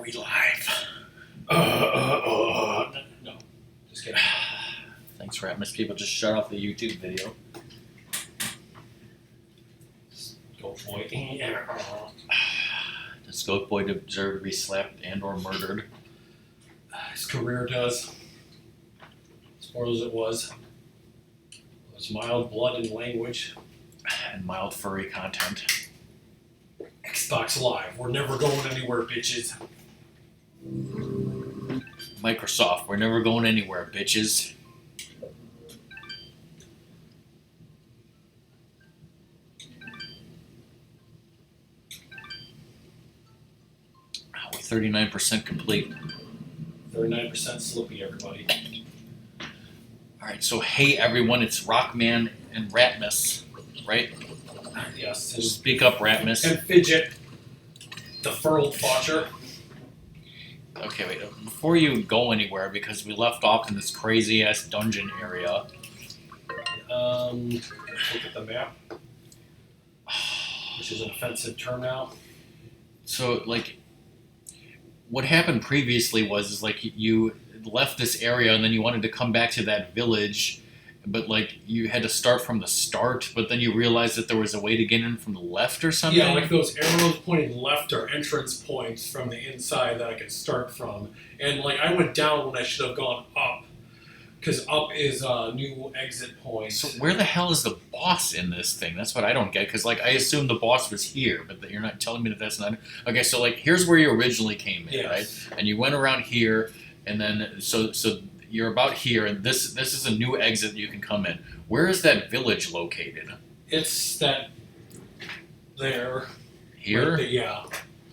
we live? No, just kidding. Thanks, Ratmus. People just shut off the YouTube video. Go boy. Does Goat Boy deserve to be slapped and or murdered? His career does. Spoilers it was. It was mild blood and language. And mild furry content. Xbox Live. We're never going anywhere, bitches. Microsoft, we're never going anywhere, bitches. We're 39% complete. 39% Slippy, everybody. Alright, so hey everyone, it's RockMan and Ratmus, right? Yes. So speak up, Ratmus. And Fidget. The furled fotcher. Okay, wait, before you go anywhere, because we left off in this crazy-ass dungeon area. Look at the map. Which is an offensive term now. So, like, what happened previously was like you left this area and then you wanted to come back to that village, but like you had to start from the start, but then you realized that there was a way to get in from the left or something? Yeah, like those arrows pointing left are entrance points from the inside that I could start from. And like I went down when I should have gone up, because up is a new exit point. So where the hell is the boss in this thing? That's what I don't get, because like I assumed the boss was here, but you're not telling me that that's not... Okay, so like here's where you originally came in, Yes. right? And you went around here, and then so you're about here, and this is a new exit you can come in. Where is that village located? It's that there. Here? Right there, yeah.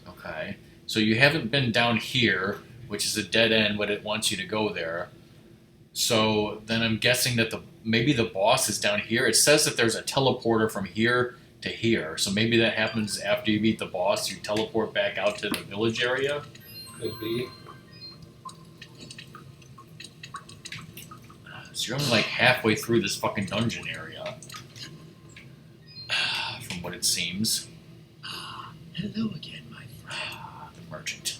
Okay. So you haven't been down here, which is a dead end, but it wants you to go there. So then I'm guessing that maybe the boss is down here. It says that there's a teleporter from here to here. So maybe that happens after you beat the boss. You teleport back out to the village area. Could be. So you're only like halfway through this fucking dungeon area. From what it seems. Hello again, my friend. The merchant.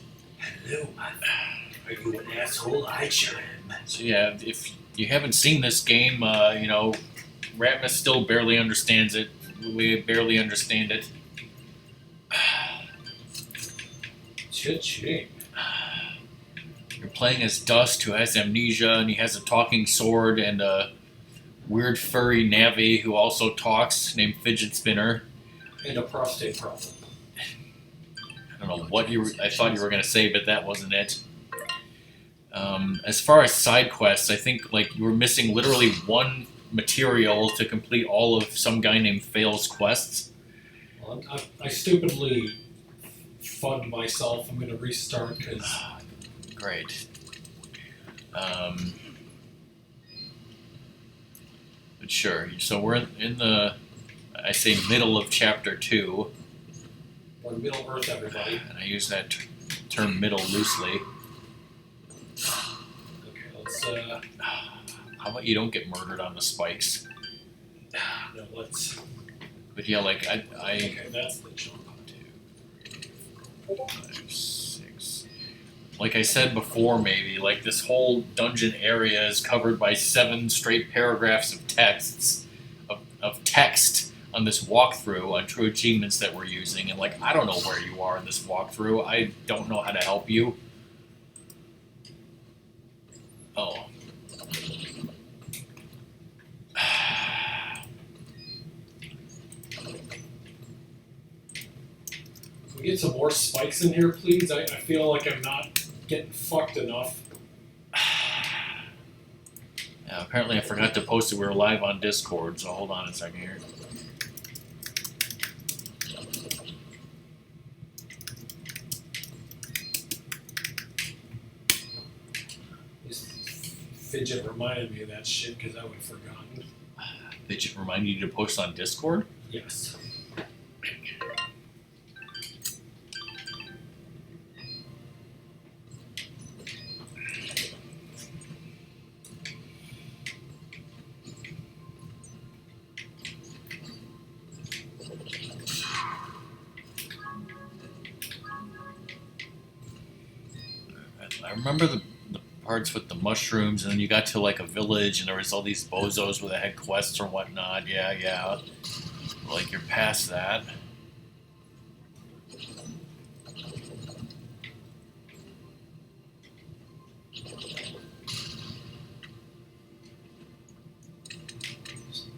Hello, my friend. Are you an asshole? I sure am. So yeah, if you haven't seen this game, you know, Ratmus still barely understands it. We barely understand it. Cha-ching. You're playing as Dust, who has amnesia, and he has a talking sword, and a weird furry Navi who also talks, named Fidget Spinner. And a prostate problem. I don't know what I thought you were going to say, but that wasn't it. As far as side quests, I think like you were missing literally one material to complete all of some guy named Fail's quests. Well, I stupidly fugged myself. I'm going to restart because... Great. But sure, so we're in the, I say middle of chapter 2. We're in Middle Earth, everybody. And I use that term middle loosely. Okay, let's... How about you don't get murdered on the spikes? No, let's... But yeah, like, I Okay, that's the jump. 2, 3, 4, 5, 6. Like I said before, maybe, like this whole dungeon area is covered by 7 straight paragraphs of text on this walkthrough on true achievements that we're using, and like I don't know where you are in this walkthrough. I don't know how to help you. Oh. Can we get some more spikes in here, please? I feel like I'm not getting fucked enough. Yeah, apparently I forgot to post that we were live on Discord, so hold on a second here. This Fidget reminded me of that shit because I would have forgotten. Did it remind you to post on Discord? Yes. I remember the parts with the mushrooms, and then you got to like a village, and there was all these bozos with had quests or whatnot. Yeah. Like you're past that.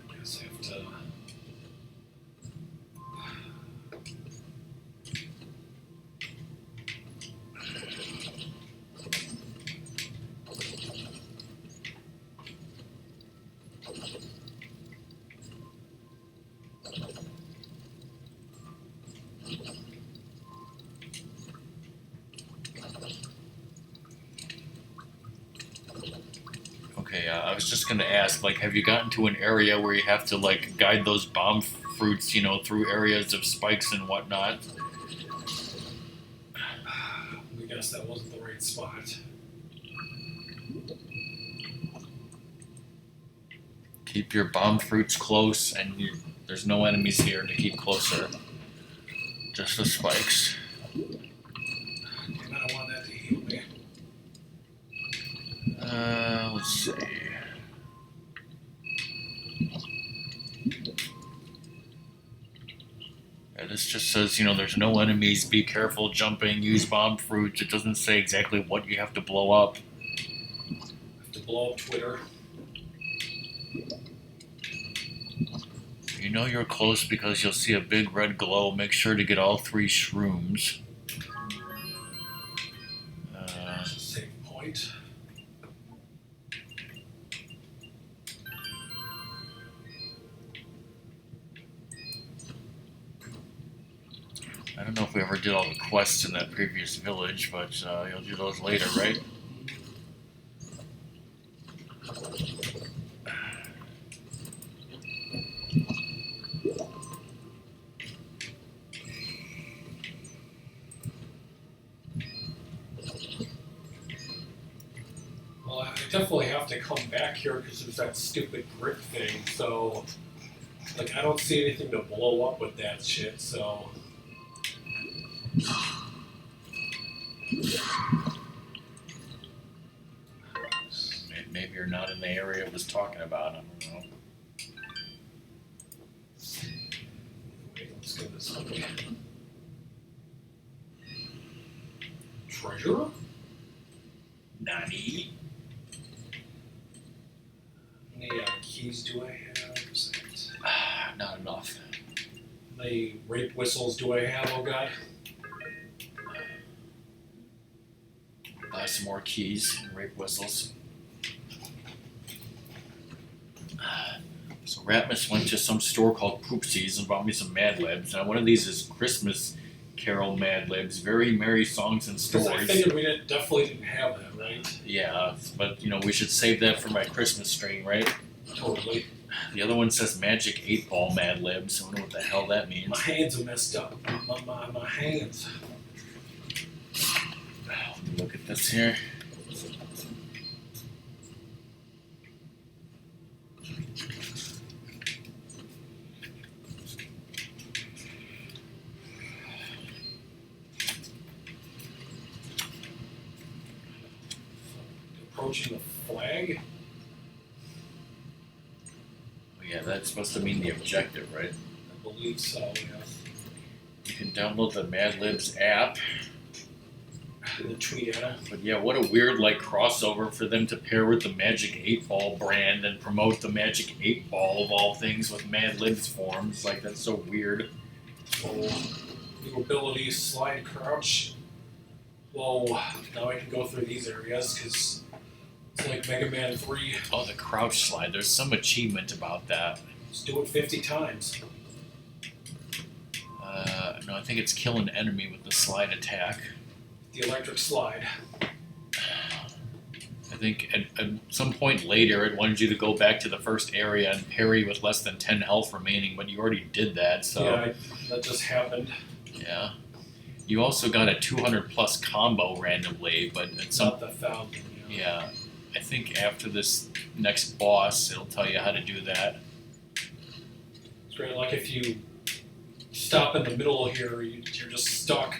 I guess I have to. Okay, I was just gonna ask, like, have you gotten to an area where you have to like guide those bomb fruits, through areas of spikes and whatnot? I guess that wasn't the right spot. Keep your bomb fruits close, and there's no enemies here to keep closer. Just the spikes. Damn it, I want that to heal me. Let's see. Yeah, this just says, there's no enemies, be careful jumping, use bomb fruits. It doesn't say exactly what you have to blow up. I have to blow up Twitter. You know you're close because you'll see a big red glow. Make sure to get all 3 shrooms. There's a save point. I don't know if we ever did all the quests in that previous village, but you'll do those later, right? Well, I definitely have to come back here because there's that stupid grip thing. So, like, I don't see anything to blow up with that shit. So, Maybe you're not in the area it was talking about. I don't know. wait, let's go this way. Treasure? How Nani? many keys do I have? Is that- Not enough. How many rape whistles do I have? Oh god. Buy some more keys and rape whistles. So Ratmus went to some store called Poopsies and bought me some Mad Libs. Now one of these is Christmas Carol Mad Libs, very merry songs and Because I stories. figured we definitely didn't have that, right? Yeah, but we should save that for my Christmas string, right? Totally. The other one says Magic 8 Ball Mad Libs. I wonder what the hell that means. My hands are messed up. My hands. Let me look at this here. Approaching the flag. Oh, yeah, that's supposed to mean the objective, right? I believe so, yes. You can download the Mad Libs app. The tweet at him. But yeah, what a weird crossover for them to pair with the Magic 8 Ball brand and promote the Magic 8 Ball of all things with Mad Libs forms. That's so weird. So, new abilities, slide, crouch. Whoa, now I can go through these areas because it's like Mega Man 3. Oh, the crouch slide. There's some achievement about that. Just do it 50 times. No, I think it's kill an enemy with the slide attack. The electric slide. I think at some point later it wanted you to go back to the first area and parry with less than 10 health remaining, but you already did that, so... Yeah, that just happened. Yeah. You also got a 200 plus combo randomly, but at some... Not the 1,000. Yeah. I think after this next boss, it'll tell you how to do that. It's great. Like if you stop in the middle here, you're just stuck.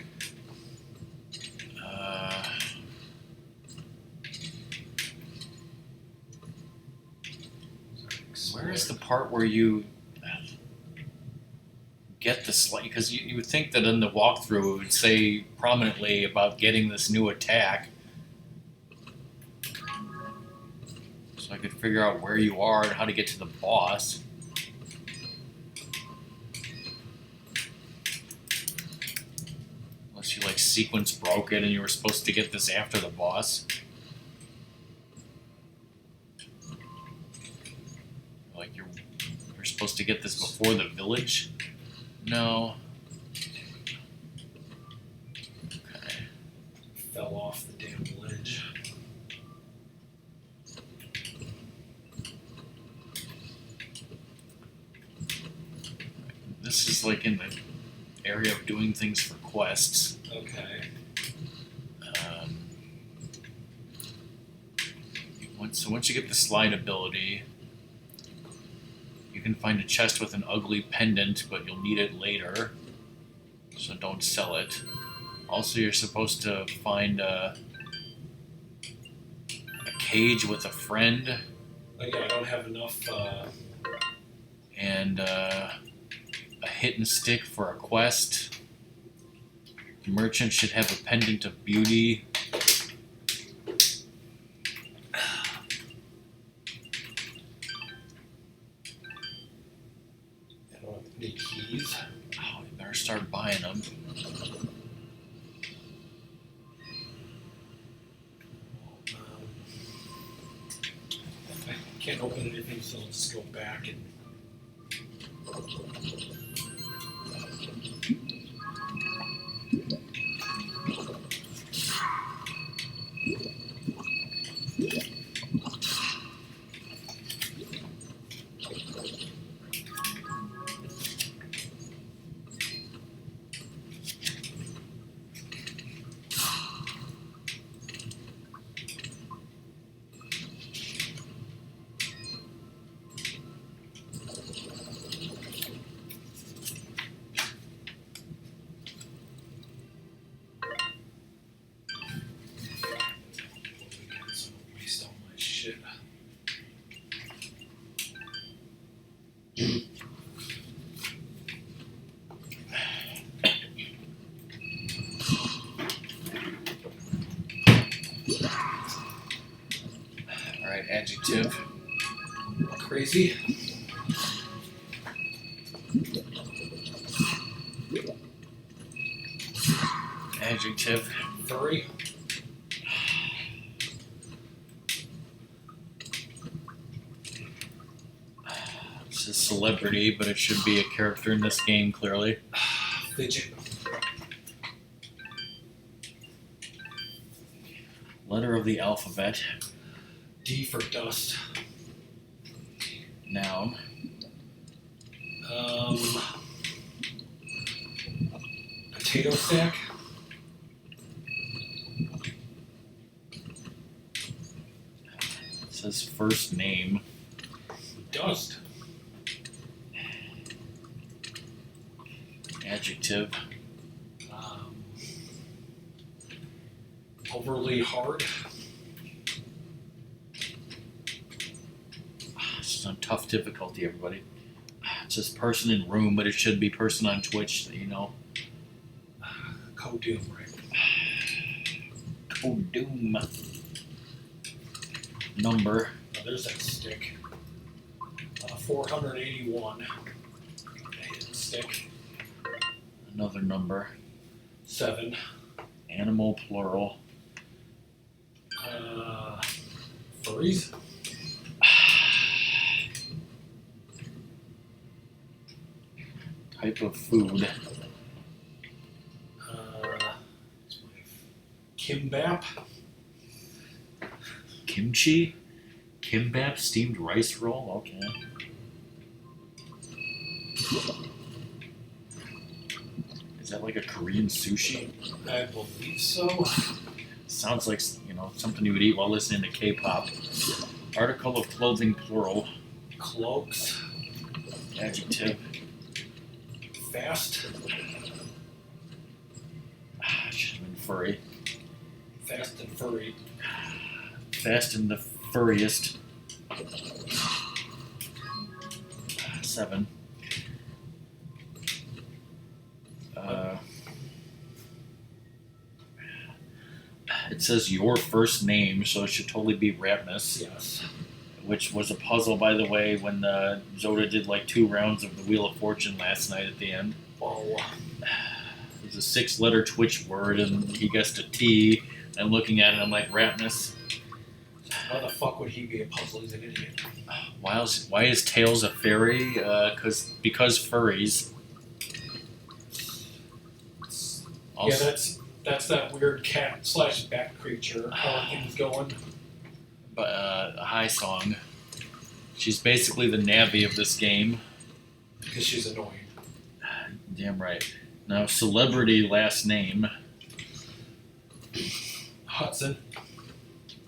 is the part where you get the slide? Because you would think that in the walkthrough it would say prominently about getting this new attack. So I could figure out where you are and how to get to the boss. Unless you like sequence broke it and you were supposed to get this after the boss. Like you're supposed to get this before the village? No. Okay. Fell off the damn ledge. This is like in the area of doing things for quests. Okay. Once you get the slide ability, you can find a chest with an ugly pendant, but you'll need it later, so don't sell it. Also, you're supposed to find a cage with a friend. Yeah, I don't have enough. And a hit and stick for a quest. The merchant should have a pendant of beauty. I don't have any keys. Oh, you better start buying them. I can't open anything, so I'll just go back and. Waste all my shit. Alright, adjective. Crazy. Adjective. Furry. This is celebrity, but it should be a character in this game, clearly. Fidget. Letter of the alphabet. D for dust. Noun. Potato sack. It says first name. Dust. Adjective. Overly hard. This is on tough difficulty, everybody. It says person in room, but it should be person on Twitch, you know. Code Doom, right? Code Doom. Number. Oh, there's that stick. 481. Stick. Another number. 7. Animal, plural. Furries. Type of food. Kimbap. Kimchi? Kimbap, steamed rice roll? Okay. Is that like a Korean sushi? I believe so. Sounds like, you know, something you would eat while listening to K-pop. Article of clothing, plural. Cloaks. Adjective. Fast. Should have been furry. Fast and furry. Fast and the furriest. 7. It says your first name, so it should totally be Ratmus. Yes. Which was a puzzle, by the way, when Zoda did like 2 rounds of the Wheel of Fortune last night at the end. Oh. It's a 6-letter Twitch word, and he guessed a T. I'm looking at it, I'm like, Ratmus. How the fuck would he be a puzzle? He's an idiot. Why is Tails a fairy? Because furries. Also, Yeah, that's that weird cat/bat creature. How things going? but a high song. She's basically the Navi of this game. Because she's annoying. Damn right. Now, celebrity last name. Hudson.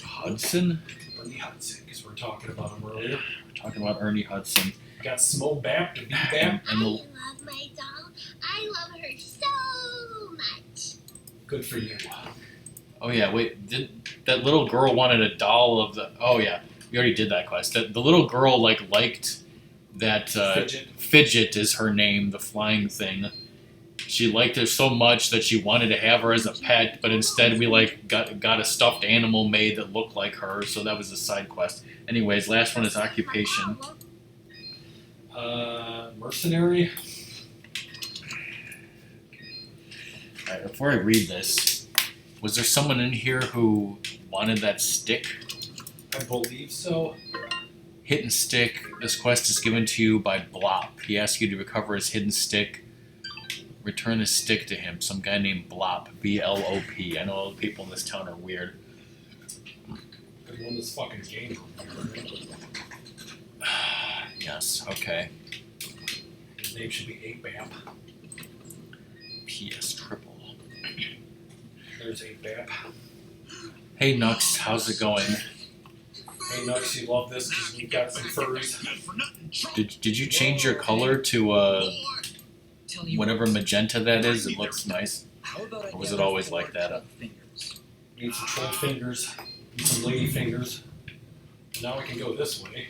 Hudson? Ernie Hudson, because we're talking about him earlier. We're talking about Ernie Hudson. Got Smo Bap to beat Bap. And I love my doll. I love her so much. Good for you. Oh yeah, wait. That little girl wanted a doll of the? Oh yeah, we already did that quest. The little girl liked that Fidget is her name, the flying thing. She liked her so much that she wanted to have her as a pet, but instead we got a stuffed animal made that looked like her. So that was a side quest. Anyways, last one is occupation. Mercenary. All right, before I read this, was there someone in here who wanted that stick? I believe so. Hidden stick. This quest is given to you by Blop. He asks you to recover his hidden stick. Return his stick to him. Some guy named Blop. B-L-O-P. I know all the people in this town are weird. I won this fucking game. Yes, okay. His name should be 8-Bap. PS triple. There's 8-Bap. Hey Nux, how's it going? Hey Nux, you love this because we got some furries. Did you change your color to whatever magenta that is? It looks nice. Or was it always like that? Need some troll fingers. Need some lady fingers. Now we can go this way.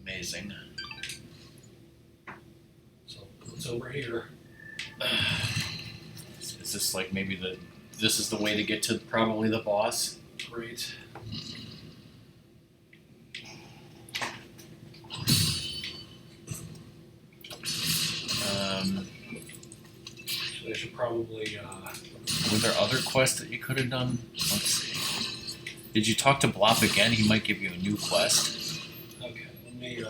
Amazing. So what's over here? Is this like maybe this is the way to get to probably the boss? Great. So I should probably. Were there other quests that you could have done? Let's see. Did you talk to Blop again? He might give you a new quest. Okay, let me.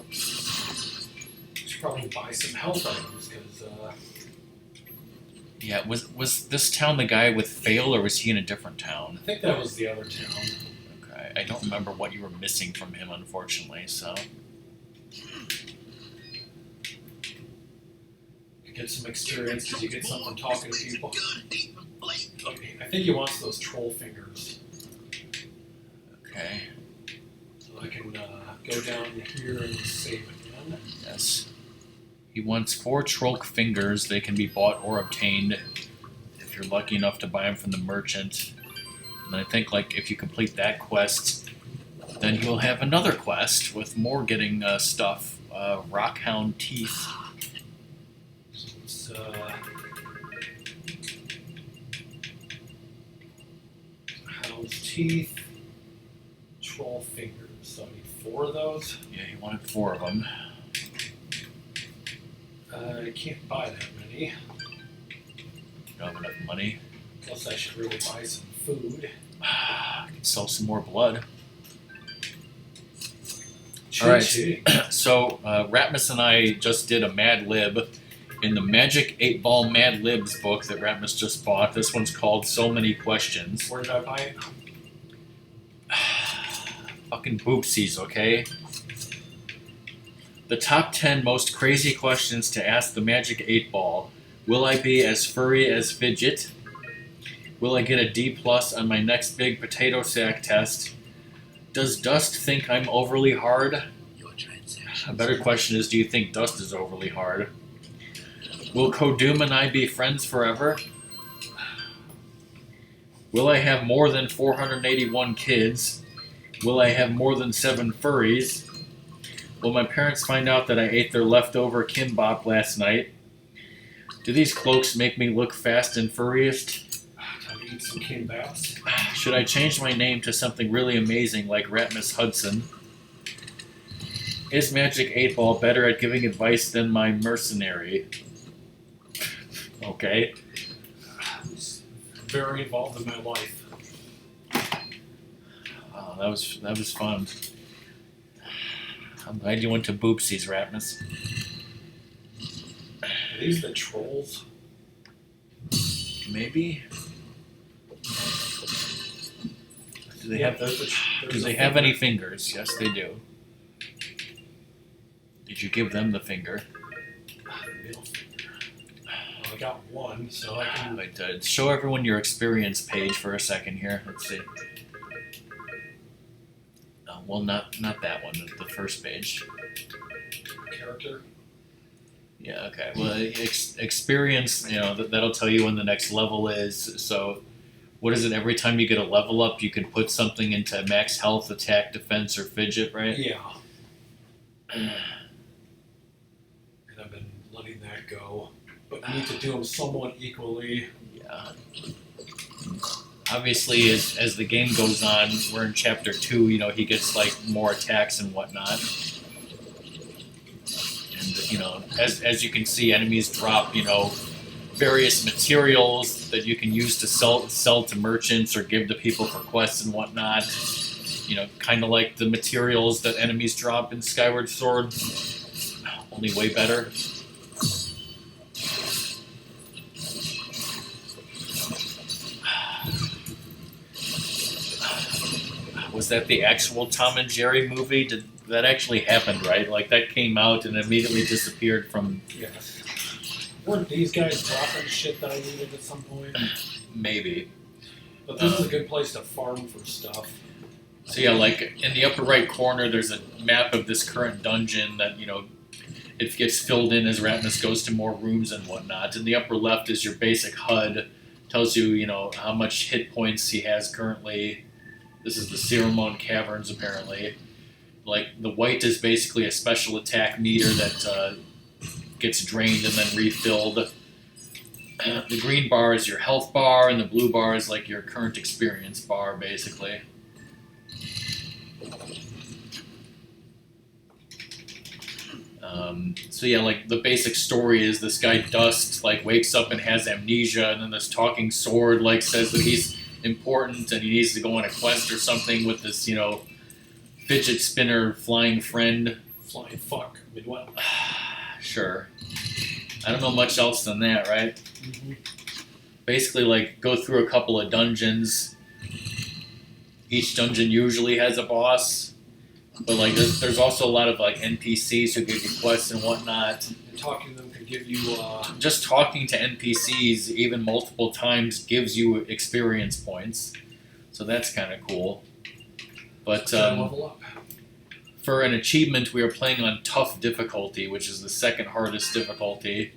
Should probably buy some health items because. Yeah, was this town the guy with Fail, or was he in a different town? I think that was the other town. Okay, I don't remember what you were missing from him, unfortunately. So You get some experience because you get something talking to people. Okay, I think he wants those troll fingers. okay, So I can go down here and save again. yes. He wants 4 Trolk fingers. They can be bought or obtained if you're lucky enough to buy them from the merchant. And I think if you complete that quest, then you'll have another quest with more getting stuff. Rockhound teeth. So it's hound's teeth, troll fingers. So I need 4 of those. Yeah, he wanted 4 of them. I can't buy that many. You don't have enough money. Plus, I should really buy some food. I can sell some more blood. Choo All right. choo. So Ratmus and I just did a Mad Lib in the Magic 8-Ball Mad Libs book that Ratmus just bought. This one's called So Many Questions. Where did I buy it? Fucking boopsies, okay? The top 10 most crazy questions to ask the Magic 8-Ball. Will I be as furry as Fidget? Will I get a D+ on my next big potato sack test? Does Dust think I'm overly hard? A better question is, do you think Dust is overly hard? Will Kodum and I be friends forever? Will I have more than 481 kids? Will I have more than 7 furries? Will my parents find out that I ate their leftover kimbap last night? Do these cloaks make me look fast and furriest? Time to eat some kimbaps. Should I change my name to something really amazing like Ratmus Hudson? Is Magic 8 Ball better at giving advice than my mercenary? Okay. It's very involved in my life. Oh, that was fun. I'm glad you went to Boopsies, Ratmus. Are these the trolls? Maybe. Do they Yeah, have? there's Do a they have finger. any fingers? Yes, they do. Did you give them the finger? Middle finger. Well, I got one, so I can. But show everyone your experience page for a second here. Let's see. Well, not that one. The first page. Character. Yeah. Okay. Well, experience. That'll tell you when the next level is. So, what is it? Every time you get a level up, you can put something into max health, attack, defense, or fidget, right? Yeah. And I've been letting that go. But you need to do them somewhat equally. Yeah. Obviously, as the game goes on, we're in chapter 2. He gets like more attacks and whatnot. And as you can see, enemies drop various materials that you can use to sell to merchants or give to people for quests and whatnot. Kind of like the materials that enemies drop in Skyward Sword, only way better. Was that the actual Tom and Jerry movie? Did that actually happen, right? Like that came out and immediately disappeared from. Yes. Weren't these guys dropping shit that I needed at some point? Maybe. But this is a good place to farm for stuff. So yeah, like in the upper right corner, there's a map of this current dungeon that it gets filled in as Ratmus goes to more rooms and whatnot. In the upper left is your basic HUD, tells you how much hit points he has currently. This is the Ceramon Caverns apparently. Like the white is basically a special attack meter that gets drained and then refilled. The green bar is your health bar, and the blue bar is like your current experience bar, basically. So yeah, like the basic story is this guy Dust like wakes up and has amnesia, and then this talking sword like says that he's important and he needs to go on a quest or something with this fidget spinner flying friend. Flying fuck. I mean, what? Sure. I don't know much else than that, right? Mm-hmm. Basically, like, go through a couple of dungeons. Each dungeon usually has a boss, but like, there's also a lot of like NPCs who give you quests and whatnot. And talking to them could give you. Just talking to NPCs even multiple times gives you experience points, so that's kind of cool. But level up. for an achievement, we are playing on tough difficulty, which is the second hardest difficulty.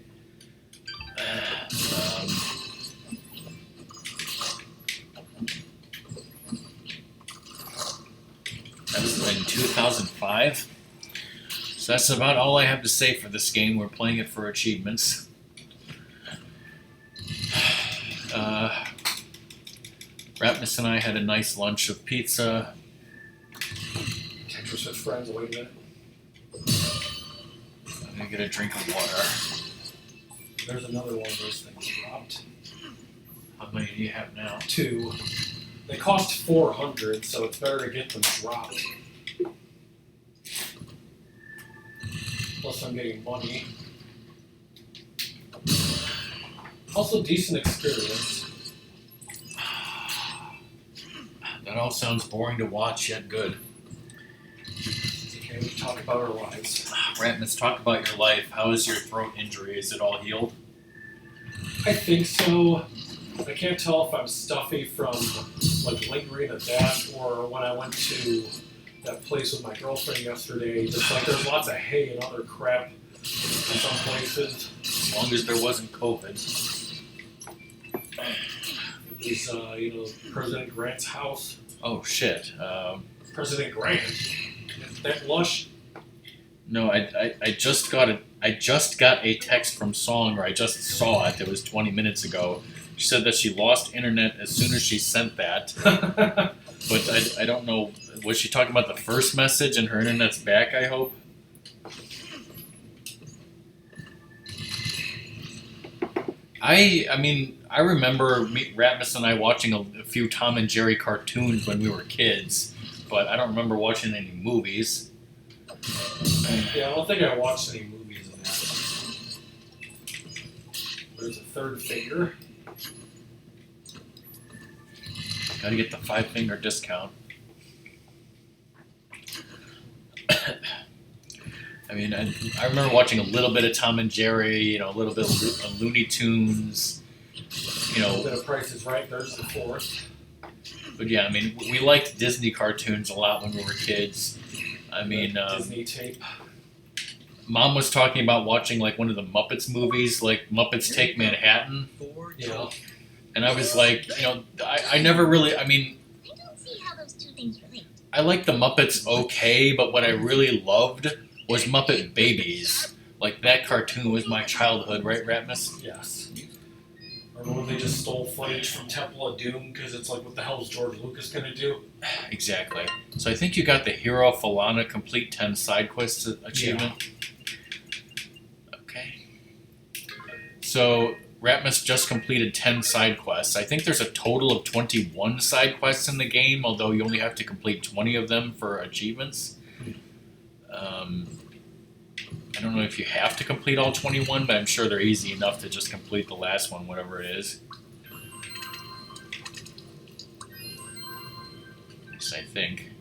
That was in 2005. So that's about all I have to say for this game. We're playing it for achievements. Ratmus and I had a nice lunch of pizza. Tetris with friends. Wait a minute. I'm gonna get a drink of water. There's another one of those things dropped. How many do you have now? 2. They cost 400, so it's better to get them dropped. Plus, I'm getting money. Also, decent experience. That all sounds boring to watch, yet good. Okay, we can talk about our lives. Ratmus, talk about your life. How is your throat injury? Is it all healed? I think so. I can't tell if I'm stuffy from like lingering at that or when I went to that place with my girlfriend yesterday. Just like there's lots of hay and other crap in some places. As long as there wasn't COVID. It was, President Grant's house. Oh shit. President Grant? That lush? No, I just got it. I just got a text from Song, or I just saw it. It was 20 minutes ago. She said that she lost internet as soon as she sent that. But I don't know. Was she talking about the first message and her internet's back? I hope. I mean, I remember Ratmus and I watching a few Tom and Jerry cartoons when we were kids, but I don't remember watching any movies. Yeah, I don't think I watched any movies in that. There's a third finger. Gotta get the 5-finger discount. I mean, I remember watching a little bit of Tom and Jerry, you know, a little bit of Looney Tunes, you A know. bit of Price is Right. There's the fourth. But yeah, I mean, we liked Disney cartoons a lot when we were kids. I mean, Disney tape. Mom was talking about watching like one of the Muppets movies, like Muppets Take Manhattan, Yeah. and I was like, you know, I never really, I mean, I don't see how those two things relate. I like the Muppets okay, but what I really loved was Muppet Babies. Like that cartoon was my childhood, right, Ratmus? Yes. Remember when they just stole footage from Temple of Doom because it's like, what the hell is George Lucas gonna do? Exactly. So I think you got the Hero Falana complete 10 side quests achievement. Okay. So Ratmus just completed 10 side quests. I think there's a total of 21 side quests in the game, although you only have to complete 20 of them for achievements. I don't know if you have to complete all 21, but I'm sure they're easy enough to just complete the last one, whatever it is. At least I think.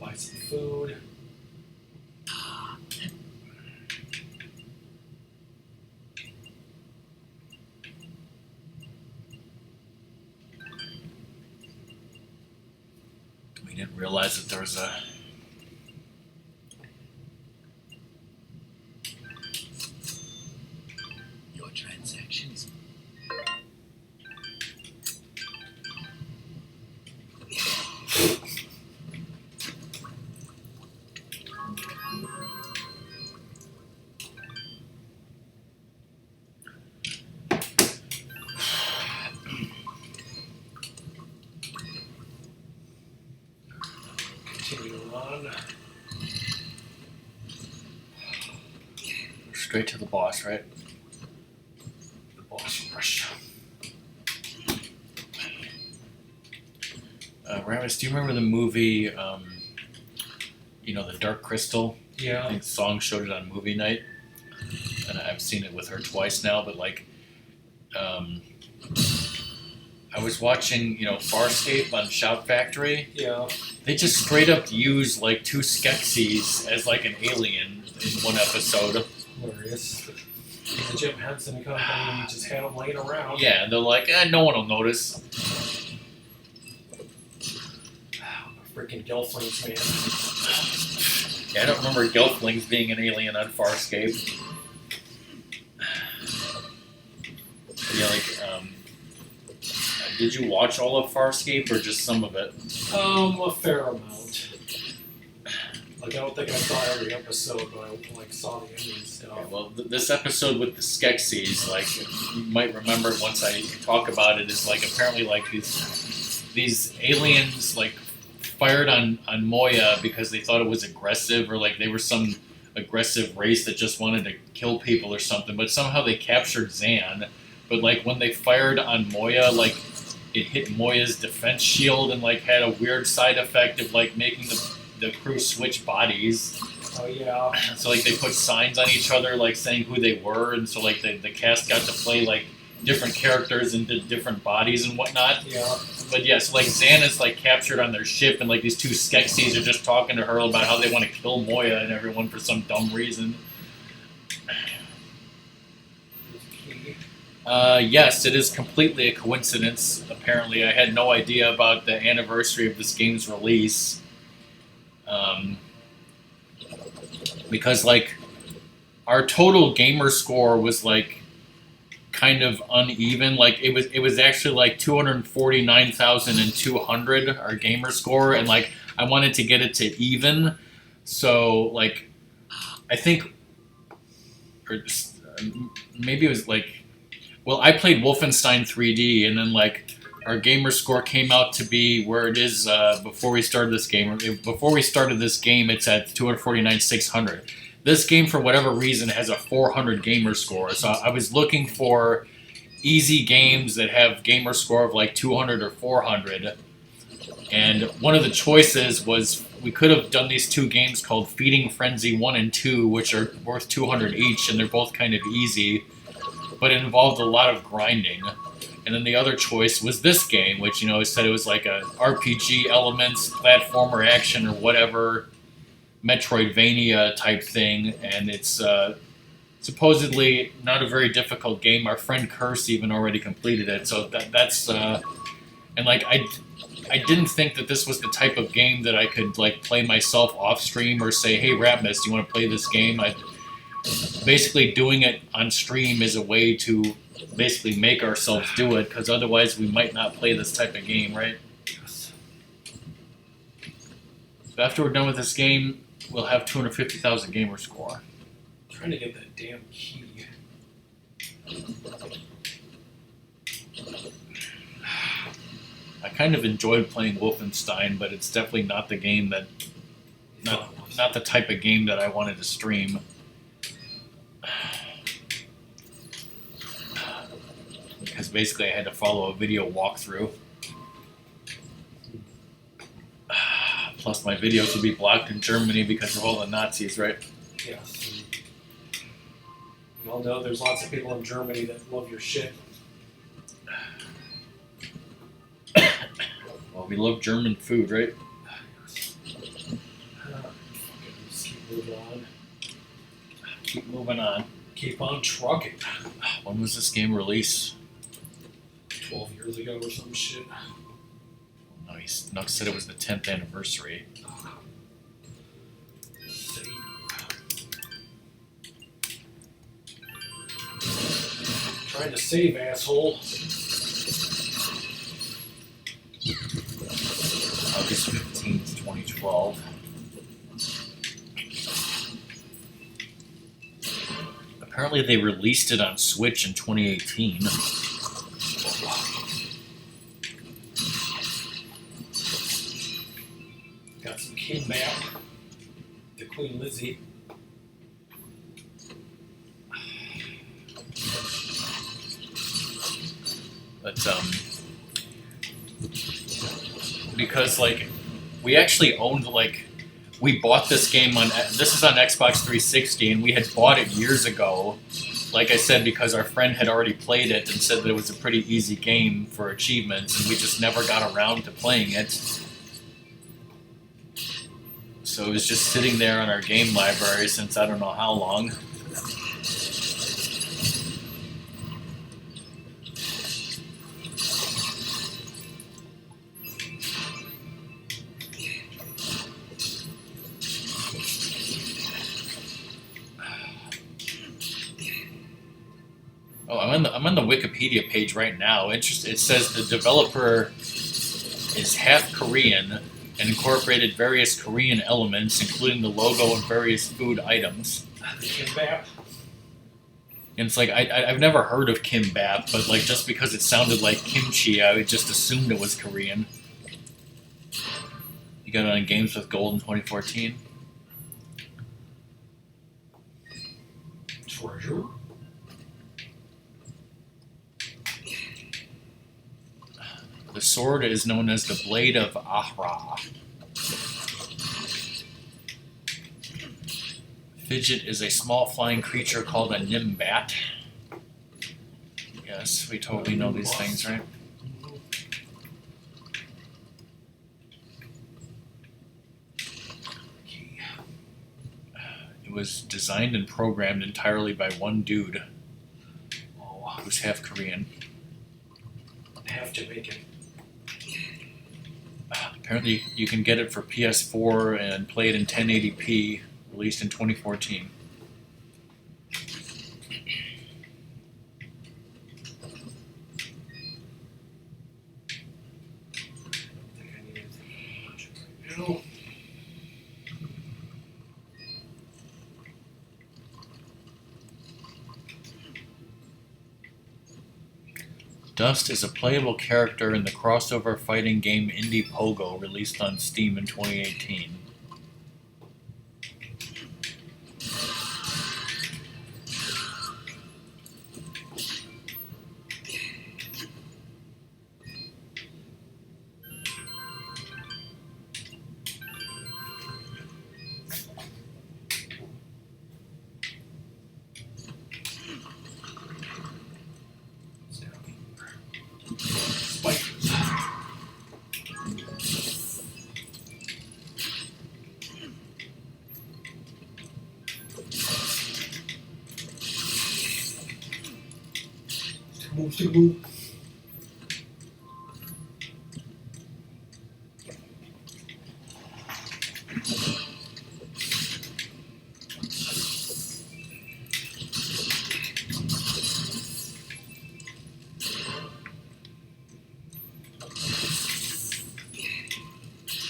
Buy some food. We didn't realize that there was a... Your transactions. Continue on. Straight to the boss, right? The boss rush. Ramis, do you remember the movie, you know, The Dark Crystal? I Yeah. think Song showed it on movie night, and I've seen it with her twice now. But like, I was watching, you know, Farscape on Shout Factory. Yeah. They just straight up use like two Skeksis as like an alien in one episode. Hilarious. The Jim Henson Company just had them laying around. Yeah, and they're like, no one will notice. Freaking Gelflings, man. Yeah, I don't remember Gelflings being an alien on Farscape. Yeah, like, did you watch all of Farscape or just some of it? A fair amount. Like, I don't think I saw every episode, but I like saw the ending stuff. Yeah, well, this episode with the Skeksis, like, you might remember it once I talk about it, is like apparently like these aliens like fired on Moya because they thought it was aggressive, or like they were some aggressive race that just wanted to kill people or something. But somehow they captured Zan. But like when they fired on Moya, like it hit Moya's defense shield and like had a weird side effect of like making the crew switch bodies. Oh, yeah. So like they put signs on each other like saying who they were, and so like the cast got to play like different characters and different bodies and whatnot. Yeah. But yeah, so like Zan is like captured on their ship, and like these two Skeksis are just talking to her about how they want to kill Moya and everyone for some dumb reason. Yes, it is completely a coincidence. Apparently, I had no idea about the anniversary of this game's release. Because like our total gamer score was like kind of uneven. Like it was actually like 249,200 our gamer score, and like I wanted to get it to even. So like, I think, or maybe it was like, well, I played Wolfenstein 3D, and then like our gamer score came out to be where it is before we started this game. Before we started this game, it's at 249,600. This game, for whatever reason, has a 400 gamer score. So I was looking for easy games that have gamer score of like 200 or 400. And one of the choices was we could have done these two games called Feeding Frenzy 1 and 2, which are worth 200 each, and they're both kind of easy, but it involved a lot of grinding. And then the other choice was this game, which, you know, said it was like a RPG elements, platformer action or whatever, Metroidvania type thing, and it's supposedly not a very difficult game. Our friend Curse even already completed it, so that's and like I didn't think that this was the type of game that I could like play myself off stream or say, hey Ratmus, do you want to play this game? Basically doing it on stream is a way to basically make ourselves do it, because otherwise we might not play this type of game, right? Yes. So after we're done with this game, we'll have 250,000 gamer score. I'm trying to get that damn key. I kind of enjoyed playing Wolfenstein, but it's definitely not the game that, not the type of game that I wanted to stream. Because basically I had to follow a video walkthrough. Plus my videos would be blocked in Germany because of all the Nazis, right? Yes. We all know there's lots of people in Germany that love your shit. Well, we love German food, right? Just keep moving on. Keep moving on. Keep on trucking. When was this game released? 12 years ago or some shit. No, Nuck said it was the 10th anniversary. Trying to save, asshole. August 15th, 2012. Apparently they released it on Switch in 2018. Got some Kim back. The Queen Lizzie. But because like we actually owned, like, we bought this game on, this is on Xbox 360, and we had bought it years ago, like I said, because our friend had already played it and said that it was a pretty easy game for achievements, and we just never got around to playing it. So it was just sitting there on our game library since I don't know how long. Oh, I'm on the Wikipedia page right now. It says the developer is half Korean and incorporated various Korean elements, including the logo and various food items. Kimbap. And it's like I've never heard of kimbap, but like just because it sounded like kimchi, I just assumed it was Korean. You got it on Games with Gold in 2014. Treasure. The sword is known as the Blade of Ahra. Fidget is a small flying creature called a nimbat. Yes, we totally know these things, right? It was designed and programmed entirely by one dude who's half Korean. Half Jamaican. Apparently, you can get it for PS4 and play it in 1080p, released in 2014. I think I need anything much right now. Dust is a playable character in the crossover fighting game Indie Pogo, released on Steam in 2018. Spikers. Stick move.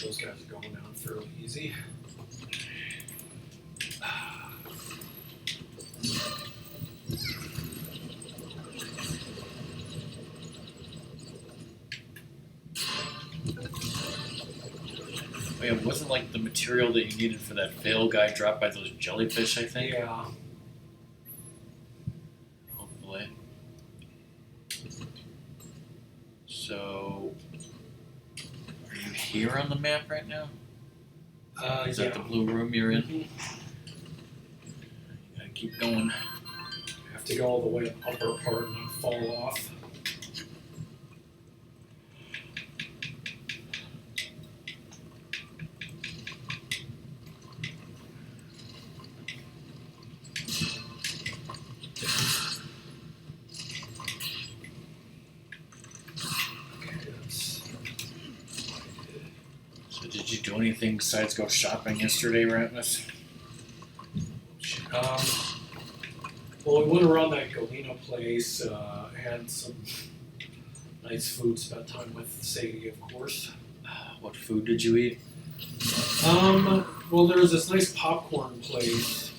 Those guys are going down fairly easy. Oh yeah, wasn't like the material that you needed for that fail guy dropped by those jellyfish, I think? Yeah. Hopefully. So, are you here on the map right now? Is that the blue room you're in? Mhm. Gotta keep going. I have to go all the way upper part and not fall off. Okay, that's what I did. So did you do anything besides go shopping yesterday, Ratmus? Well, we went around that Galena place, had some nice food, spent time with Sadie, of course. What food did you eat? Well, there was this nice popcorn place,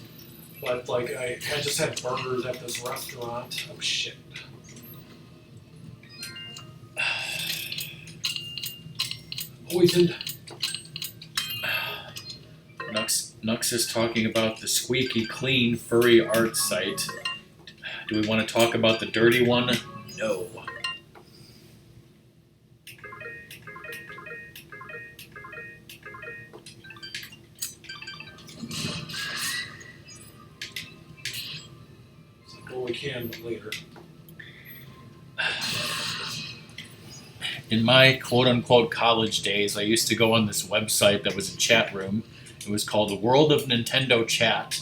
but like I had just had burgers at this restaurant. Oh shit. Poisoned. Nux is talking about the squeaky clean furry art site. Do we want to talk about the dirty one? No. Well, we can, but later. In my quote-unquote college days, I used to go on this website that was a chat room. It was called the World of Nintendo Chat.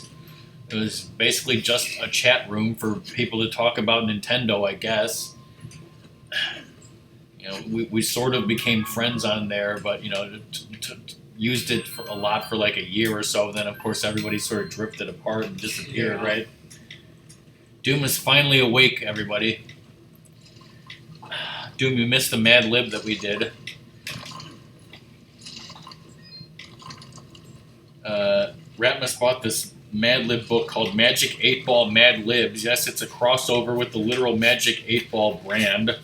It was basically just a chat room for people to talk about Nintendo, I guess. You know, we sort of became friends on there, but, you know, used it for a lot for like a year or so. Then, of course, everybody sort of drifted apart and disappeared, Yeah. right? Doom is finally awake, everybody. Doom, you missed the Mad Lib that we did. Ratmus bought this Mad Lib book called Magic 8 Ball Mad Libs. Yes, it's a crossover with the literal Magic 8 Ball brand.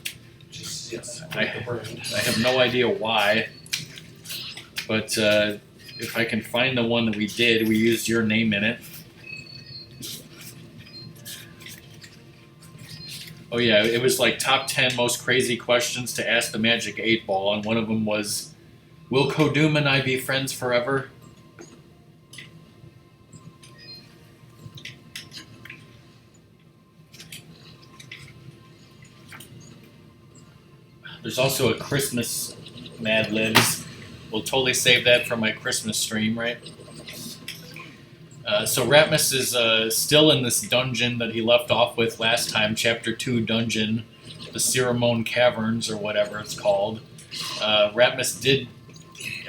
Just, yes, I- the brand. I have no idea why, but if I can find the one that we did, we used your name in it. Oh yeah, it was like top 10 most crazy questions to ask the Magic 8 Ball, and one of them was, will Kodum and I be friends forever? There's also a Christmas Mad Libs. We'll totally save that for my Christmas stream, right? So Ratmus is still in this dungeon that he left off with last time, Chapter 2 dungeon, the Ceramone Caverns, or whatever it's called. Ratmus did,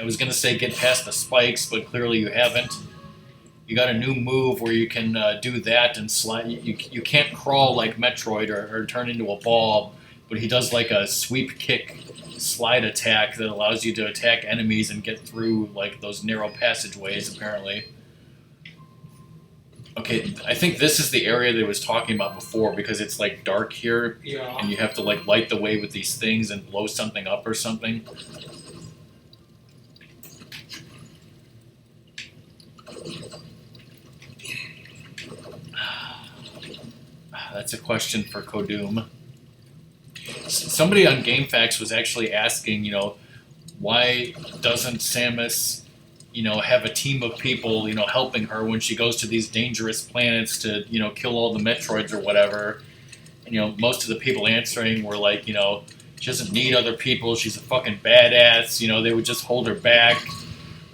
I was going to say get past the spikes, but clearly you haven't. You got a new move where you can do that and slide. You can't crawl like Metroid or turn into a ball, but he does like a sweep kick slide attack that allows you to attack enemies and get through like those narrow passageways, apparently. Okay, I think this is the area that I was talking about before because it's like dark here Yeah. and you have to like light the way with these things and blow something up or something. That's a question for Kodum. Somebody on GameFAQs was actually asking, why doesn't Samus, have a team of people, helping her when she goes to these dangerous planets to, kill all the Metroids or whatever. And, most of the people answering were like, she doesn't need other people. She's a fucking badass. They would just hold her back.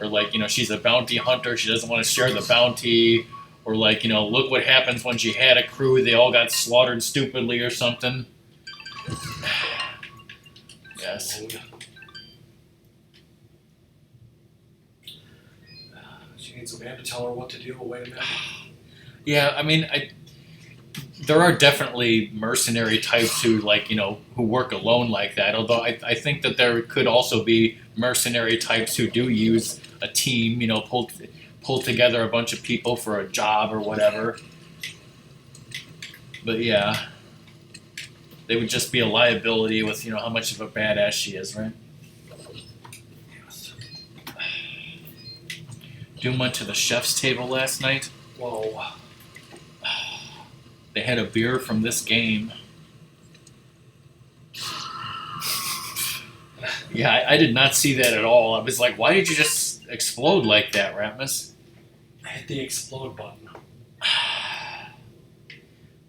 Or like, she's a bounty hunter. She doesn't want to share the bounty. Or like, look what happens when she had a crew. They all got slaughtered stupidly or something. Yes. She needs a man to tell her what to do. Wait a minute. Yeah, I mean, there are definitely mercenary types who like, who work alone like that. Although I think that there could also be mercenary types who do use a team, pull together a bunch of people for a job or whatever. But yeah, they would just be a liability with, how much of a badass she is, right? Yes. Doom went to the chef's table last night. Whoa. They had a beer from this game. Yeah, I did not see that at all. I was like, why did you just explode like that, Ratmus? I hit the explode button.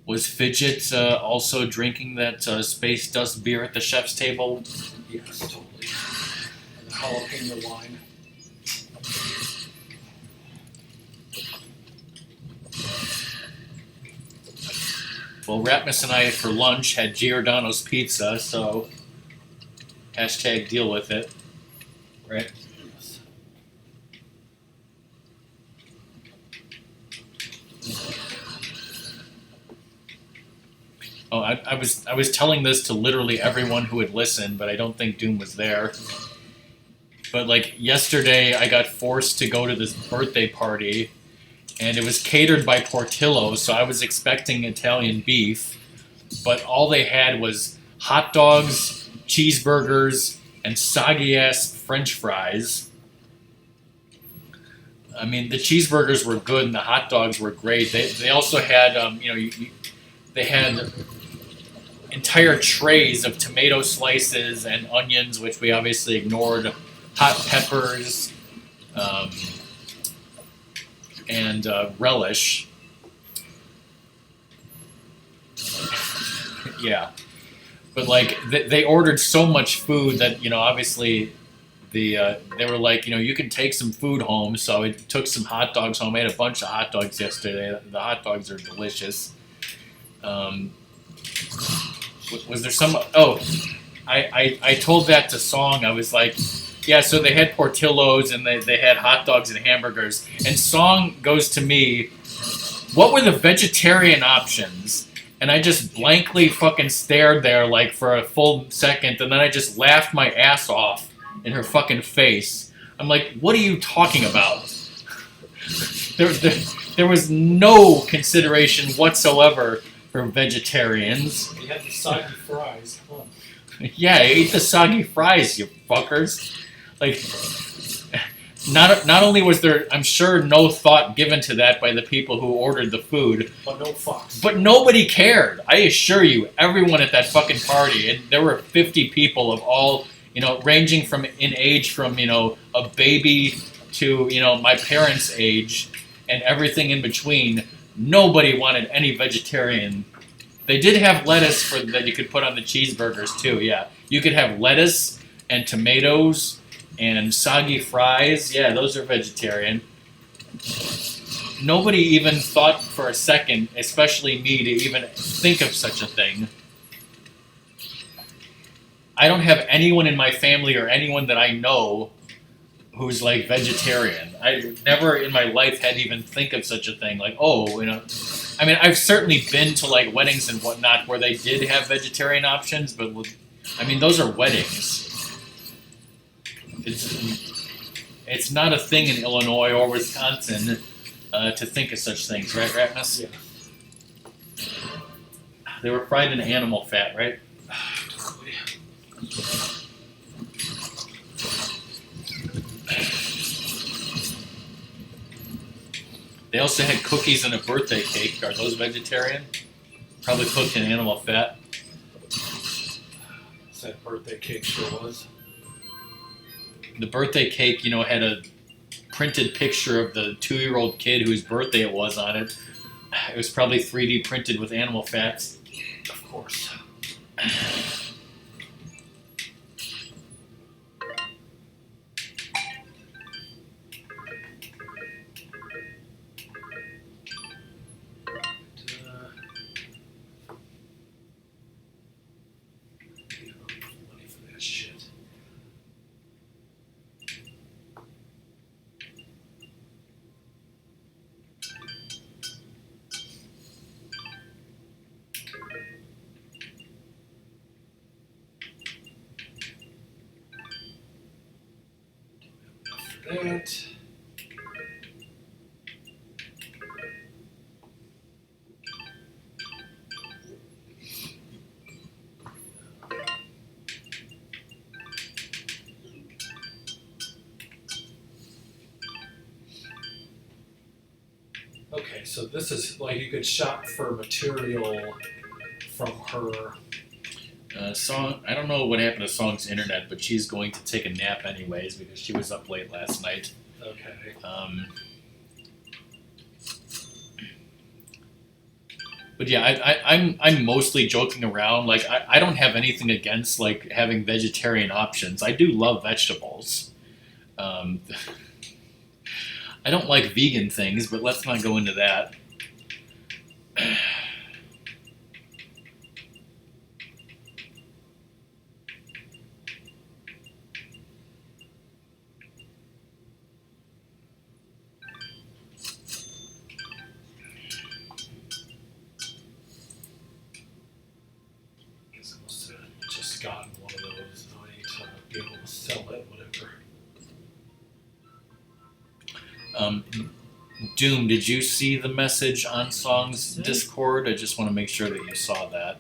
Was Fidget also drinking that space dust beer at the chef's table? Yes, totally. And the jalapeno wine. Well, Ratmus and I, for lunch, had Giordano's pizza, so hashtag deal with it. Right? Yes. Oh, I was telling this to literally everyone who would listen, but I don't think Doom was there. But like yesterday, I got forced to go to this birthday party, and it was catered by Portillo, so I was expecting Italian beef, but all they had was hot dogs, cheeseburgers, and soggy ass French fries. I mean, the cheeseburgers were good and the hot dogs were great. They also had they had entire trays of tomato slices and onions, which we obviously ignored, hot peppers, and relish. Yeah. But like they ordered so much food that obviously they were like you can take some food home, so I took some hot dogs home. I had a bunch of hot dogs yesterday. The hot dogs are delicious. Was there some? Oh, I told that to Song. I was like, yeah. So they had Portillo's and they had hot dogs and hamburgers. And Song goes to me, what were the vegetarian options? And I just blankly fucking stared there like for a full second, and then I just laughed my ass off in her fucking face. I'm like, what are you talking about? There was no consideration whatsoever for vegetarians. You had the soggy fries. Huh. Yeah, I ate the soggy fries, you fuckers. Like, not only was there, I'm sure, no thought given to that by the people who ordered the food, But no fucks. but nobody cared. I assure you, everyone at that fucking party, and there were 50 people of all, ranging from in age from, a baby to, my parents' age, and everything in between. Nobody wanted any vegetarian. They did have lettuce that you could put on the cheeseburgers too. Yeah, you could have lettuce and tomatoes and soggy fries. Yeah, those are vegetarian. Nobody even thought for a second, especially me, to even think of such a thing. I don't have anyone in my family or anyone that I know who's like vegetarian. I never in my life had even think of such a thing. Like, I mean, I've certainly been to like weddings and whatnot where they did have vegetarian options, but I mean, those are weddings. It's not a thing in Illinois or Wisconsin. to think of such things, right, Ratmus? Yeah. They were fried in animal fat, right? Totally. They also had cookies and a birthday cake. Are those vegetarian? Probably cooked in animal fat. That birthday cake sure was. The birthday cake, had a printed picture of the 2-year-old kid whose birthday it was on it. It was probably 3D printed with animal fats. Of course. Money for that shit. That. Okay, so this is like you could shop for material from her. Song, I don't know what happened to Song's internet, but she's going to take a nap anyways because she was up late last night. Okay. But yeah, I'm mostly joking around. Like I don't have anything against like having vegetarian options. I do love vegetables. I don't like vegan things, but let's not go into that. Guess I must have just gotten one of those. Now I need to be able to sell it, whatever. Doom, did you see the message on Song's Discord? I just want to make sure that you saw that.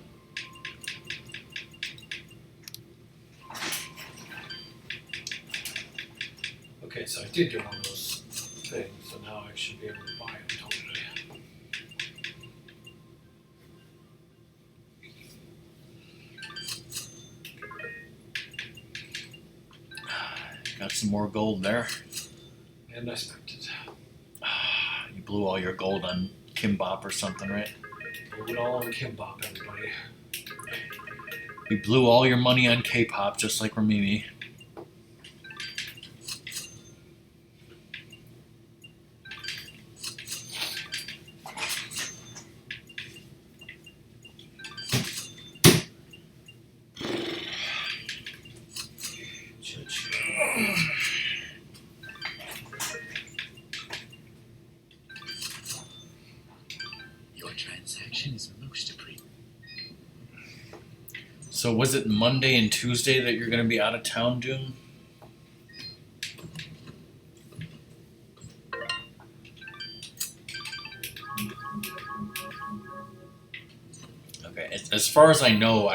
Okay, so I did get one of those things, so now I should be able to buy them totally. Got some more gold there. And I spent it. You blew all your gold on Kimbop or something, right? Blew it all on Kimbop, everybody. You blew all your money on K-pop, just like Ramimi. So was it Monday and Tuesday that you're going to be out of town, Doom? Okay. As far as I know,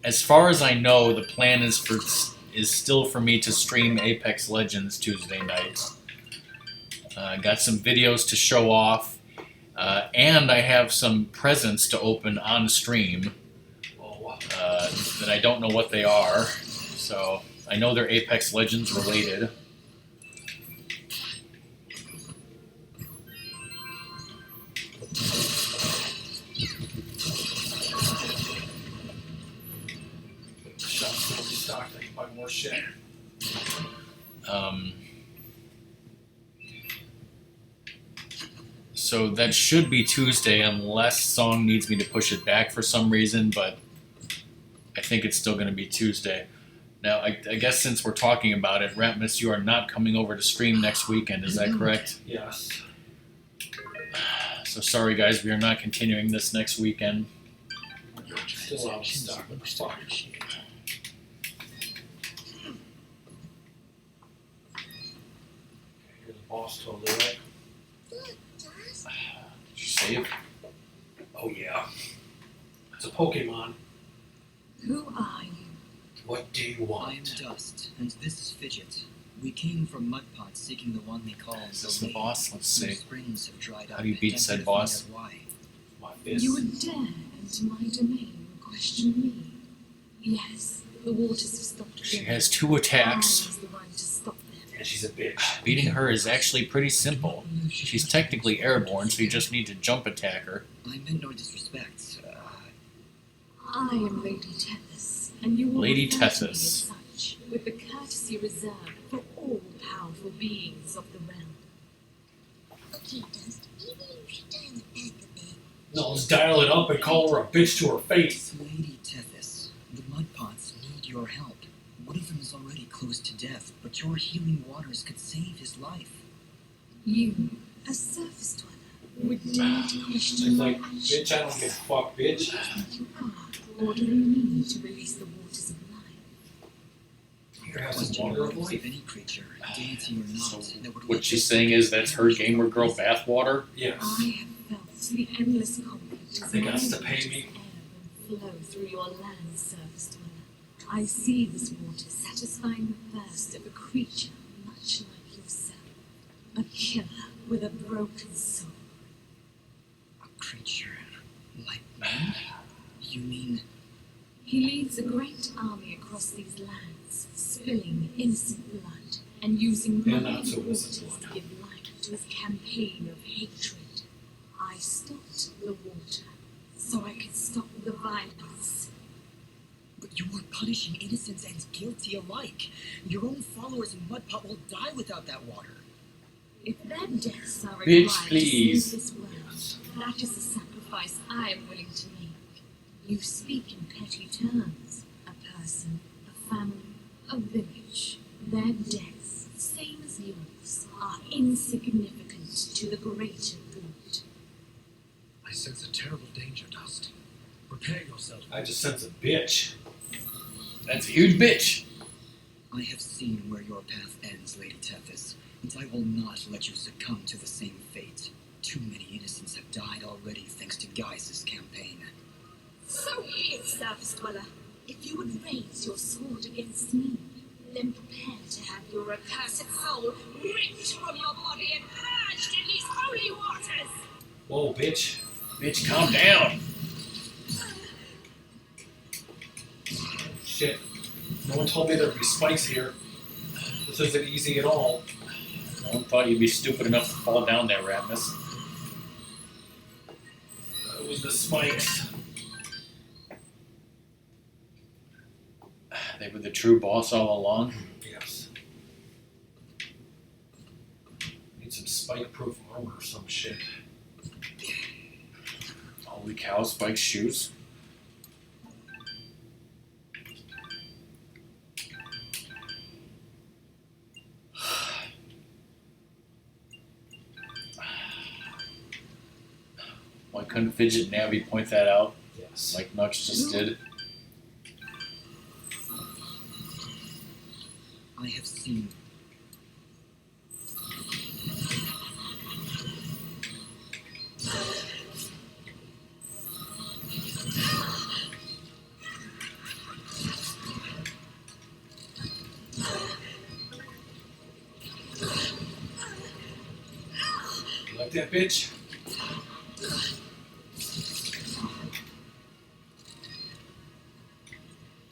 As far as I know, the plan is still for me to stream Apex Legends Tuesday nights. Got some videos to show off, and I have some presents to open on stream. That I don't know what they are, so I know they're Apex Legends related. Shop's still restocked, I can buy more shit. So that should be Tuesday unless Song needs me to push it back for some reason, but I think it's still going to be Tuesday. Now, I guess since we're talking about it, Ratmus, you are not coming over to stream next weekend, is that correct? Yes. So sorry guys, we are not continuing this next weekend. Still out of stock. Fuck. You're the boss totally, right? Look, Dust. Did you save? Oh yeah. It's a Pokemon. Who are you? What do you I am want? Dust, and this is Fidget. We came from Mudpot seeking the one they call Is this the lake, boss? Let's whose see. springs have dried up. How do you beat and said to find boss? out why. My fist. You would dare enter my domain and question me? Yes, the waters have stopped. She flowing. has 2 I attacks. was the one to stop them. And she's a bitch. Beating her is actually pretty simple. She's technically airborne, so you just need to jump attack her. I meant no disrespect. I am Lady Tethys, and you will Lady refer to me as Tethys. such, with the courtesy reserved for all powerful beings of the realm. Okay, Dust. Maybe you should dial it back a bit. No, let's dial it up and call her a bitch to her face. Lady Tethys, the Mudpots need your help. One of them is already close to death, but your healing waters could save his life. You, a surface dweller, would dare to question She's my like, actions. bitch, I don't give a fuck, bitch. You are ordering me to release the waters of life. Here, have Question some water of of life. any creature, deity or not, So that would what let she's this saying is that's her gamer girl bathwater. Yes. I have felt the endless conflict as They my got to pay waters me. ebb and flow through your land, surface dweller. I see this water satisfying the thirst of a creature much like yourself. A killer with a broken soul. A creature like me? You mean He leads a great army across these lands, spilling innocent blood and using Yeah, my not so waters innocent to blood. give life to his campaign of hatred. I stopped the water so I could stop the violence. But you are punishing innocents and guilty alike. Your own followers in Mudpot will die without that water. If their deaths are Bitch, required please. to save this world, that is a sacrifice I am willing to make. You speak in petty terms. A person, a family, a village. Their deaths, same as yours, are insignificant to the greater good. I sense a terrible danger, Dust. Prepare yourself. I just sense a bitch. That's a huge bitch. I have seen where your path ends, Lady Tethys, and I will not let you succumb to the same fate. Too many innocents have died already thanks to Gaius' campaign. So be it, surface dweller. If you would raise your sword against me, then prepare to have your accursed soul ripped from your body and purged in these holy waters. Whoa, bitch. Bitch, calm down. Shit. No one told me there'd be spikes here. This isn't easy at all. No one thought you'd be stupid enough to fall down there, Ratmus. It was the spikes. They were the true boss all along. Yes. Need some spike-proof armor or some shit. Holy cow, Spike's shoes. Why couldn't Fidget Navi point that out Yes. like Nux just did? I have seen. You like that, bitch?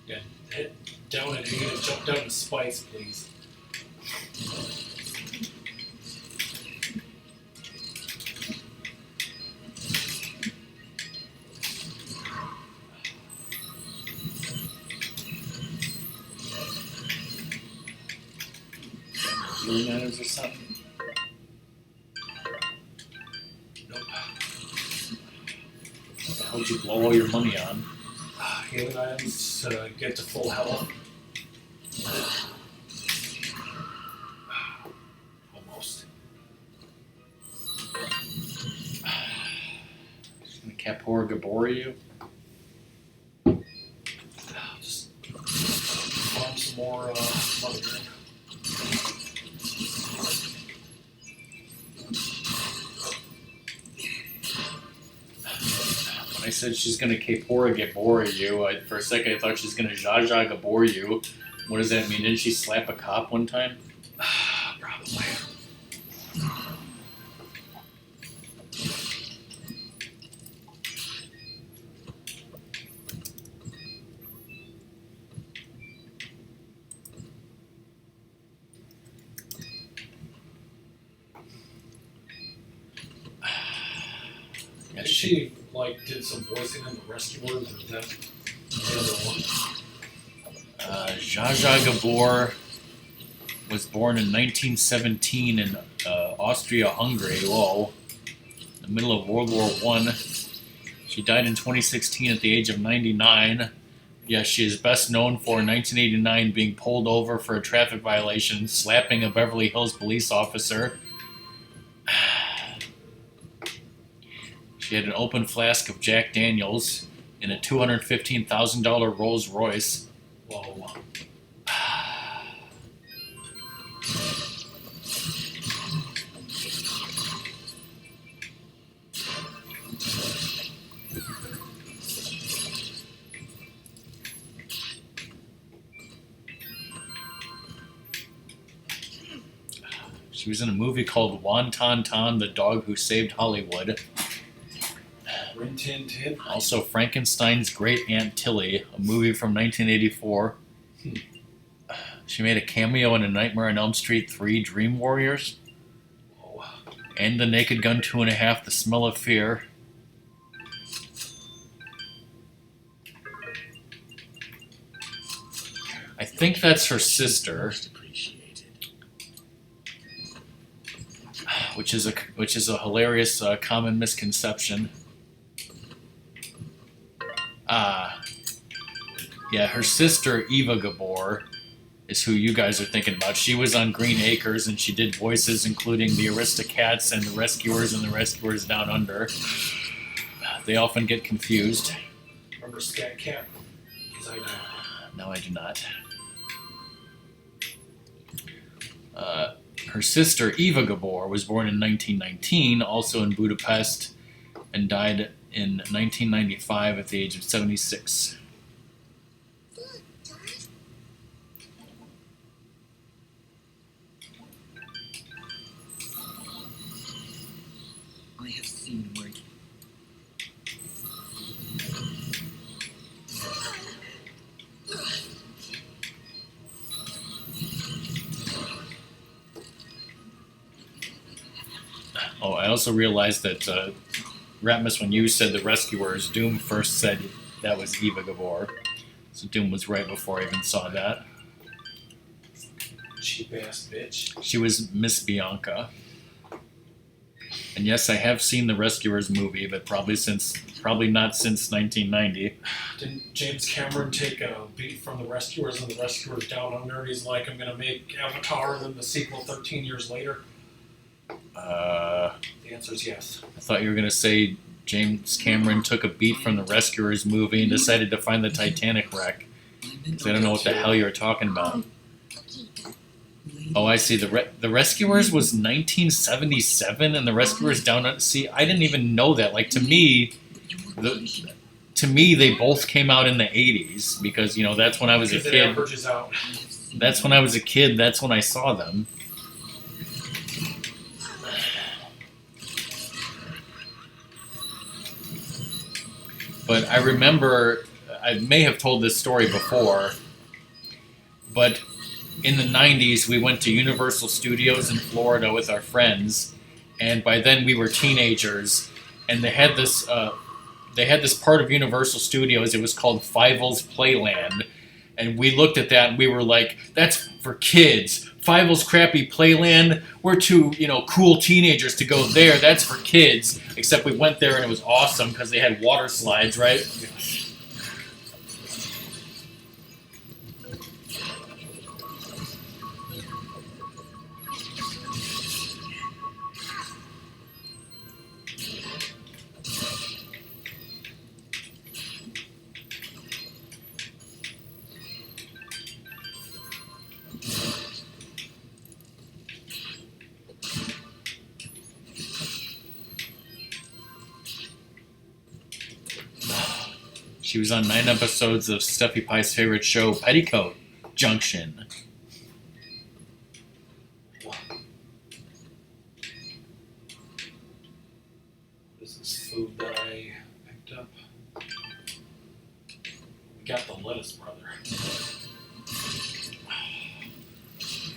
Yeah, head down and you're gonna jump down the spikes, please. Healing items or something? Nope. What the hell did you blow all your money on? Healing items to get to full health. Almost. Just gonna Kapor Gabor you? Just farm some more money. said she's gonna Kapora Gabora you. For a second, I thought she's gonna Zsa Zsa Gabor you. What does that mean? Didn't she slap a cop one time? Probably. Yeah, She like did some voicing in the Rescuers, or is that the other one? Zsa Zsa Gabor was born in 1917 in Austria-Hungary. Whoa. In the middle of World War One. She died in 2016 at the age of 99. Yes, she is best known for 1989 being pulled over for a traffic violation, slapping a Beverly Hills police officer. She had an open flask of Jack Daniels in a $215,000 Rolls Royce. Whoa. She was in a movie called Wonton Ton, the Dog Who Saved Hollywood. Rin Tin Tin. Also, Frankenstein's Great Aunt Tilly, a movie from 1984. She made a cameo in A Nightmare on Elm Street 3, Dream Warriors. Whoa. And The Naked Gun 2.5, The Smell of Fear. I think that's her sister, Most appreciated. which is a hilarious common misconception. Yeah, her sister Eva Gabor is who you guys are thinking about. She was on Green Acres and she did voices including the Aristocats and the Rescuers and the Rescuers Down Under. They often get confused. Remember Scat Cat? Because I know. No, I do not. Her sister Eva Gabor was born in 1919, also in Budapest, and died in 1995 at the age of 76. Look, Dad. I have seen where Oh, I also realized that Ratmus, when you said the Rescuers, Doom first said that was Eva Gabor. So Doom was right before I even saw that. Cheap ass bitch. She was Miss Bianca. And yes, I have seen the Rescuers movie, but probably not since 1990. Didn't James Cameron take a beat from the Rescuers and the Rescuers Down Under? And he's like, I'm gonna make Avatar, and then the sequel 13 years later. The answer is yes. I thought you were going to say James Cameron took a beat from the Rescuers movie and decided to find the Titanic wreck. 'Cause I don't know what the hell you were talking about. Oh, I see. The Rescuers was 1977, and the Rescuers Down Under. See, I didn't even know that. Like to me, they both came out in the 80s because that's when I was a Because it kid. averages out. That's when I was a kid. That's when I saw them. But I remember, I may have told this story before, but in the 90s, we went to Universal Studios in Florida with our friends, and by then we were teenagers, and they had this part of Universal Studios, it was called Fievel's Playland, and we looked at that and we were like, that's for kids. Fievel's crappy Playland, we're too, cool teenagers to go there, that's for kids. Except we went there and it was awesome because they had water slides, right? She was on 9 episodes of Steffi Pie's favorite show, Petticoat Junction. This is food that I picked up. We got the lettuce, brother.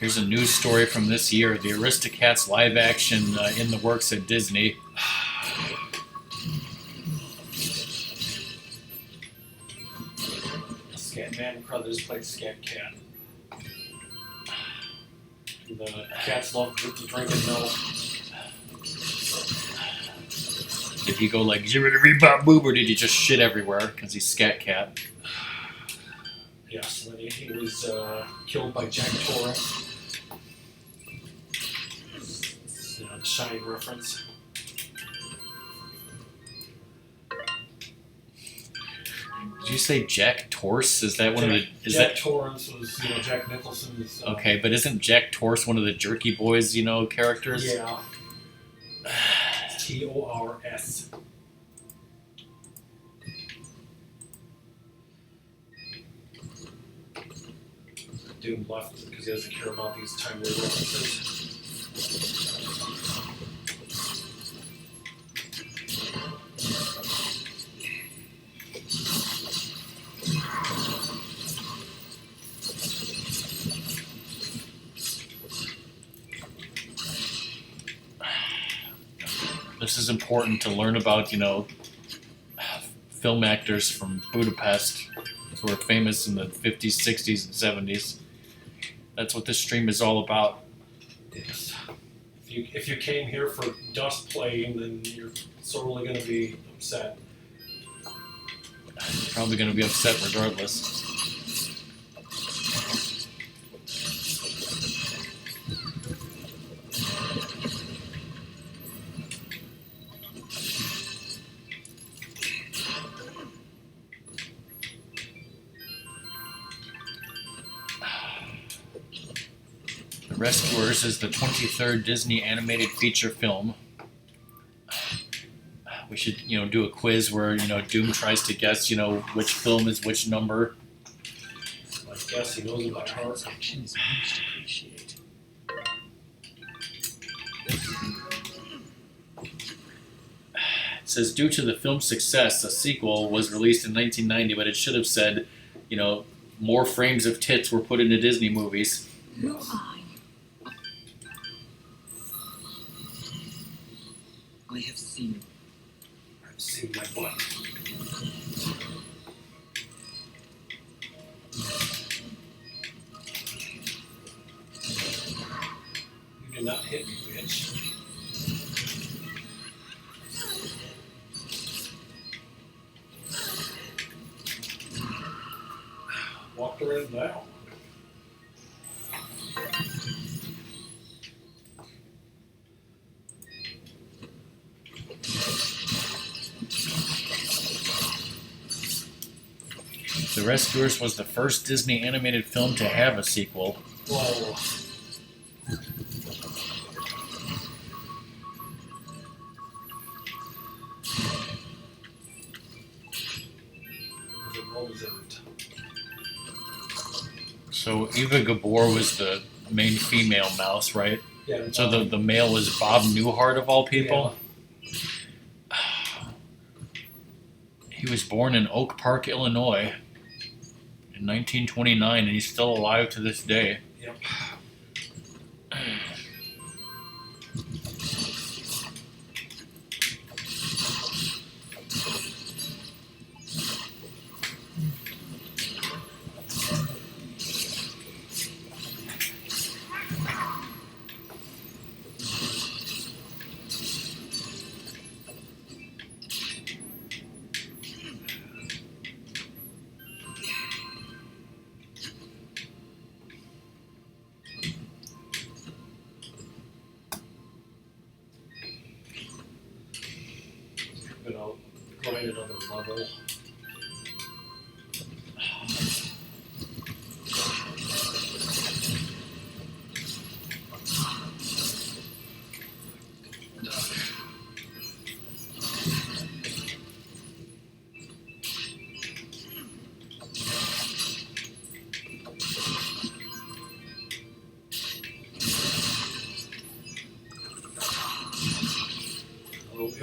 Here's a news story from this year. The Aristocats live action in the works at Disney. Scatman Brothers played Scat Cat. The cats love drinking milk. Did he go like zibbity boob, or did he just shit everywhere because he's Scat Cat? Yes, and then he was killed by Jack Torrance. You know, the Shining reference. Did you say Jack Torse? Is that one of the? Is Jack that Torrance was, Jack Nicholson's. okay? But isn't Jack Torse one of the Jerky Boys, characters? Yeah. Tors. Doom left because he doesn't care about these timely references. This is important to learn about, film actors from Budapest who were famous in the 50s, 60s, and 70s. That's what this stream is all about. Yes. If you came here for Dust playing, then you're sorely going to be upset. Probably going to be upset regardless. Rescuers is the 23rd Disney animated feature film. We should, do a quiz where, Doom tries to guess, which film is which number. I guess he knows about heart. Transactions most appreciate. It says, due to the film's success, a sequel was released in 1990, but it should have said, more frames of tits were put into Disney movies. Who are you? I have seen I've seen my butt. You did not hit me, bitch. Walked around now. The Rescuers was the first Disney animated film to have a sequel. Whoa. Well deserved. So Eva Gabor was the main female mouse, right? Yeah. So the male was Bob Newhart of all people? He was born in Oak Park, Illinois in 1929, and he's still alive to this day. Yep. Gonna grind another level.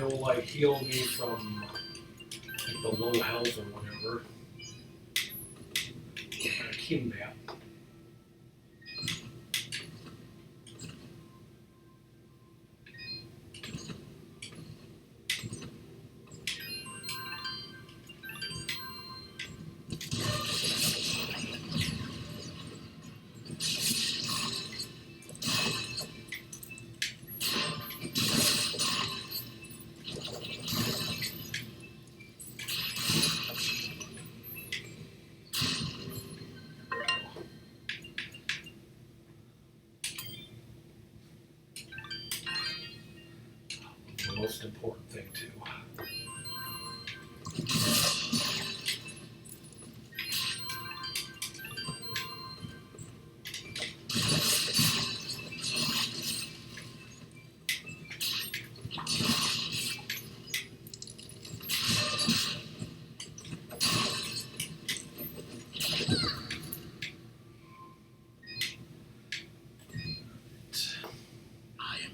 it'll like heal me from like, the low health or whatever. Keep that. The most important thing too. I am.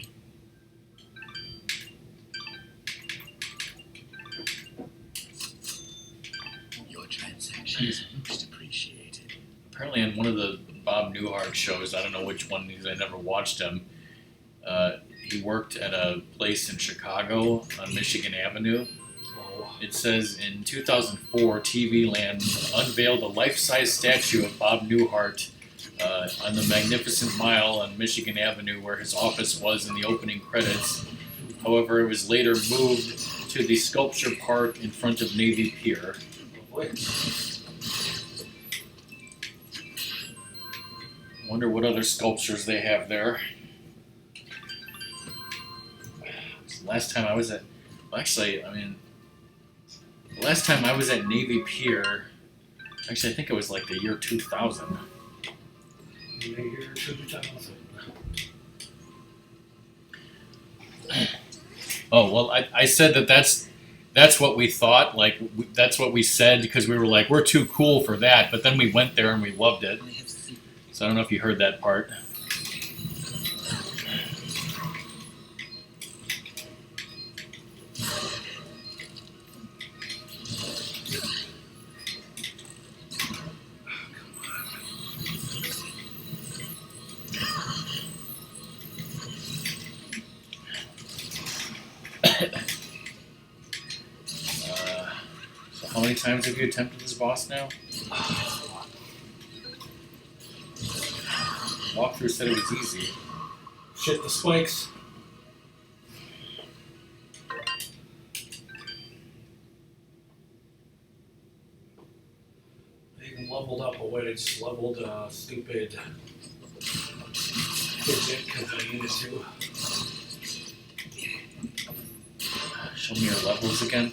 Your transaction is most appreciated. Apparently, on one of the Bob Newhart shows, I don't know which one because I never watched him. He worked at a place in Chicago on Michigan Avenue. Oh, It says in 2004, TV Land unveiled a life-size statue of Bob Newhart on the Magnificent Mile on Michigan Avenue, where his office was in the opening credits. However, it was later moved to the sculpture park in front of Navy Pier. lovely. Wonder what other sculptures they have there. Last time I was at, well, actually, I mean, the last time I was at Navy Pier, actually, I think it was like the year 2000. Year 2000. Oh well, I said that's what we thought. Like that's what we said because we were like we're too cool for that. But then we went there and we loved it. I have seen. So I don't know if you heard that part. So how many times have you attempted this boss now? Walkthrough said it was easy. Shit, the spikes. I even leveled up a way. I just leveled stupid fidget because I needed to. Show me your levels again.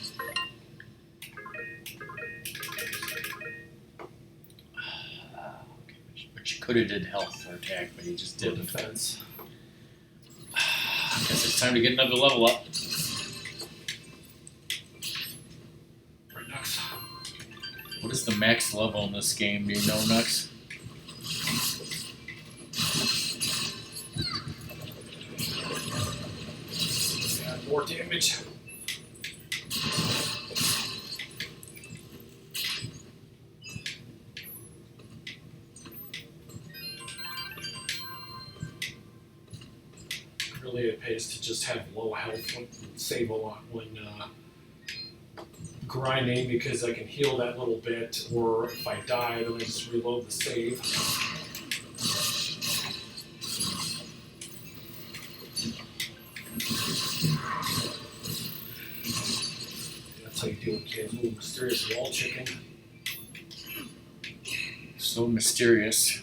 But you could have did health or attack, but you just Did didn't. defense. I guess it's time to get another level up. Right next. What is the max level in this game? Do you know, Nux? Add more damage. Really, it pays to just have low health and save a lot when grinding because I can heal that little bit, or if I die, then I just reload the save. That's how you do it, kids. Ooh, mysterious wall chicken. So mysterious.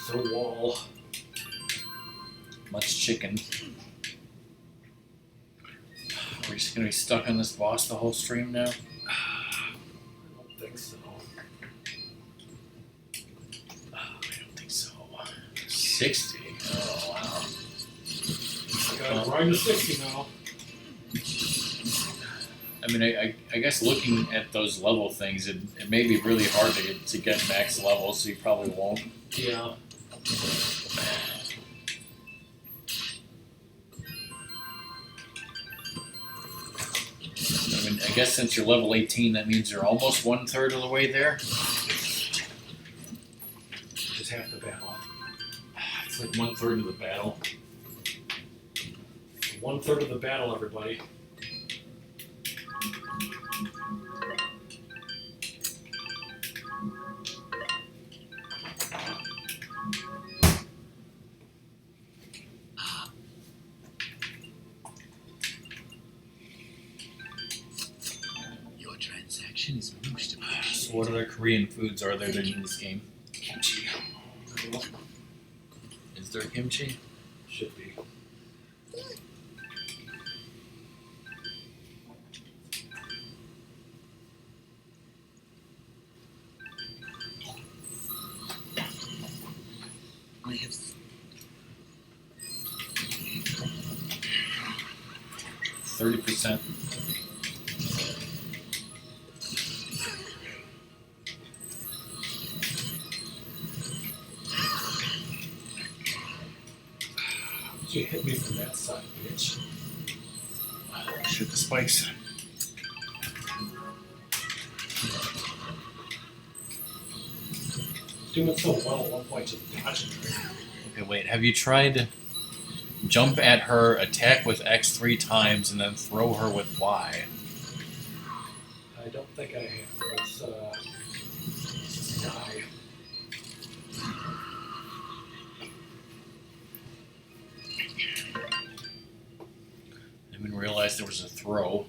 So wall. Much chicken. We're just gonna be stuck on this boss the whole stream now? I don't think so. I don't think so. 60? Oh, wow. I gotta grind to 60 now. I mean, I guess looking at those level things, it may be really hard to get max level, so you probably won't. Yeah. guess since you're level 18, that means you're almost 1/3 of the way there. Just half the battle. It's like 1/3 of the battle. 1/3 of the battle, everybody. Your transaction is most appreciated. So what other Korean foods are there in this game? Kimchi. Is there kimchi? Should be. I have 30%. You hit me from that side, bitch. Shoot the spikes. Doing so well at one point, just dodging her. Okay, wait. Have you tried jump at her, attack with X 3 times, and then throw her with Y? I don't think I have. It's this guy. I didn't realize there was a throw.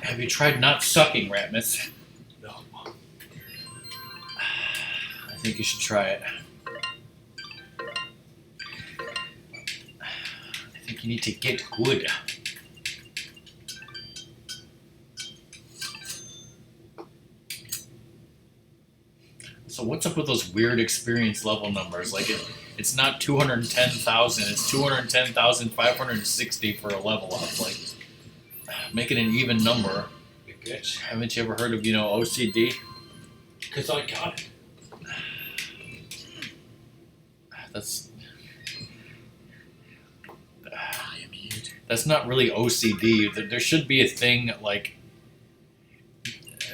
Have you tried not sucking, Ratmus? No. I think you should try it. I think you need to get good. So what's up with those weird experience level numbers? Like it's not 210,000, it's 210,560 for a level up. Like, make it an even number. You bitch. Haven't you ever heard of, OCD? Because I got it. That's not really OCD. There should be a thing like,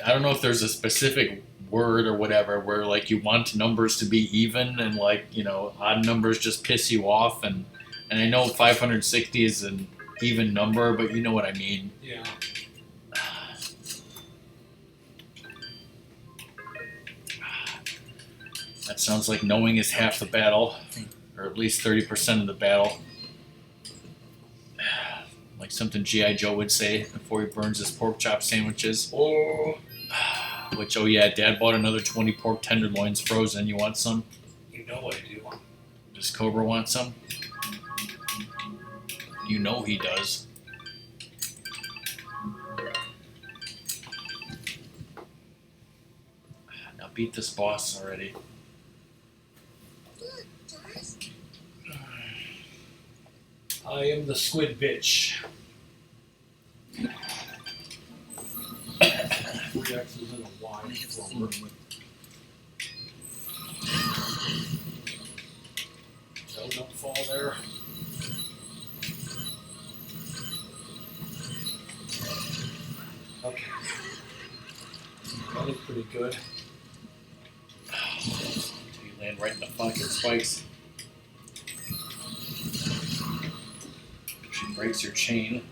I don't know if there's a specific word or whatever where like you want numbers to be even and like, odd numbers just piss you off, and I know 560 is an even number, but you know what I mean. Yeah. That sounds like knowing is half the battle, or at least 30% of the battle. Like something G.I. Joe would say before he burns his pork chop sandwiches. Oh. Which, oh yeah, Dad bought another 20 pork tenderloins frozen. You want some? You know what I do. Does Cobra want some? You know he does. Now beat this boss already. I am the squid bitch. 3 X's and a Y. I have seen forward. what No, don't fall there. Okay. That was pretty good. Until you land right in the fucking spikes. She breaks your chain.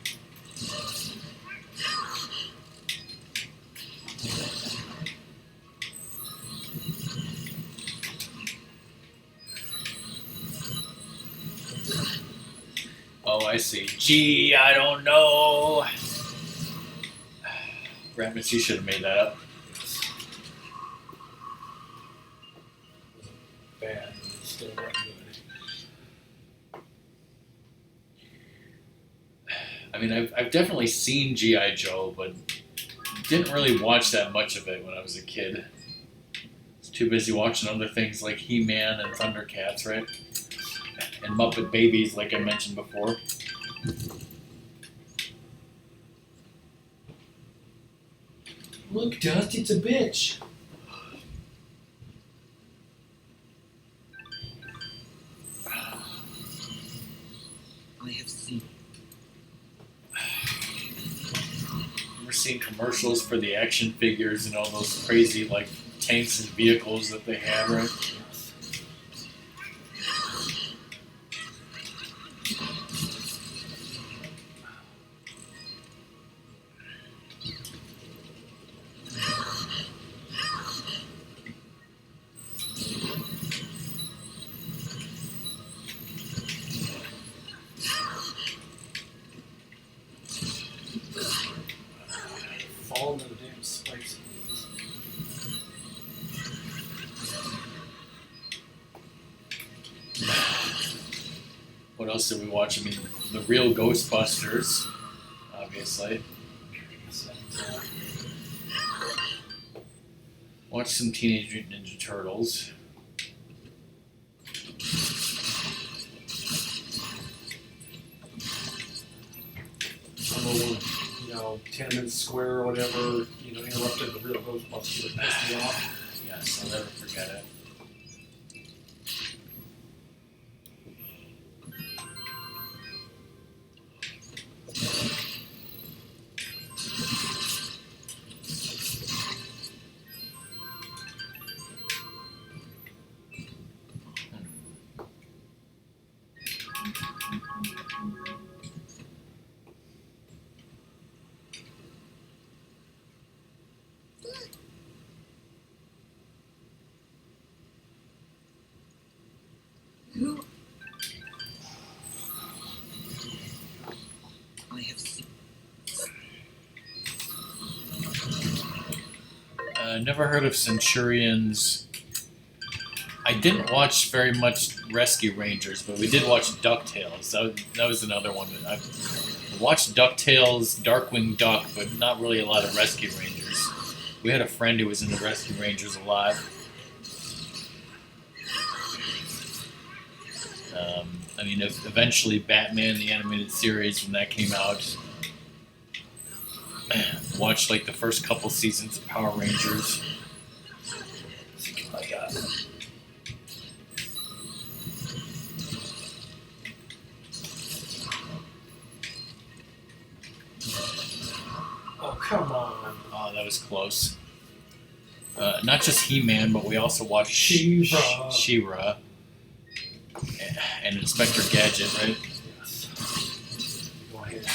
Oh, I see. Gee, I don't know. Ratmus, you should have made that up. Bad, but it's still not good. I mean, I've definitely seen G.I. Joe, but didn't really watch that much of it when I was a kid. I was too busy watching other things like He-Man and Thundercats, right? And Muppet Babies, like I mentioned before. Look, Dust, it's a bitch. I have seen. We're seeing commercials for the action figures and all those crazy like tanks and vehicles that they have, right? Fall into the damn spikes. What else did we watch? I mean, the real Ghostbusters, obviously. Watch some Teenage Mutant Ninja Turtles. Tiananmen Square or whatever, interrupted the real Ghostbusters that pissed me off. Yes, I'll never forget it. Who? I have seen. Never heard of Centurions. I didn't watch very much Rescue Rangers, but we did watch DuckTales. That was another one that I watched DuckTales, Darkwing Duck, but not really a lot of Rescue Rangers. We had a friend who was into Rescue Rangers a lot. I mean, eventually Batman, the animated series, when that came out, watched like the first couple seasons of Power Rangers. Oh my God. Oh, come on. Oh, that was close. Not just He-Man, but we also watched She-Ra. She-Ra. And Inspector Gadget, right? Go ahead.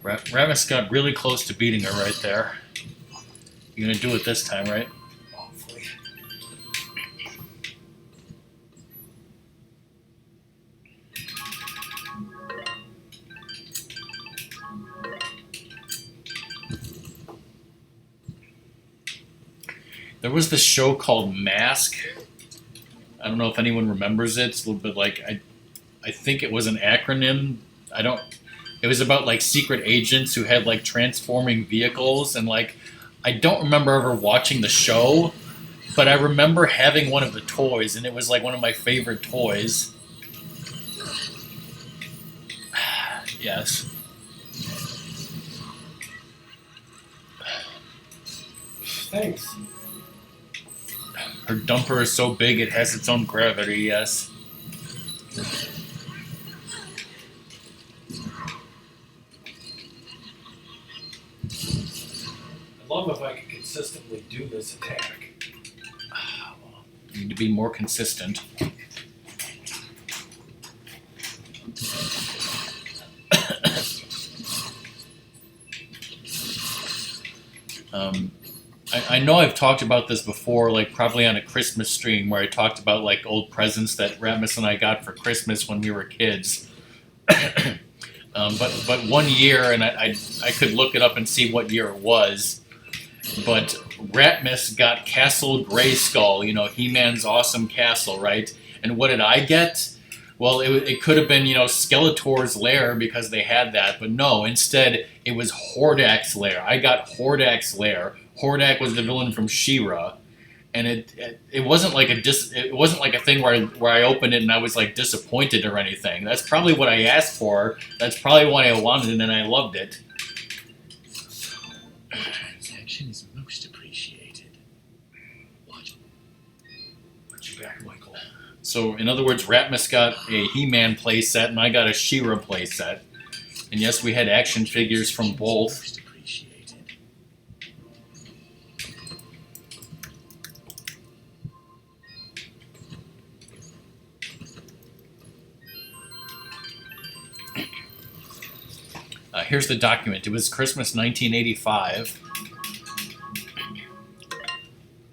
Ratmus got really close to beating her right there. You're gonna do it this time, right? Hopefully. There was this show called Mask. I don't know if anyone remembers it. It's a little bit like I think it was an acronym. It was about like secret agents who had like transforming vehicles, and like I don't remember ever watching the show, but I remember having one of the toys, and it was like one of my favorite toys. Yes. Thanks. Her dumper is so big it has its own gravity, yes. I'd love if I could consistently do this attack. Well, you need to be more consistent. I know I've talked about this before, like probably on a Christmas stream where I talked about like old presents that Ratmus and I got for Christmas when we were kids. But one year, and I could look it up and see what year it was, but Ratmus got Castle Grayskull, He-Man's awesome castle, right? And what did I get? Well, it could have been, Skeletor's lair because they had that, but no, instead it was Hordak's lair. I got Hordak's lair. Hordak was the villain from She-Ra, and it wasn't like it wasn't like a thing where I opened it and I was like disappointed or anything. That's probably what I asked for. That's probably what I wanted, and I loved it. Your transaction is most appreciated. Watch. Put you back, Michael. So, in other words, Ratmus got a He-Man playset, and I got a She-Ra playset. And yes, we had action figures from both. Most appreciated. Here's the document. It was Christmas 1985,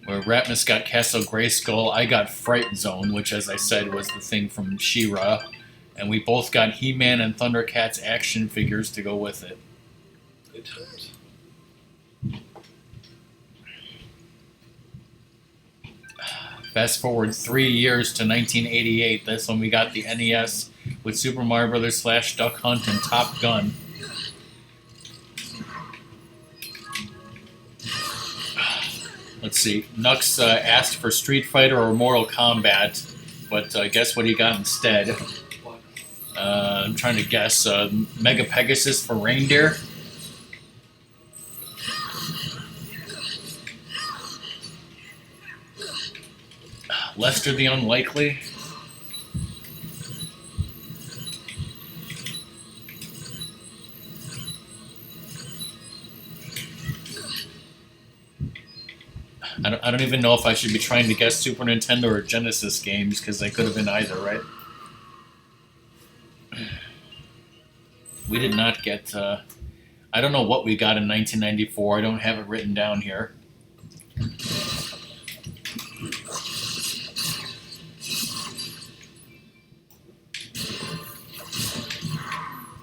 where Ratmus got Castle Grayskull. I got Fright Zone, which, as I said, was the thing from She-Ra. And we both got He-Man and Thundercats action figures to go with it. Good times. Fast forward 3 years to 1988. That's when we got the NES with Super Mario Brothers / Duck Hunt and Top Gun. Let's see. Nux asked for Street Fighter or Mortal Kombat, but guess what he got instead? What? I'm trying to guess. Mega Pegasus for Reindeer? Lester the Unlikely? I don't even know if I should be trying to guess Super Nintendo or Genesis games, because they could have been either, right? We did not get... I don't know what we got in 1994. I don't have it written down here.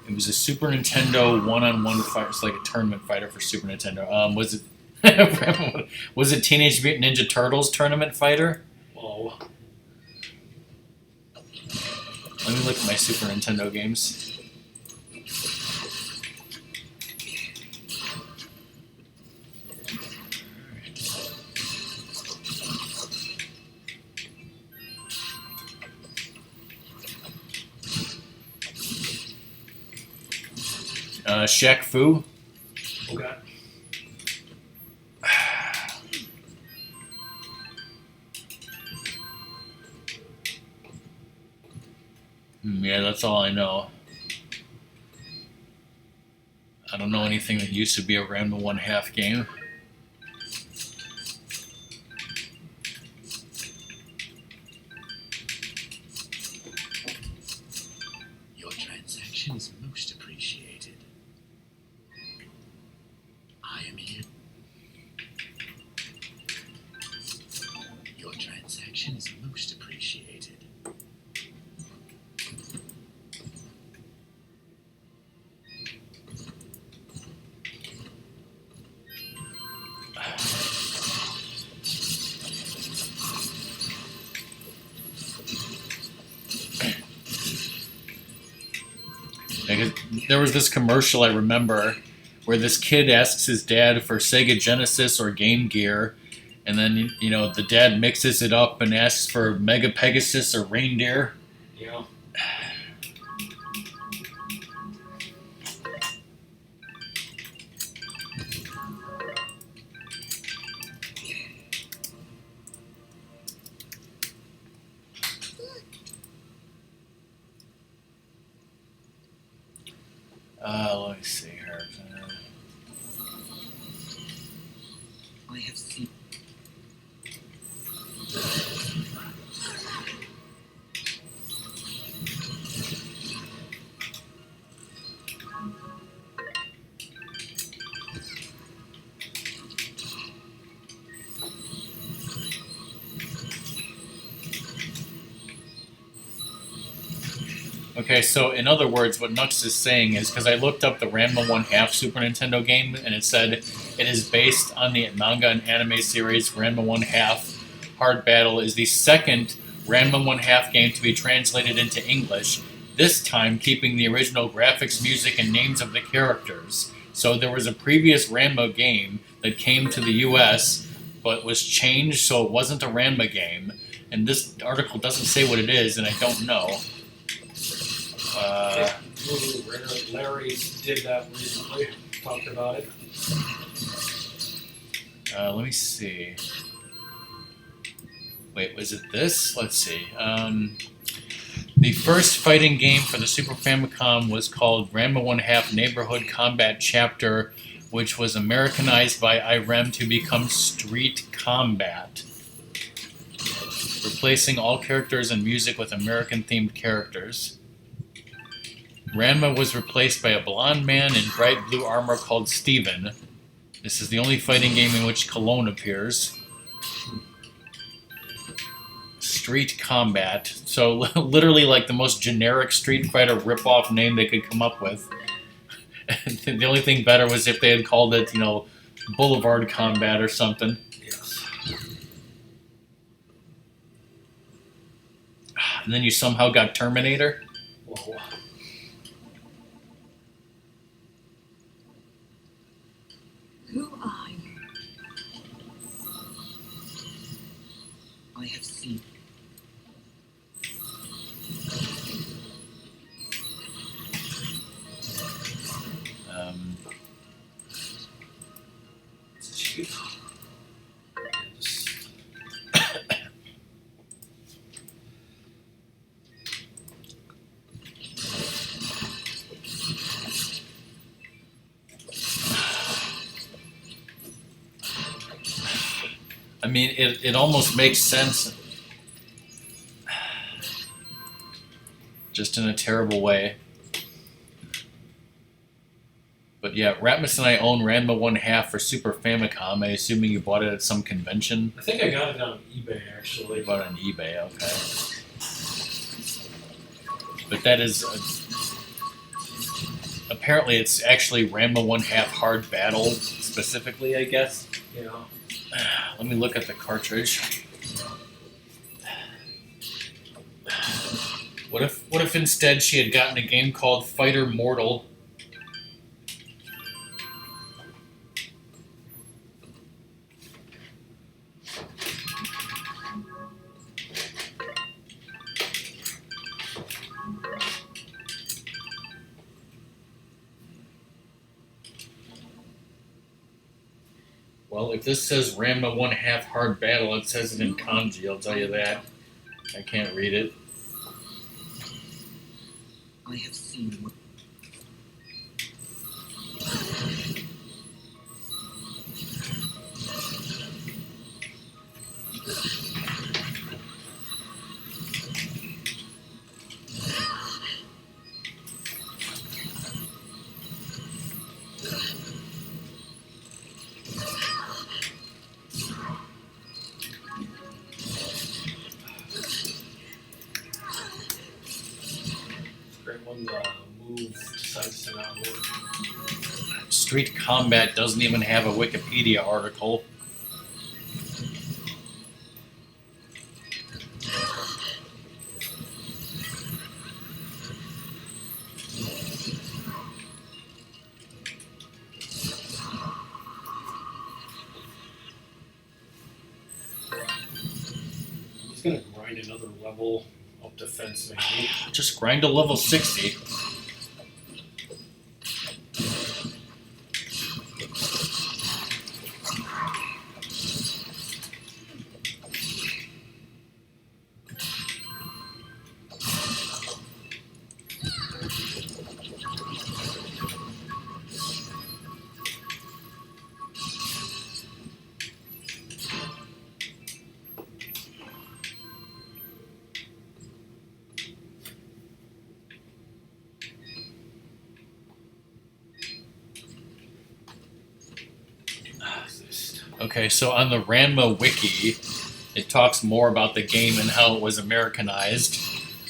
It was a Super Nintendo one-on-one fighter. It's like a tournament fighter for Super Nintendo. Was it... was it Teenage Mutant Ninja Turtles tournament fighter? Whoa. Let me look at my Super Nintendo games. Shaq Fu. Okay. Yeah, that's all I know. I don't know anything that used to be a Ranma 1/2 game. Your transaction is most appreciated. I am here. Your transaction is most appreciated. There was this commercial I remember where this kid asks his dad for Sega Genesis or Game Gear, and then the dad mixes it up and asks for Mega Pegasus or Reindeer. Yeah. Let me see here. I have seen. Okay, so in other words, what Nux is saying is, because I looked up the Ranma 1/2 Super Nintendo game, and it said it is based on the manga and anime series Ranma 1/2 Hard Battle, is the second Ranma 1/2 game to be translated into English, this time keeping the original graphics, music, and names of the characters. So there was a previous Ranma game that came to the US but was changed so it wasn't a Ranma game. And this article doesn't say what it is, and I don't know. Larry did that recently. Talked about it. Let me see. Wait, was it this? Let's see. The first fighting game for the Super Famicom was called Ranma 1/2 Neighborhood Combat Chapter, which was Americanized by IREM to become Street Combat, replacing all characters and music with American-themed characters. Ranma was replaced by a blonde man in bright blue armor called Steven. This is the only fighting game in which Cologne appears. Street Combat. So literally like the most generic Street Fighter rip-off name they could come up with. The only thing better was if they had called it, Boulevard Combat or something. Yes. And then you somehow got Terminator. Whoa. Who are you? I have seen. I mean, it almost makes sense. Just in a terrible way. But yeah, Ratmus and I own Ranma 1/2 for Super Famicom. I assuming you bought it at some convention? I think I got it on eBay, actually. You bought it on eBay, okay. But that is... apparently it's actually Ranma 1/2 Hard Battle, specifically, I guess. Yeah. Let me look at the cartridge. What if instead she had gotten a game called Fighter Mortal? Well, if this says Ranma 1/2 Hard Battle, it says it in kanji, I'll tell you that. I can't read it. I have seen what. Great when the move decides to not work. Street Combat doesn't even have a Wikipedia article. He's gonna grind another level of defense, maybe. Just grind to level 60. Okay, so on the Ranma wiki, it talks more about the game and how it was Americanized.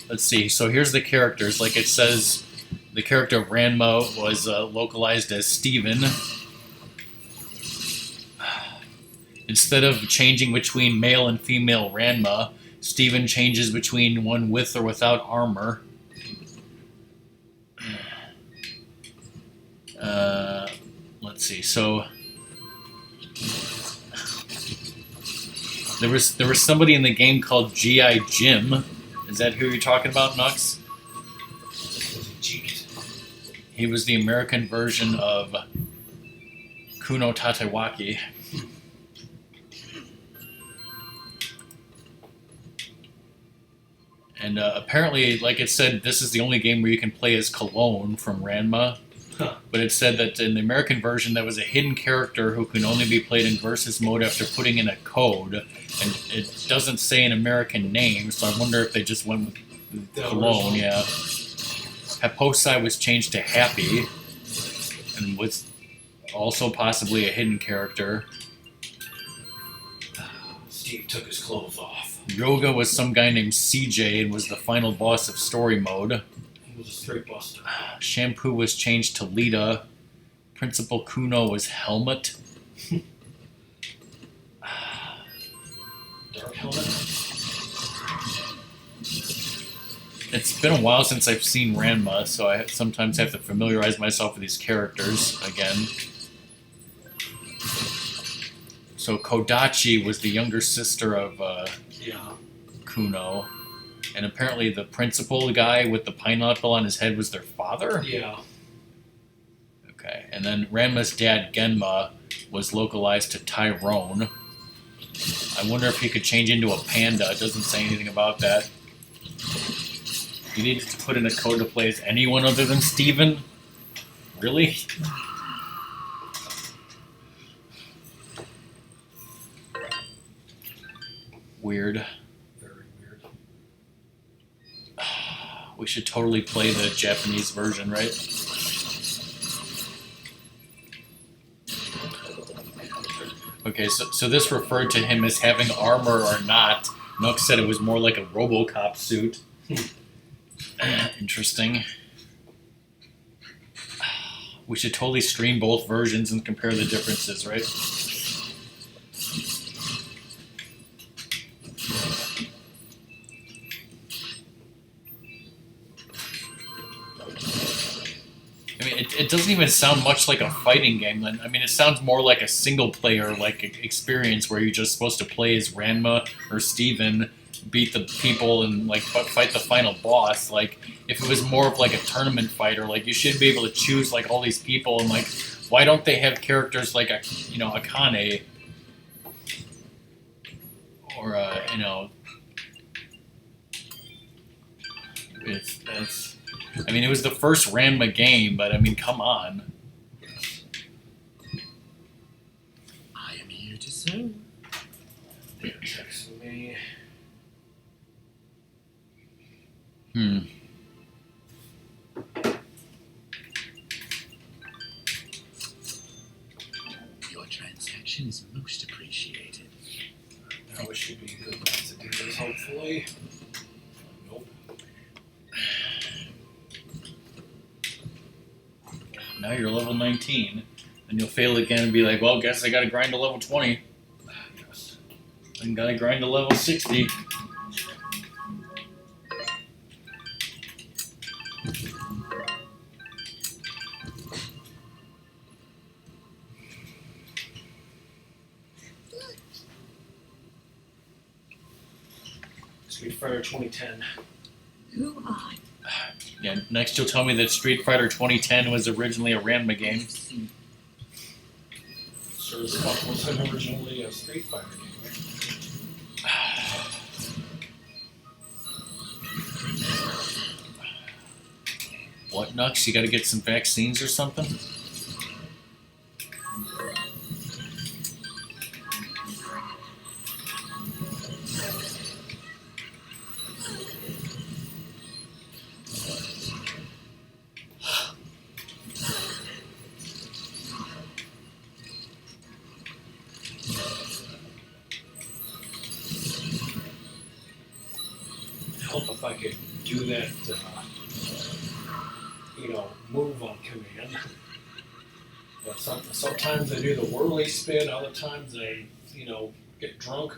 Let's see, so here's the characters. Like it says, the character Ranma was localized as Steven. Instead of changing between male and female Ranma, Steven changes between one with or without armor. Let's see, so... There was somebody in the game called G.I. Jim. Is that who you're talking about, Nux? He was the American version of Kuno Tatewaki. And apparently, like it said, this is the only game where you can play as Cologne from Ranma. Huh. But it said that in the American version, there was a hidden character who can only be played in versus mode after putting in a code. And it doesn't say an American name, so I wonder if they just went with Cologne, yeah. Haposai was changed to Happy, and was also possibly a hidden character. Steve took his clothes off. Yoga was some guy named CJ and was the final boss of story mode. He was a straight buster. Shampoo was changed to Lita. Principal Kuno was Helmet. Dark helmet. It's been a while since I've seen Ranma, so I sometimes have to familiarize myself with these characters again. So Kodachi was the younger sister of Yeah. Kuno. And apparently the principal guy with the pineapple on his head was their father? Yeah. Okay. And then Ranma's dad, Genma, was localized to Tyrone. I wonder if he could change into a panda. It doesn't say anything about that. You needed to put in a code to play as anyone other than Steven? Really? Weird. Very weird. We should totally play the Japanese version, right? Okay, so this referred to him as having armor or not. Nook said it was more like a RoboCop suit. Interesting. We should totally stream both versions and compare the differences, right? I mean, it doesn't even sound much like a fighting game. I mean, it sounds more like a single-player like experience where you're just supposed to play as Ranma or Steven, beat the people and like fight the final boss. Like, if it was more of like a tournament fighter, like you should be able to choose like all these people and like, why don't they have characters like Akane or it's. I mean, it was the first Ranma game, but I mean, come on. I am here to serve. They're texting me. Your transaction is most appreciated. Now it should be good enough to do this, hopefully. Nope. Now you're level 19, and you'll fail again and be like, well, guess I gotta grind to level 20. Yes. And gotta grind to level 60. Street Fighter 2010. Who are you? Yeah, next you'll tell me that Street Fighter 2010 was originally a Ranma game. Sure as fuck was originally a Street Fighter game. What, Nux? You gotta get some vaccines or something? Help if I could do that, move on command. But sometimes I do the whirly spin, other times I, get drunk.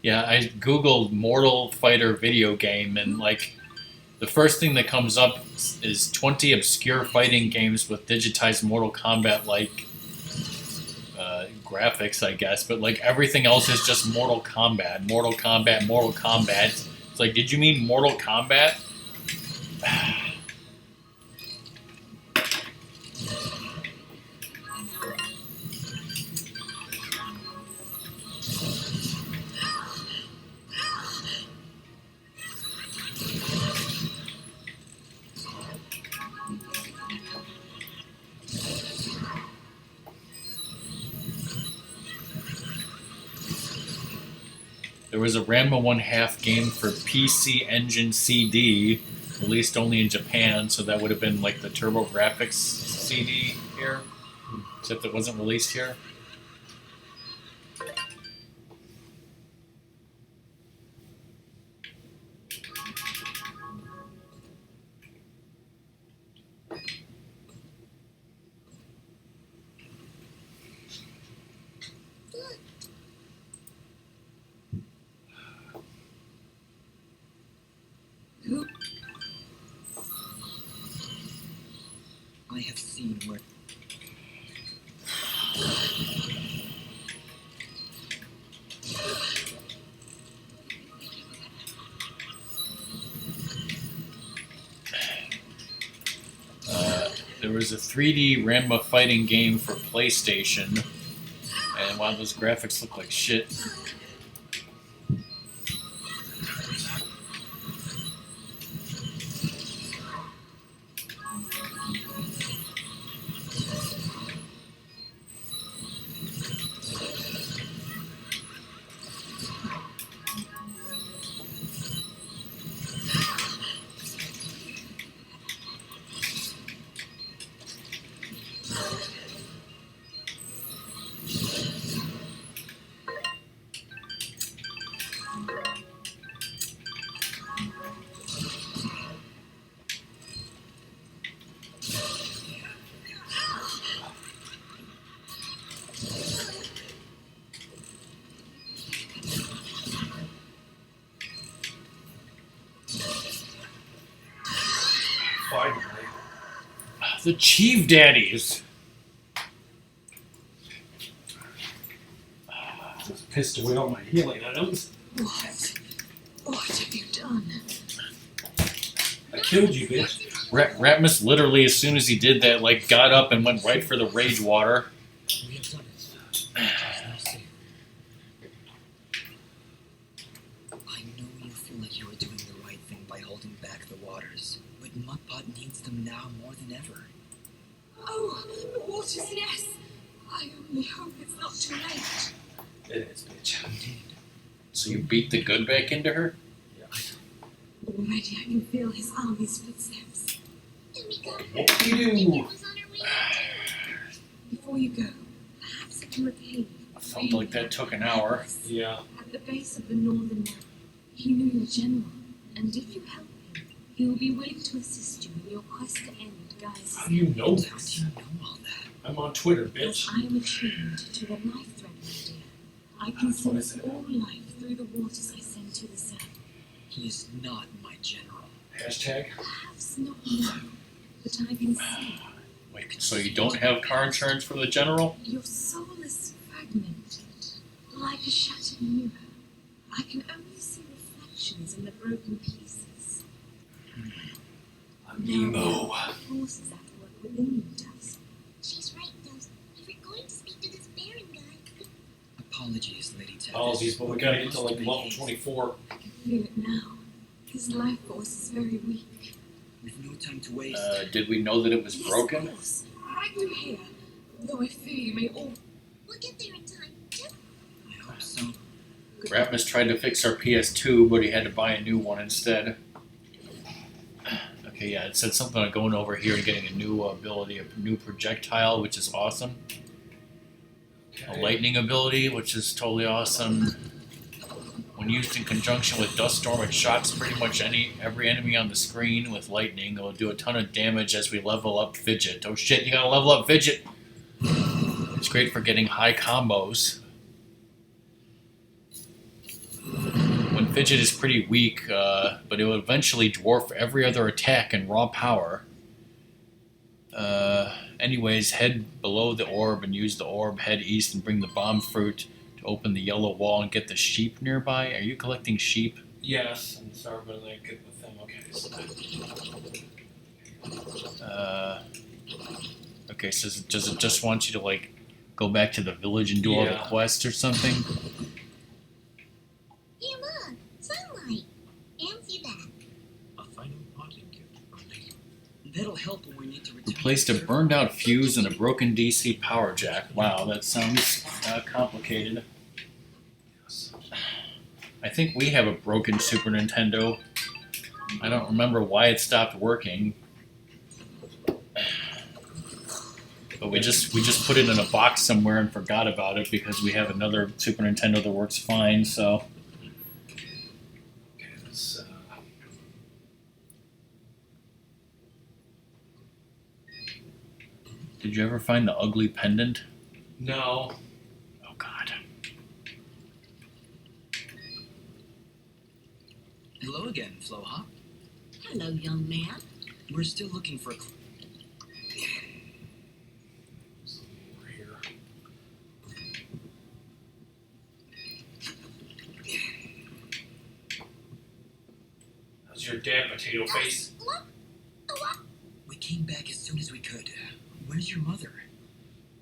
Yeah, I googled Mortal Fighter video game, and like the first thing that comes up is 20 obscure fighting games with digitized Mortal Kombat like graphics, I guess. But like everything else is just Mortal Kombat, Mortal Kombat, Mortal Kombat. It's like, did you mean Mortal Kombat? There was a Ranma 1/2 game for PC Engine CD, released only in Japan, so that would have been like the TurboGrafx CD here, except it wasn't released here. I have seen where. There was a 3D Ranma fighting game for PlayStation, and wow, those graphics look like shit. Finally. The Chief Daddies. Just pissed away all my healing items. What have you done? I killed you, bitch. Ratmus literally, as soon as he did that, like got up and went right for the rage water. We have done it. There's no safe. I know you feel like you were doing the right thing by holding back the waters, but Mudpot needs them now more than ever. Oh, the waters, yes. I only hope it's not too late. It is, bitch. Indeed. So you beat the good back into her? Already I can feel his army's footsteps. Here we go. What do you It do? was on her way out. Before you go, perhaps I can repay you. I felt like that took an hour. Yeah. At the base of the northern mountain, he knew your general, and if you help him, he will be willing to assist you in your quest to end Gaia's. How do you know How do this? you know all that? I'm on Twitter, As bitch. I am attuned to the life thread, my dear, I can That's what I sense said. all life through the waters I send to the south. He is not my general. Hashtag. Perhaps not now, but I can see Wait, so you don't have car insurance for the general? your soul is fragmented, like a shattered mirror. I can only see reflections in the broken pieces. I'm emo. What forces at work within you, Dust? She's right, Dust. We were going to speak to this Baron guy. Apologies, Lady Tethys. Apologies, but we gotta get to like level 24. I can feel it now. His life force is very weak. With no time to waste. Did we know that it was Yes, broken? of course. Right through here. Though I fear you may all. We'll get there in time. I hope so. Ratmus tried to fix our PS2, but he had to buy a new one instead. Okay, yeah, it said something about going over here and getting a new ability, a new projectile, which is awesome. A lightning ability, which is totally awesome. When used in conjunction with Dust Storm, it shocks pretty much every enemy on the screen with lightning. It'll do a ton of damage as we level up Fidget. Oh shit, you gotta level up Fidget! It's great for getting high combos. And Fidget is pretty weak, but it will eventually dwarf every other attack in raw power. Anyways, head below the orb and use the orb, head east and bring the bomb fruit to open the yellow wall and get the sheep nearby. Are you collecting sheep? Yes, and start with like get the thing. Okay, so does it just want you to like go back to the village and do all the Yeah. quests or something? Hey, look, sunlight. Fancy that. A final parting gift from me. That'll help when we need to return. Replaced a burned out fuse and a broken DC power jack. Wow, that sounds complicated. I think we have a broken Super Nintendo. I don't remember why it stopped working. But we just put it in a box somewhere and forgot about it because we have another Super Nintendo that works fine, so Okay, let's. did you ever find the ugly pendant? No. Oh god. Hello again, Flohop. Hello, young man. We're still looking for a Over here. How's your dad, potato face? Look, look, We came back as soon as we could. Where's your mother?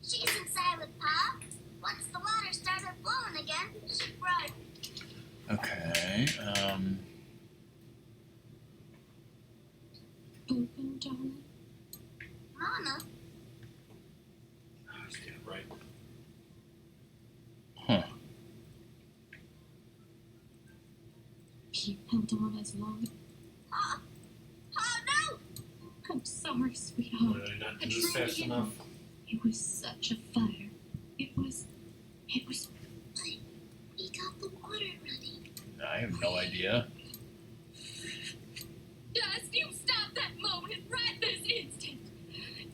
she's inside with Pop. Once the water started flowing again, she cried. Okay. Open, darling. Mama, Oh, he's getting it right. Huh. Keep held on as long. oh no! I'm sorry, Why sweetheart. did I not do this fast enough? It was such a fire. It was. We got the water running. I have no idea. Dust, you stop that moment right this instant.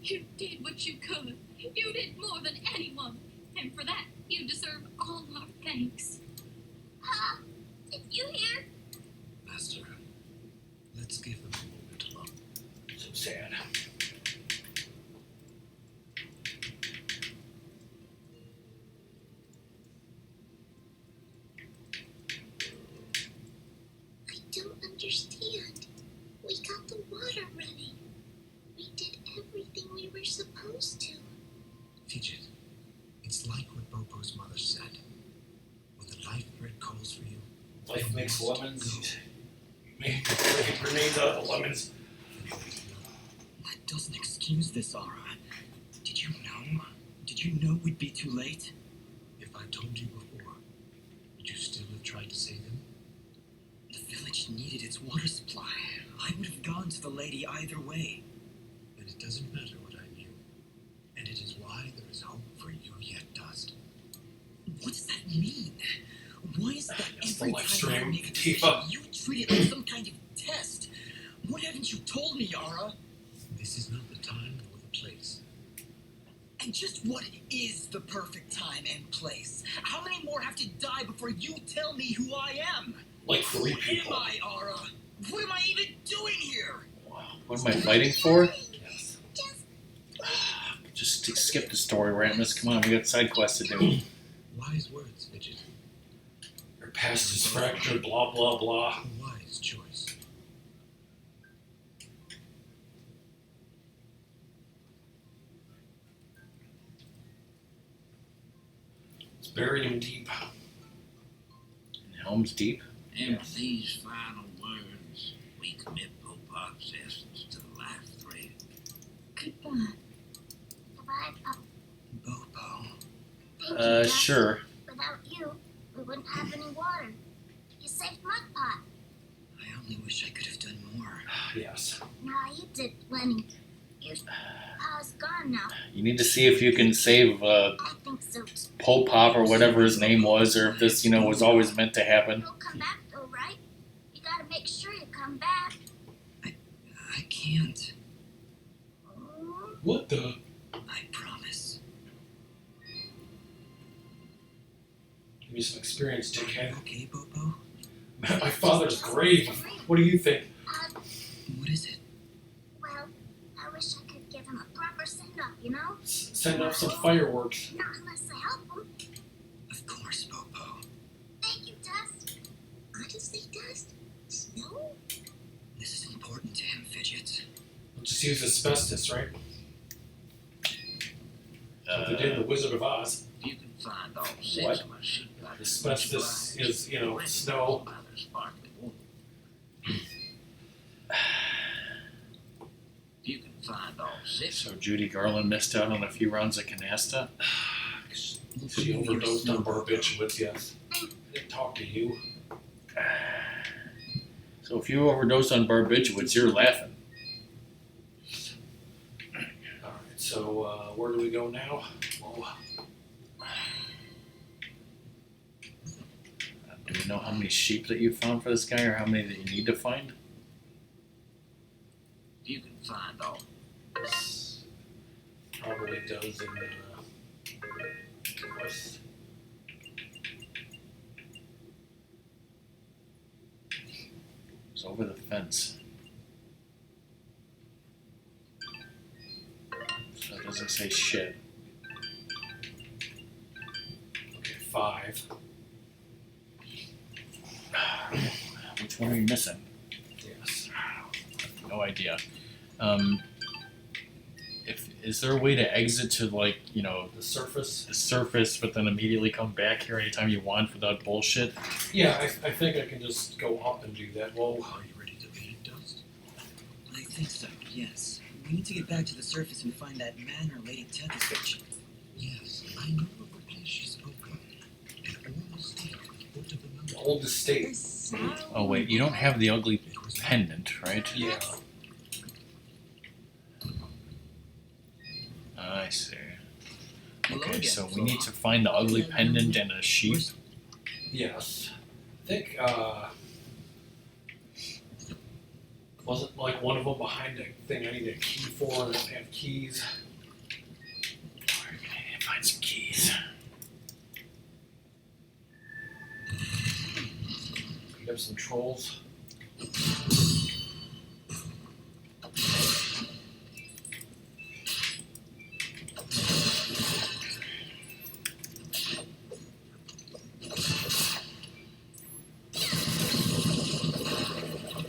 You did what you could. You did more than anyone. And for that, you deserve all our thanks. Pop, did you hear? Master, let's give them a moment alone. So sad. I don't understand. We got the water running. We did everything we were supposed to. Fidget, it's like what Bobo's mother said. When the life bread calls for you, Life makes lemons. Make grenades out of lemons. That doesn't excuse this, Ara. Did you know? Did you know we'd be too late? if I told you before, would you still have tried to save him? The village needed its water supply. I would have gone to the lady either way. Then it doesn't matter what I knew. And it is why there is hope for you yet, Dust. What does that mean? Why is that That's the every live time stream. I make a Keep decision, up. you treat it like some kind of test? What haven't you told me, Yara? This is not the time nor the place. And just what is the perfect time and place? How many more have to die before you tell me who I am? Like 3 Who people. am I, Ara? What am I even doing here? What am I fighting for? Yes. Just Just skip the story, Ratmus. Come on, we got side quests to do. Wise words, Fidget. Your past is fractured, blah, blah, blah. A wise choice. It's buried him deep. Helm's Deep. And with these final words, we commit Popop's essence to the life thread. Goodbye. goodbye, Pop. Bobo. Thank you, Dust. Sure. Without you, we wouldn't have any water. You saved Mud Pot. I only wish I could have done more. Yes. Nah, you did plenty. Your pa's gone now. You need to see if you can save I think so. Pol Pop or whatever his name was, or if this, was always meant to happen. You'll come back though, right? You gotta make sure you come back. I can't. What the? I promise. Give me some experience, dickhead. Okay, Bobo? My father's grave. What do you think? What is it? Well, I wish I could give him a proper send-off, you know? Send off some fireworks. Not unless I help him. Of course, Bobo. Thank you, Dust. Honestly, Dust? Snow? This is important to him, Fidget. We'll just use asbestos, right? They did in the Wizard of Oz. If you can find all six What? of my sheep like Asbestos is, you know, snow. Sparkling water. If you can find all six. So Judy Garland missed out on a few rounds of canasta. She overdosed on barbiturates, yes. I didn't talk to you. So if you overdose on barbiturates, you're laughing. Alright, so where do we go now? Well, Do we know how many sheep that you found for this guy, or how many that you need to find? If you can find all. this probably does in West. It's over the fence. So it doesn't say shit. Okay, 5. Which one are you missing? Yes. No idea. Is there a way to exit to, like, you know, The surface? the surface, but then immediately come back here anytime you want without bullshit? Yeah, I think I can just go up and do that. Well, Are you ready to leave, Dust? I think so, yes. We need to get back to the surface and find that man or Lady Tethys bitch. Yes, I know of the place she spoke of. An old estate at the foot of the mountain. old estate. Oh wait, you don't have the ugly pendant, right? Yeah. I see. Hello Okay, again, so we Flora. need to find the ugly pendant and a sheep. Where's- Yes. I think, wasn't like one of them behind a thing I need a key for and I don't have keys. We're gonna need to find some keys. Pick up some trolls.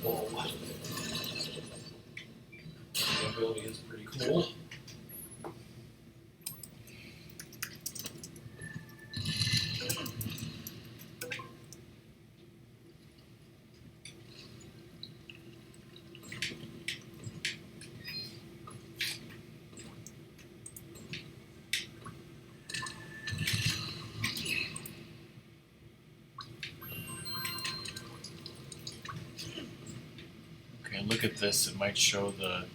Whoa. The ability is pretty cool. Okay, look at this. It might show the.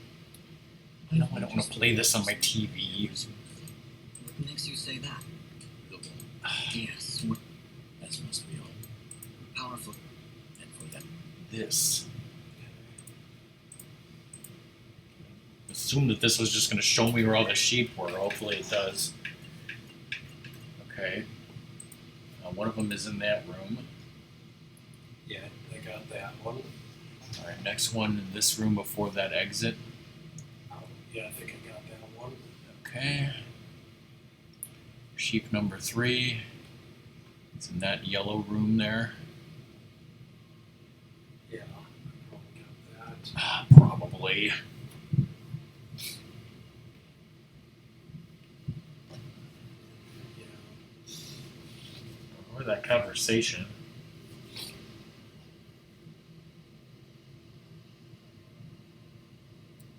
No, I don't want to play this on my TV. What makes you say that? Yes, That must be all. powerful. And for them, This. Assume that this was just going to show me where all the sheep were. Hopefully it does. Okay. One of them is in that room. Yeah, I got that one. Alright, next one in this room before that exit. Yeah, I think I got that one. Okay. Sheep number 3. It's in that yellow room there. Yeah, I probably got that. Probably. Yeah. Or that conversation.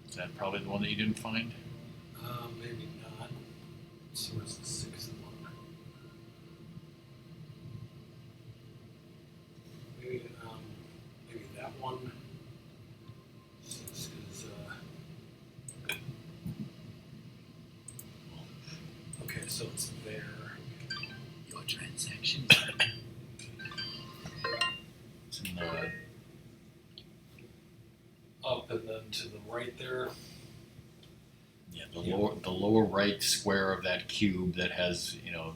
Is that probably the one that you didn't find? Maybe not. So where's the 6th one? Maybe that one. 6 is okay, so it's there. Your transaction. It's in the. Up and then to the right there. Yeah, the lower right square of that cube that has, you know,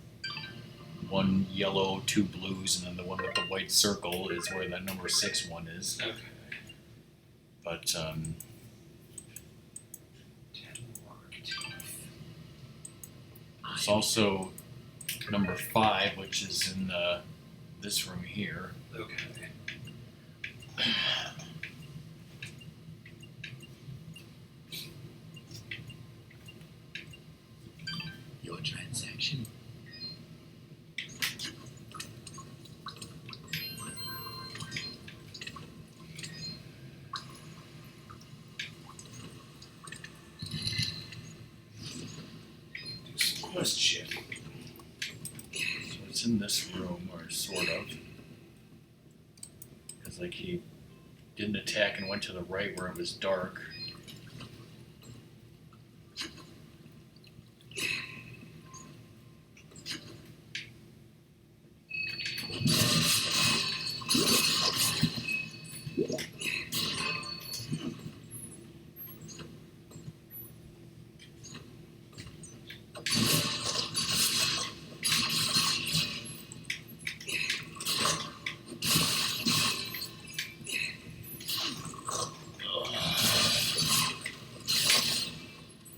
one yellow, two blues, and then the one with the white circle is where the number 6 one is. Okay. But 10 rock teeth. there's also number 5, which is in this room here. Okay. Your transaction. Do some question. So it's in this room, or sort of. Because, like, he didn't attack and went to the right where it was dark.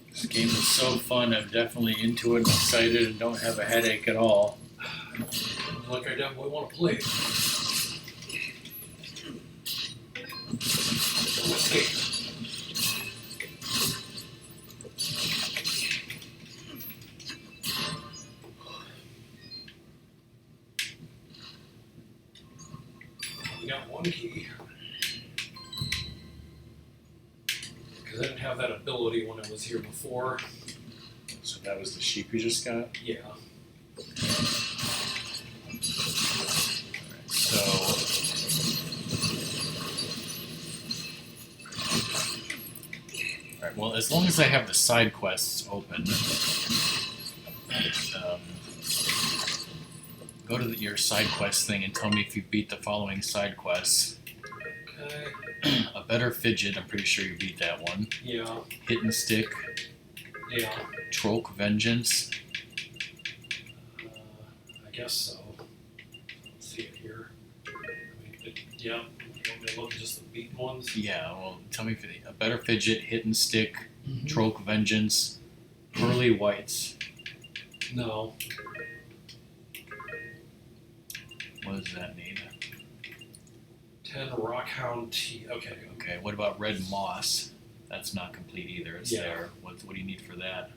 This game is so fun. I'm definitely into it and excited and don't have a headache at all. Like I definitely want to play. Escape. We got one key. Because I didn't have that ability when I was here before. So that was the sheep you just got? Yeah. So, alright, well, as long as I have the side quests open, go to your side quest thing and tell me if you beat the following side quests. Okay. A better fidget, I'm pretty sure you beat that one. Yeah. Hit and stick, Yeah. Troke Vengeance, I guess so. Let's see it here. Yeah. You want me to look at just the beaten ones? yeah, well, tell me if a better fidget, hit and stick, Mm-hmm. Troke Vengeance, Pearly Whites. No. What does that need? 10 Rockhound T. Okay. Okay, what about Red Moss? That's not complete either. It's Yeah. there. What do you need for that?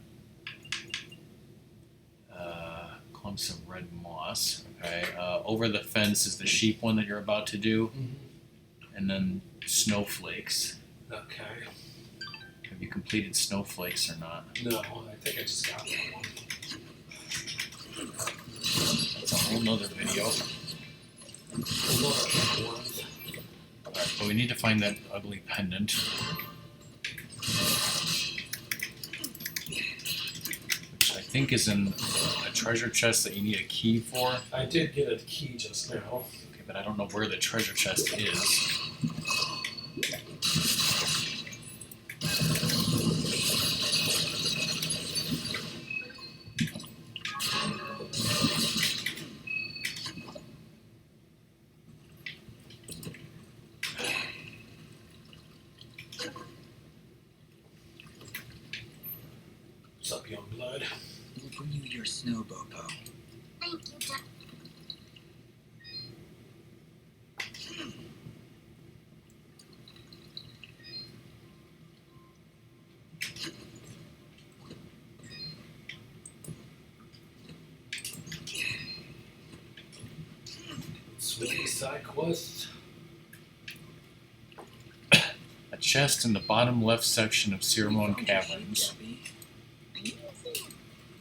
Clumps of red moss. Okay. Over the fence is the sheep one that you're about to do, and then snowflakes. Okay. Have you completed snowflakes or not? No, I think I just got that one. That's a whole nother video. Ones. Alright, but we need to find that ugly pendant. Which I think is in a treasure chest that you need a key for. I did get a key just now. Okay, but I don't know where the treasure chest is. What's up, young blood? We'll bring you your snow, Bopo. Thank you, Jack. Sweet side quest. A chest in the bottom left section of Ciramon Caverns. Gabby.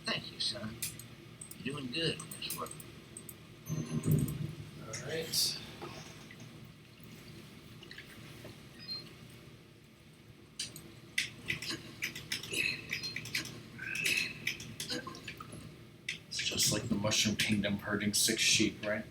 Thank you, son. You're doing good with this work. Alright. It's just like the Mushroom Kingdom herding 6 sheep, right?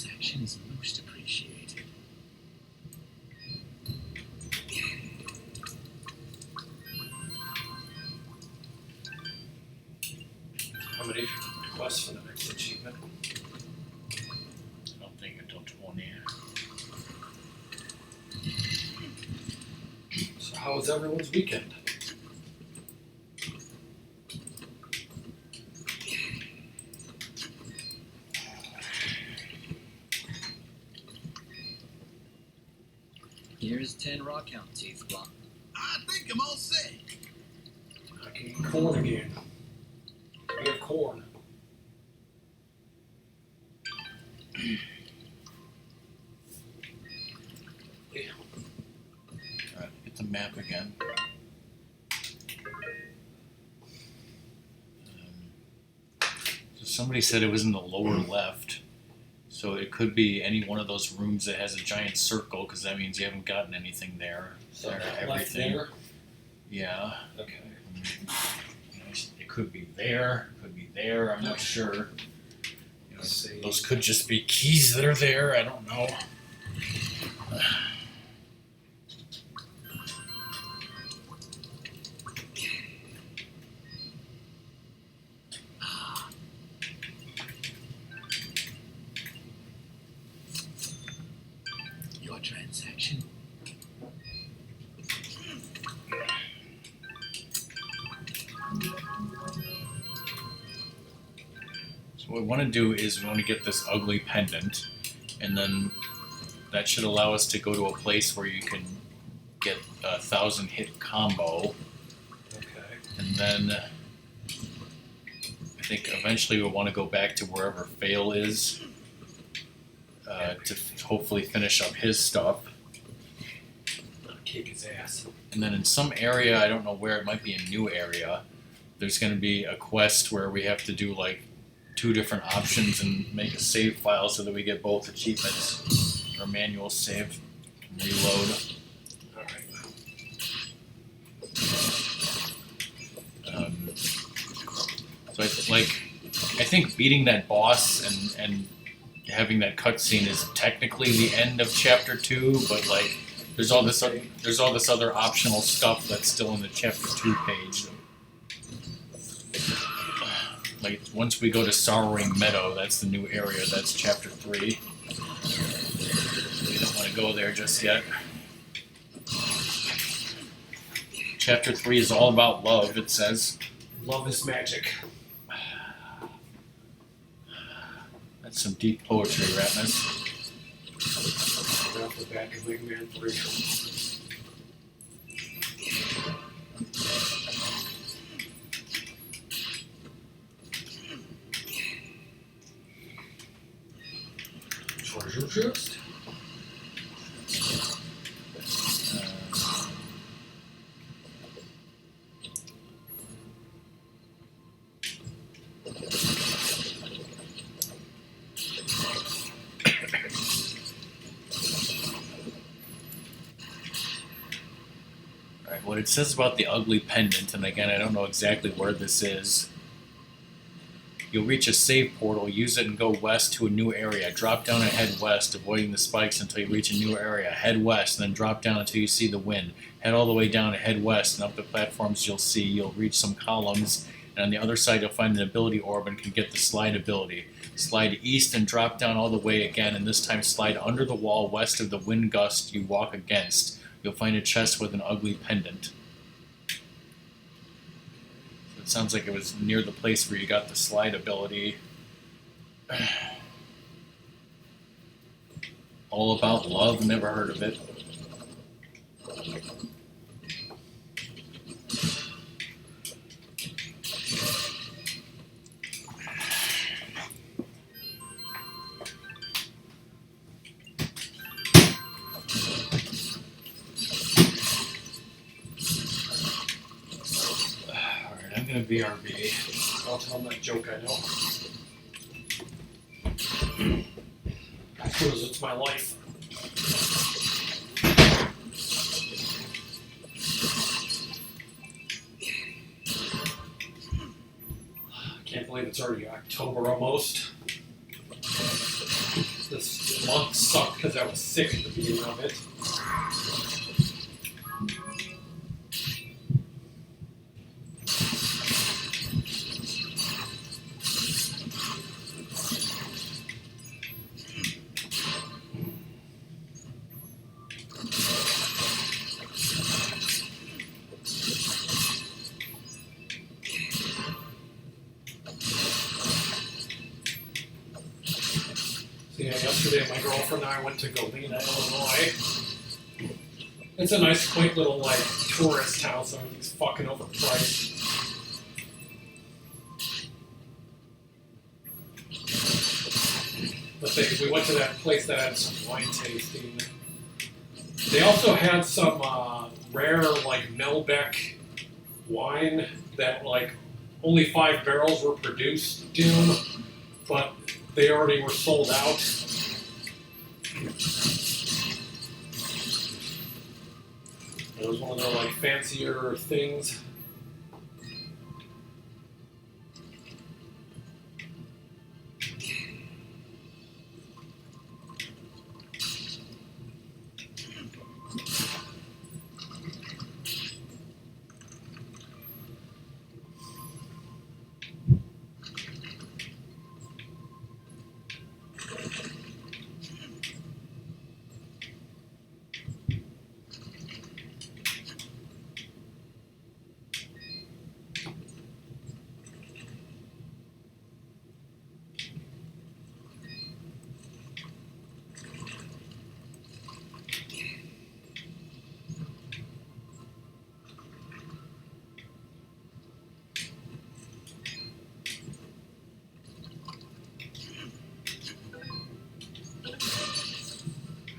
transaction is most appreciated. How many quests for the next achievement? I don't think until 20. So how was everyone's weekend? Here's 10 raw count teeth, Blanc. I think I'm all set. I can eat corn again. We have corn. Alright, get the map again. So somebody said it was in the lower left. So it could be any one of those rooms that has a giant circle, because that means you haven't gotten anything there. So There, left everything. there. Yeah. Okay. It could be there, could be there, I'm not sure. You know, Let's see. those could just be keys that are there, I don't know. Your transaction. So what we want to do is we want to get this ugly pendant, and then that should allow us to go to a place where you can get a 1,000 hit combo, Okay. and then I think eventually we'll want to go back to wherever Fail is to hopefully finish up his stuff. Kick his ass. And then in some area, I don't know where, it might be a new area, there's going to be a quest where we have to do like 2 different options and make a save file so that we get both achievements, or manual save, reload. Alright. So I think beating that boss and having that cutscene is technically the end of chapter 2, but like there's all this other optional stuff that's still in the chapter 2 page. Like once we go to Sorrowing Meadow, that's the new area. That's chapter 3. We don't want to go there just yet. Chapter 3 is all about love, it says. Love is magic. That's some deep poetry, Ratmus. Right off the back of Wingman 3. Treasure chest? Alright, what it says about the ugly pendant, and again, I don't know exactly where this is. You'll reach a save portal, use it and go west to a new area. Drop down and head west, avoiding the spikes until you reach a new area. Head west, and then drop down until you see the wind. Head all the way down and head west, and up the platforms you'll see. You'll reach some columns, and on the other side you'll find an ability orb and can get the slide ability. Slide east and drop down all the way again, and this time slide under the wall west of the wind gust you walk against. You'll find a chest with an ugly pendant. It sounds like it was near the place where you got the slide ability. All about love, never heard of it. Alright, I'm gonna BRB. I'll tell him that joke I know. Because it's my life. I can't believe it's already October almost. This month sucked because I was sick at the beginning of it. So yeah, yesterday my girlfriend and I went to Galena, Illinois. It's a nice, quaint little like tourist town, so everything's fucking overpriced. But we went to that place that had some wine tasting. They also had some rare like Melbeck wine that like only 5 barrels were produced in, but they already were sold out. It was one of their like fancier things.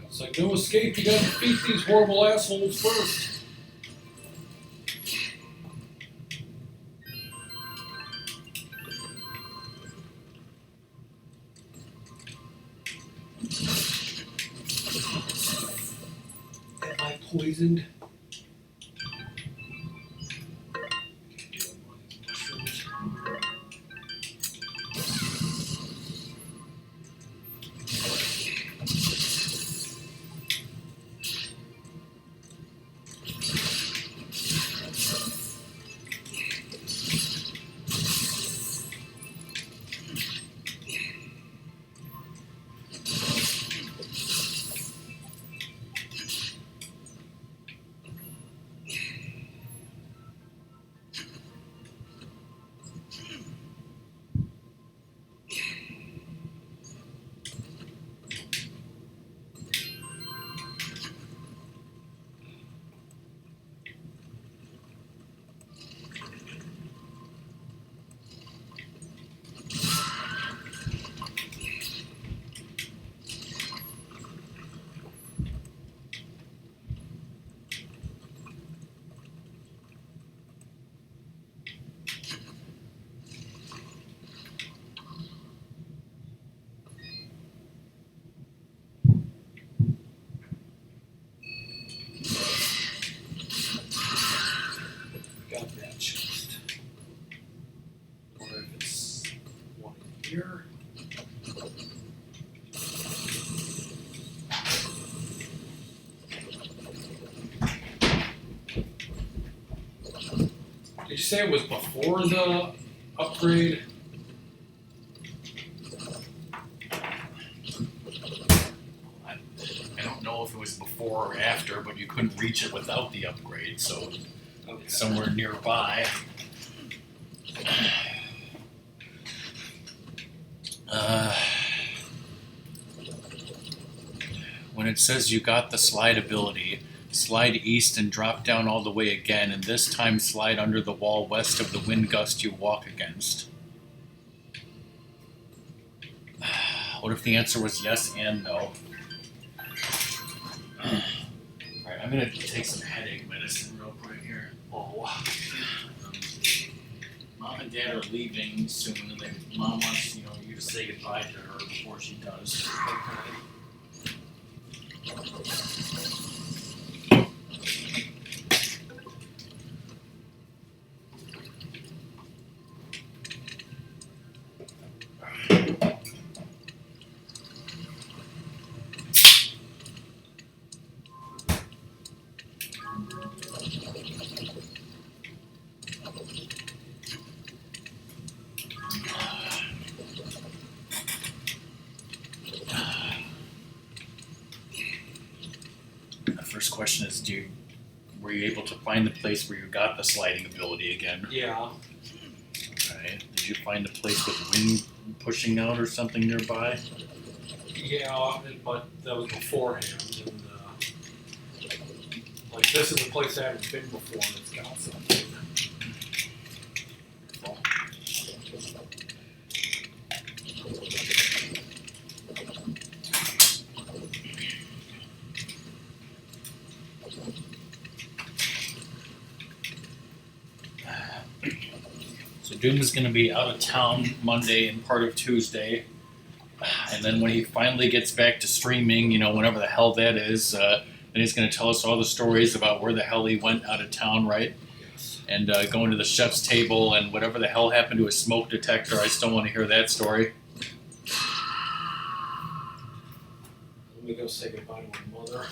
It's like, no escape, you gotta defeat these horrible assholes first. Am I poisoned? Got that chest. Wonder if it's one in here. Did you say it was before the upgrade? I don't know if it was before or after, but you couldn't reach it without the upgrade, so Okay. it's somewhere nearby. When it says you got the slide ability, slide east and drop down all the way again, and this time slide under the wall west of the wind gust you walk against. What if the answer was yes and no? Alright, I'm gonna take some headache medicine real quick here. Oh. Mom and Dad are leaving soon, and Mom wants you to say goodbye to her before she does. question is, were you able to find the place where you got the sliding ability again? Yeah. Okay. Did you find a place with wind pushing out or something nearby? Yeah, but that was beforehand. And, like, this is a place I haven't been before, and it's got something. So Doom is going to be out of town Monday and part of Tuesday. And then when he finally gets back to streaming, whenever the hell that is, then he's going to tell us all the stories about where the hell he went out of town, right? Yes. And going to the chef's table and whatever the hell happened to his smoke detector. I still want to hear that story. Let me go say goodbye to my mother.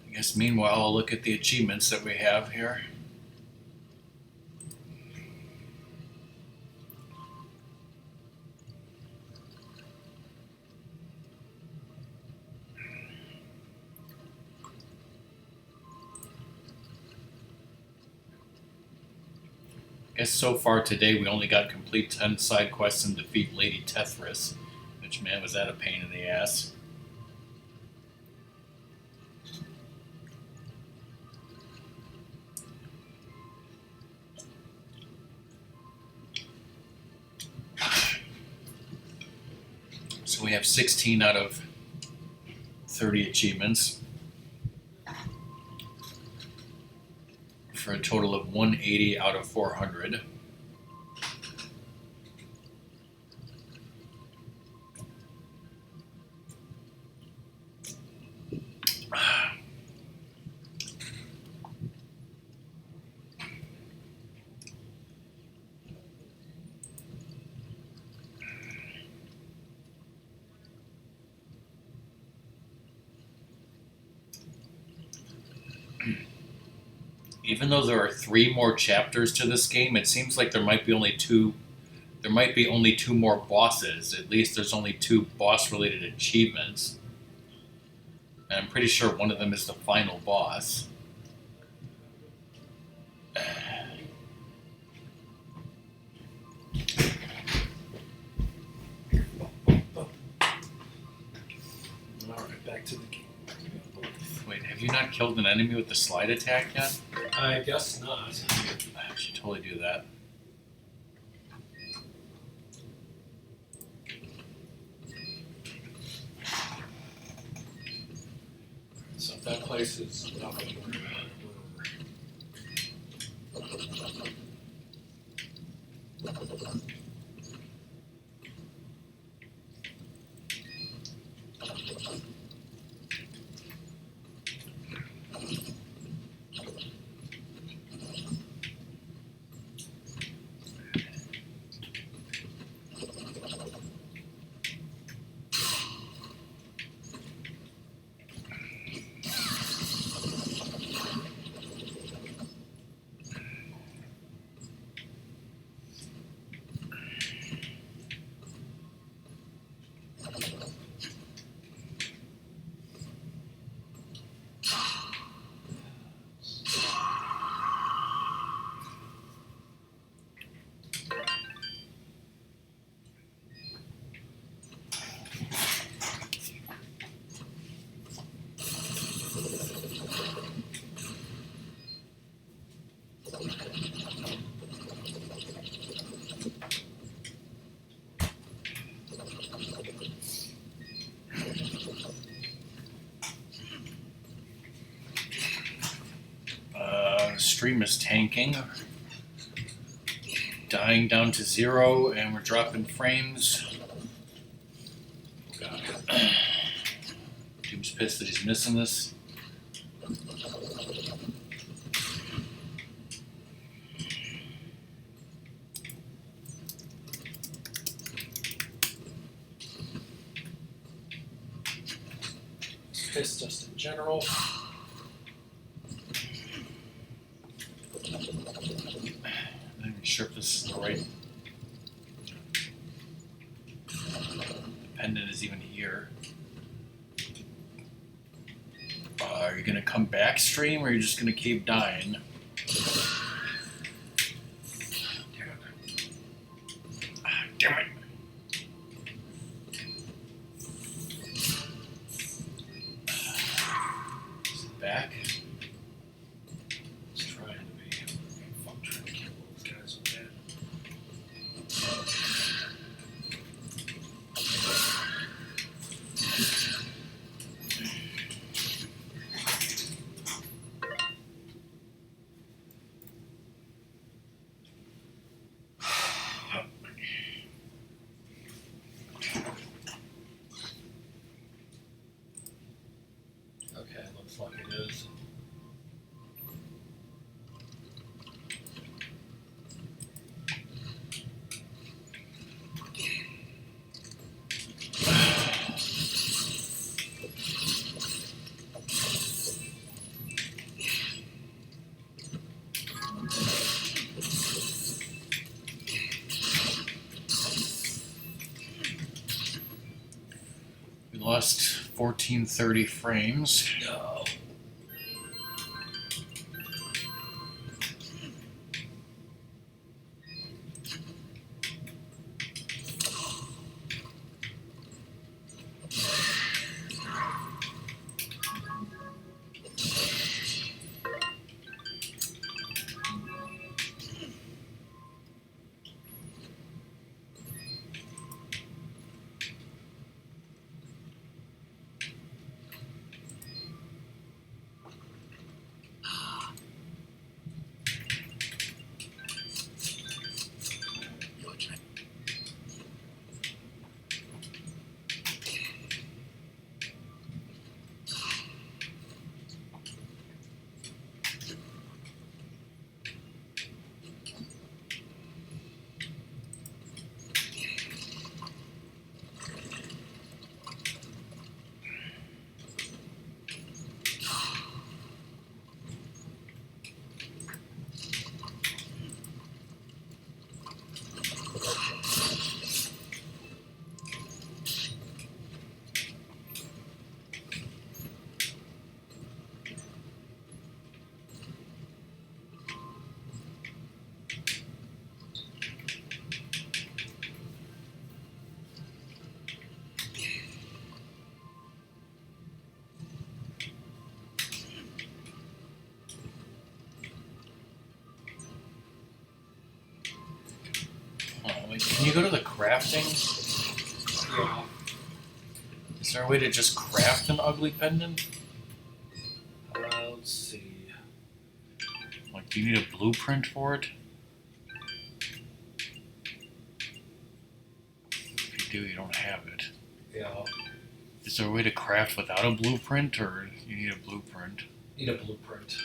I guess meanwhile, I'll look at the achievements that we have here. I guess so far today we only got complete 10 side quests and defeat Lady Tethris, which, man, was that a pain in the ass. So we have 16 out of 30 achievements for a total of 180 out of 400. Even though there are 3 more chapters to this game, it seems like there might be only two more bosses. At least there's only 2 boss-related achievements. And I'm pretty sure one of them is the final boss. Alright, back to the game. Wait, have you not killed an enemy with the slide attack yet? I guess not. I should totally do that. So if that place is nothing. Stream is tanking, dying down to 0, and we're dropping frames. Doom's pissed that he's missing this. piss just in general. I'm not even sure if this is the right. The pendant is even here. Are you gonna come back stream, or are you just gonna keep dying? Damn it! Is it back? It's trying to be. Fuck, trying to kill those guys with that. Okay, looks like it is. We lost 1430 frames. No. Can you go to the crafting? Yeah. Is there a way to just craft an ugly pendant? Let's see. Like, do you need a blueprint for it? If you do, you don't have it. Yeah. Is there a way to craft without a blueprint, or you need a blueprint? Need a blueprint.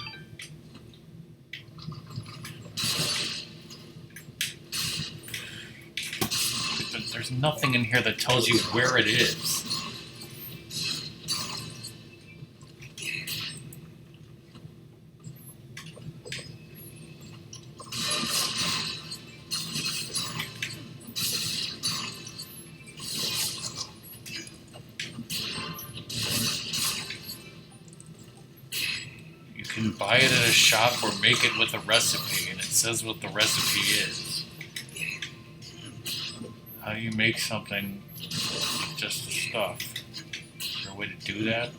There's nothing in here that tells you where it is. You can buy it at a shop or make it with a recipe, and it says what the recipe is. How do you make something with just the stuff? Is there a way to do that?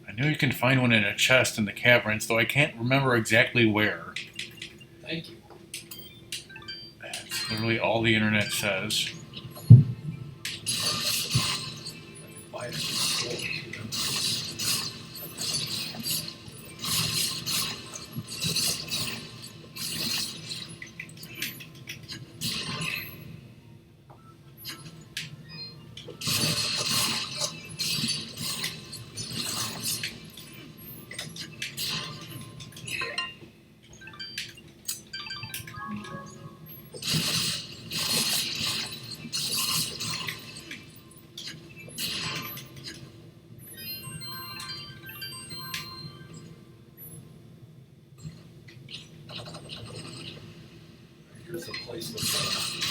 I know you can find one in a chest in the caverns, though I can't remember exactly where. Thank you. That's literally all the internet says. Buy it at the store, you know. Here's the place with the...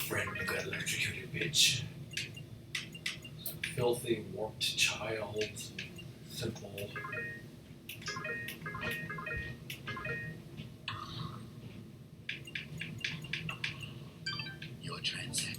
friend, you got electrocuted, bitch. Filthy, warped child. Simple. Your transit.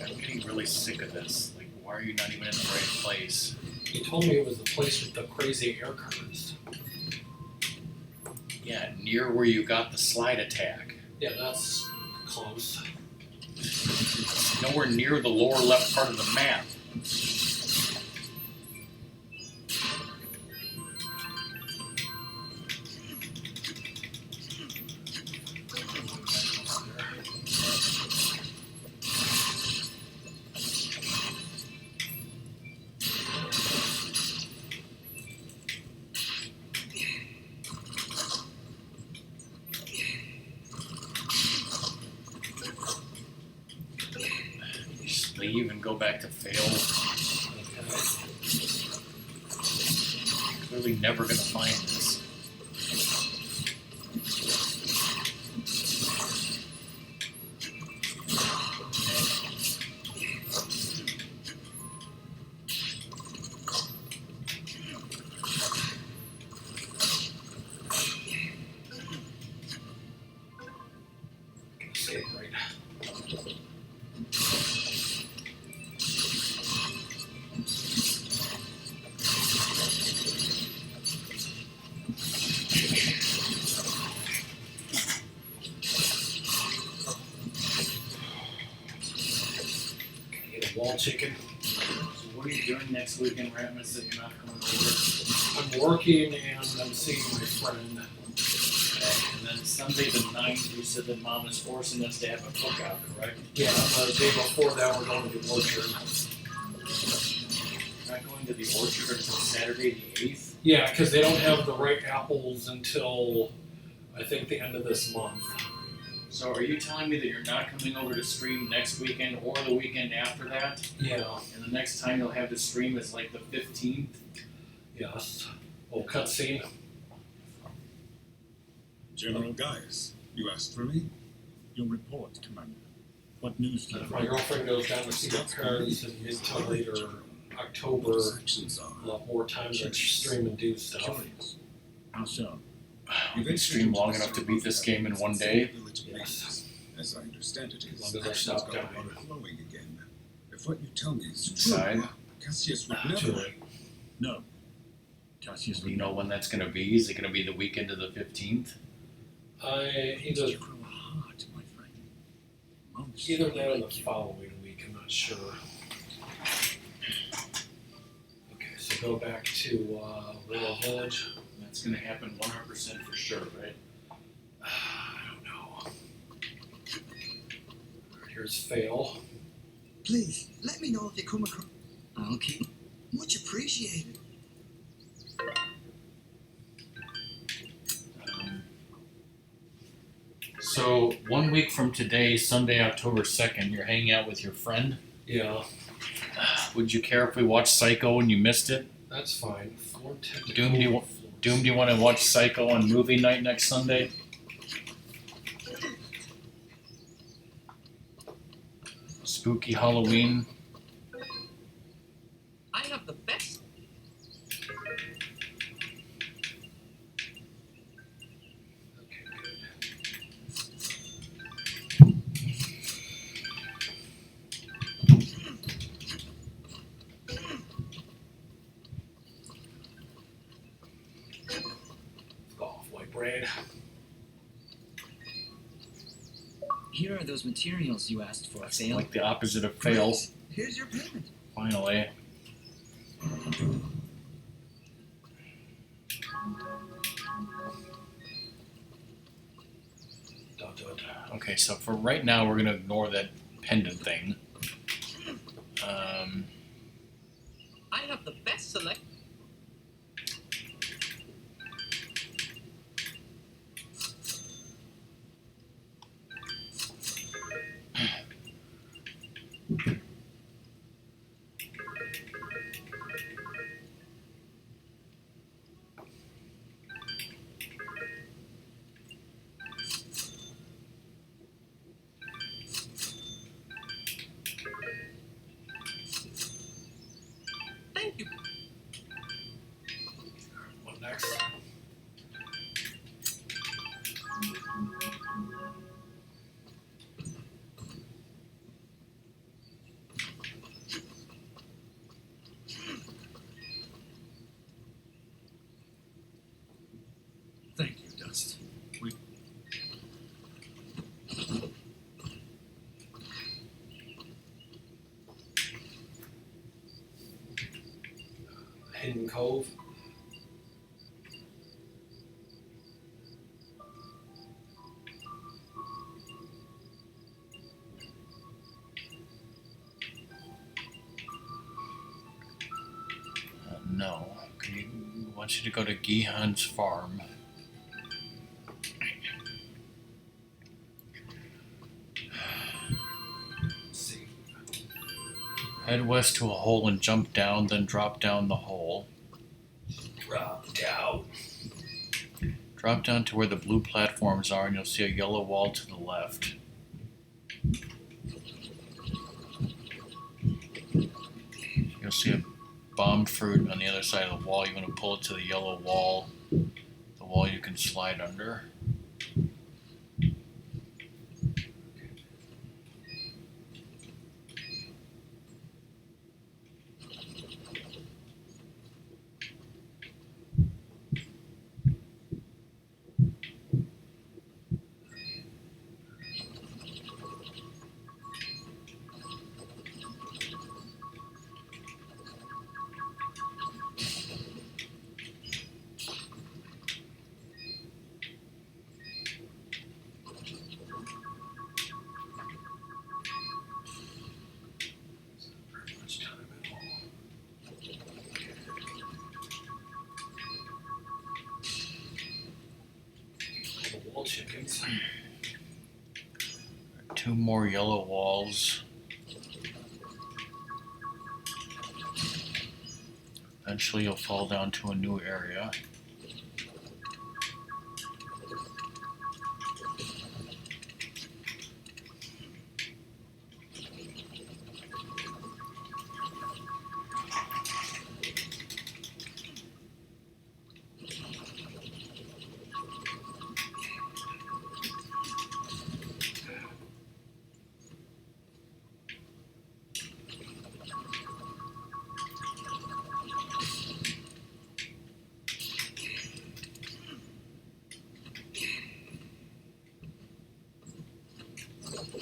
I'm getting really sick of this. Like, why are you not even in the right place? You told me it was the place with the crazy air currents. Yeah, near where you got the slide attack. Yeah, that's close. Nowhere near the lower left part of the map. Just leave and go back to fail. Clearly never gonna find this. Say it right. Eat a wall chicken. So what are you doing next weekend, Ratmus, that you're not coming over? I'm working and I'm seeing my friend. Okay. And then Sunday the 9th, you said that Mom is forcing us to have a cookout, correct? Yeah, the day before that we're going to the orchard. You're not going to the orchard until Saturday the 8th? Yeah, because they don't have the right apples until I think the end of this month. So are you telling me that you're not coming over to stream next weekend or the weekend after that? Yeah. And the next time you'll have to stream is like the 15th? Yes. Oh, cutscene. General Gaius, you asked for me? Your report, Commander. What news do you If my have? girlfriend goes down to see her parents in mid to later October, What his actions are. a lot more time to stream and do stuff. Curious. How so? We can stream long enough to beat this game in one day. Yes. As I understand it, his As long as I actions stop got dying. flowing again. If what you tell me is Inside. true, Cassius would Too never. late. No. Cassius Do you know when that's going to be? Is it going to be the weekend of the 15th? Either You grow hard, my friend. Most either that or the following week. I'm not sure. Okay, so go back to Willow Village. That's going to happen 100% for sure, right? I don't know. Here's Fail. Please, let me know if you come across. I'll keep. Much appreciated. So 1 week from today, Sunday, October 2nd, you're hanging out with your friend. Yeah, Would you care if we watched Psycho and you missed it? that's fine. 410 Doom, do you want to watch Psycho on movie night next Sunday? Spooky Halloween. I have the best. Okay, good. Go off, white brain. Here are those materials you asked for, That's Fail. like the opposite of fail. Great. Here's your payment. Finally. Don't do it. Okay, so for right now, we're going to ignore that pendant thing. I have the best select. Thank you. What next? Thank you, Dust. Hidden Cove. No. I want you to go to Gihan's farm. Let's see. Head west to a hole and jump down, then drop down the hole. Drop down. Drop down to where the blue platforms are, and you'll see a yellow wall to the left. You'll see a bombed fruit on the other side of the wall. You want to pull it to the yellow wall, the wall you can slide under. Very much time at all. The wall chickens. 2 more yellow walls. Eventually you'll fall down to a new area. I'm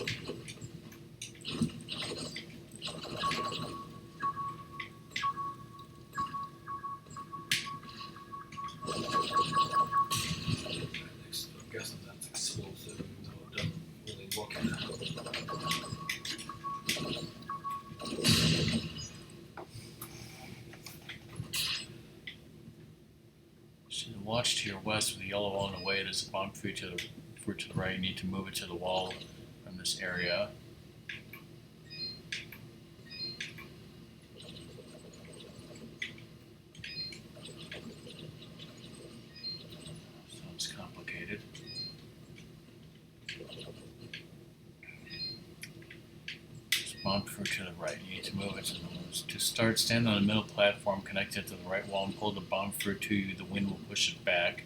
guessing that's explosive, even though it doesn't really look at it. So watch to your west with the yellow wall in the way. There's a bomb fruit to the right. You need to move it to the wall from this area. Sounds complicated. Bomb fruit to the right. You need to move it to start. Stand on the middle platform connected to the right wall and pull the bomb fruit to you. The wind will push it back.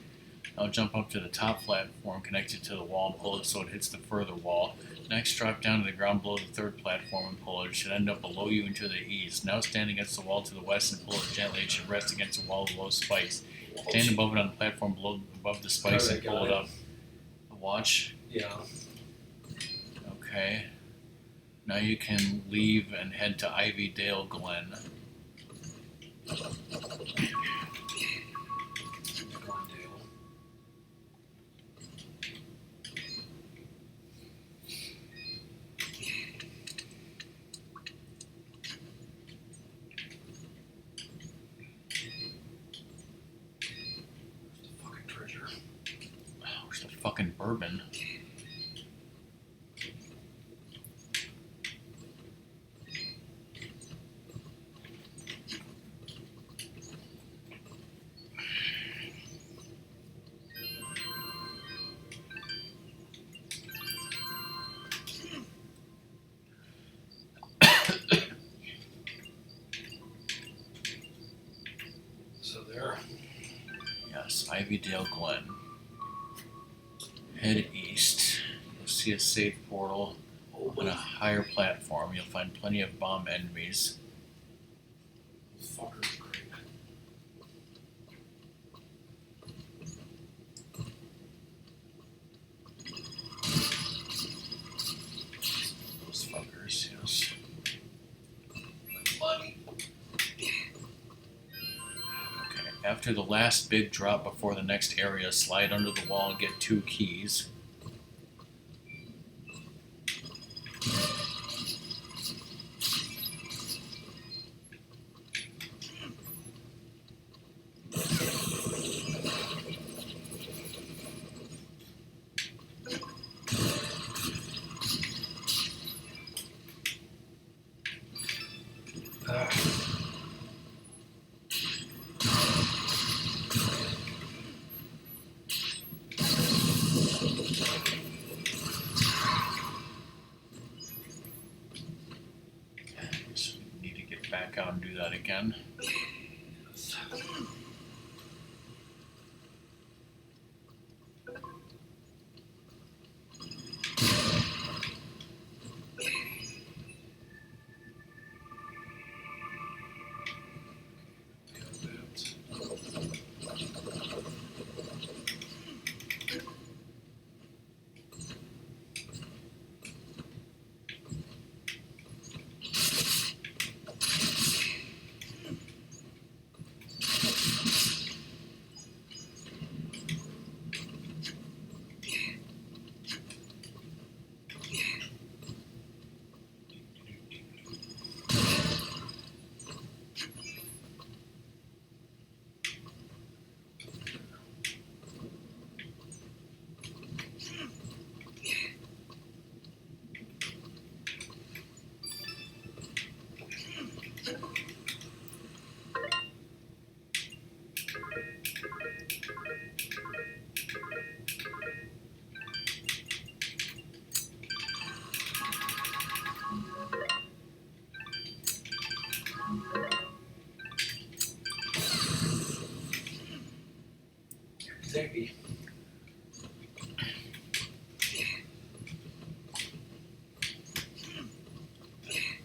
Now jump up to the top platform connected to the wall and pull it so it hits the further wall. Next, drop down to the ground below the third platform and pull it. It should end up below you and to the east. Now stand against the wall to the west and pull it gently. It should rest against the wall below spikes. Stand above it on the platform above the spikes and pull it up. Watch. Yeah. Okay. Now you can leave and head to Ivy Dale Glen. Fucking treasure. Where's the fucking bourbon? So there. Yes, Ivydale Glen. Head east. You'll see a safe portal on a higher platform. You'll find plenty of bomb enemies. Fuckers great. Those fuckers, yes. Money. Okay, after the last big drop before the next area, slide under the wall and get 2 keys. So you need to get back out and do that again. Zappy.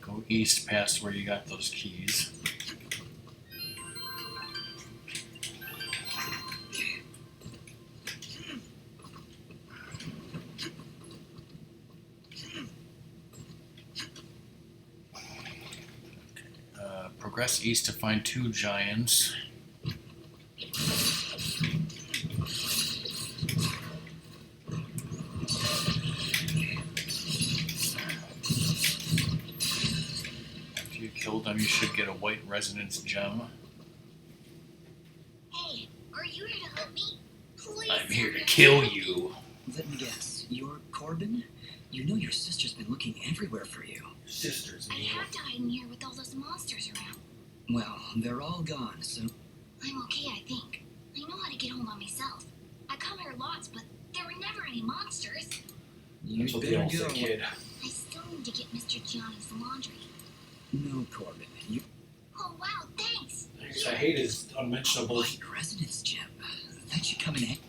Go east past where you got those keys. Press east to find 2 giants. After you kill them, you should get a white resonance gem. Hey, are you here to help me? Please. I'm here to kill you. Let me guess. You're Corbin? You know your sister's been looking everywhere for you. Sisters, I have to hide in here with all those monsters around. Well, they're all gone, so... I'm okay, I think. I know how to get home by myself. I come here lots, but there were never any monsters. You That's what they better all go. say, kid. I still need to get Mr. Johnny's laundry. No, Corbin. You... Oh, wow, thanks. Thanks, I hate his unmentionables. White resonance gem. That should come in handy.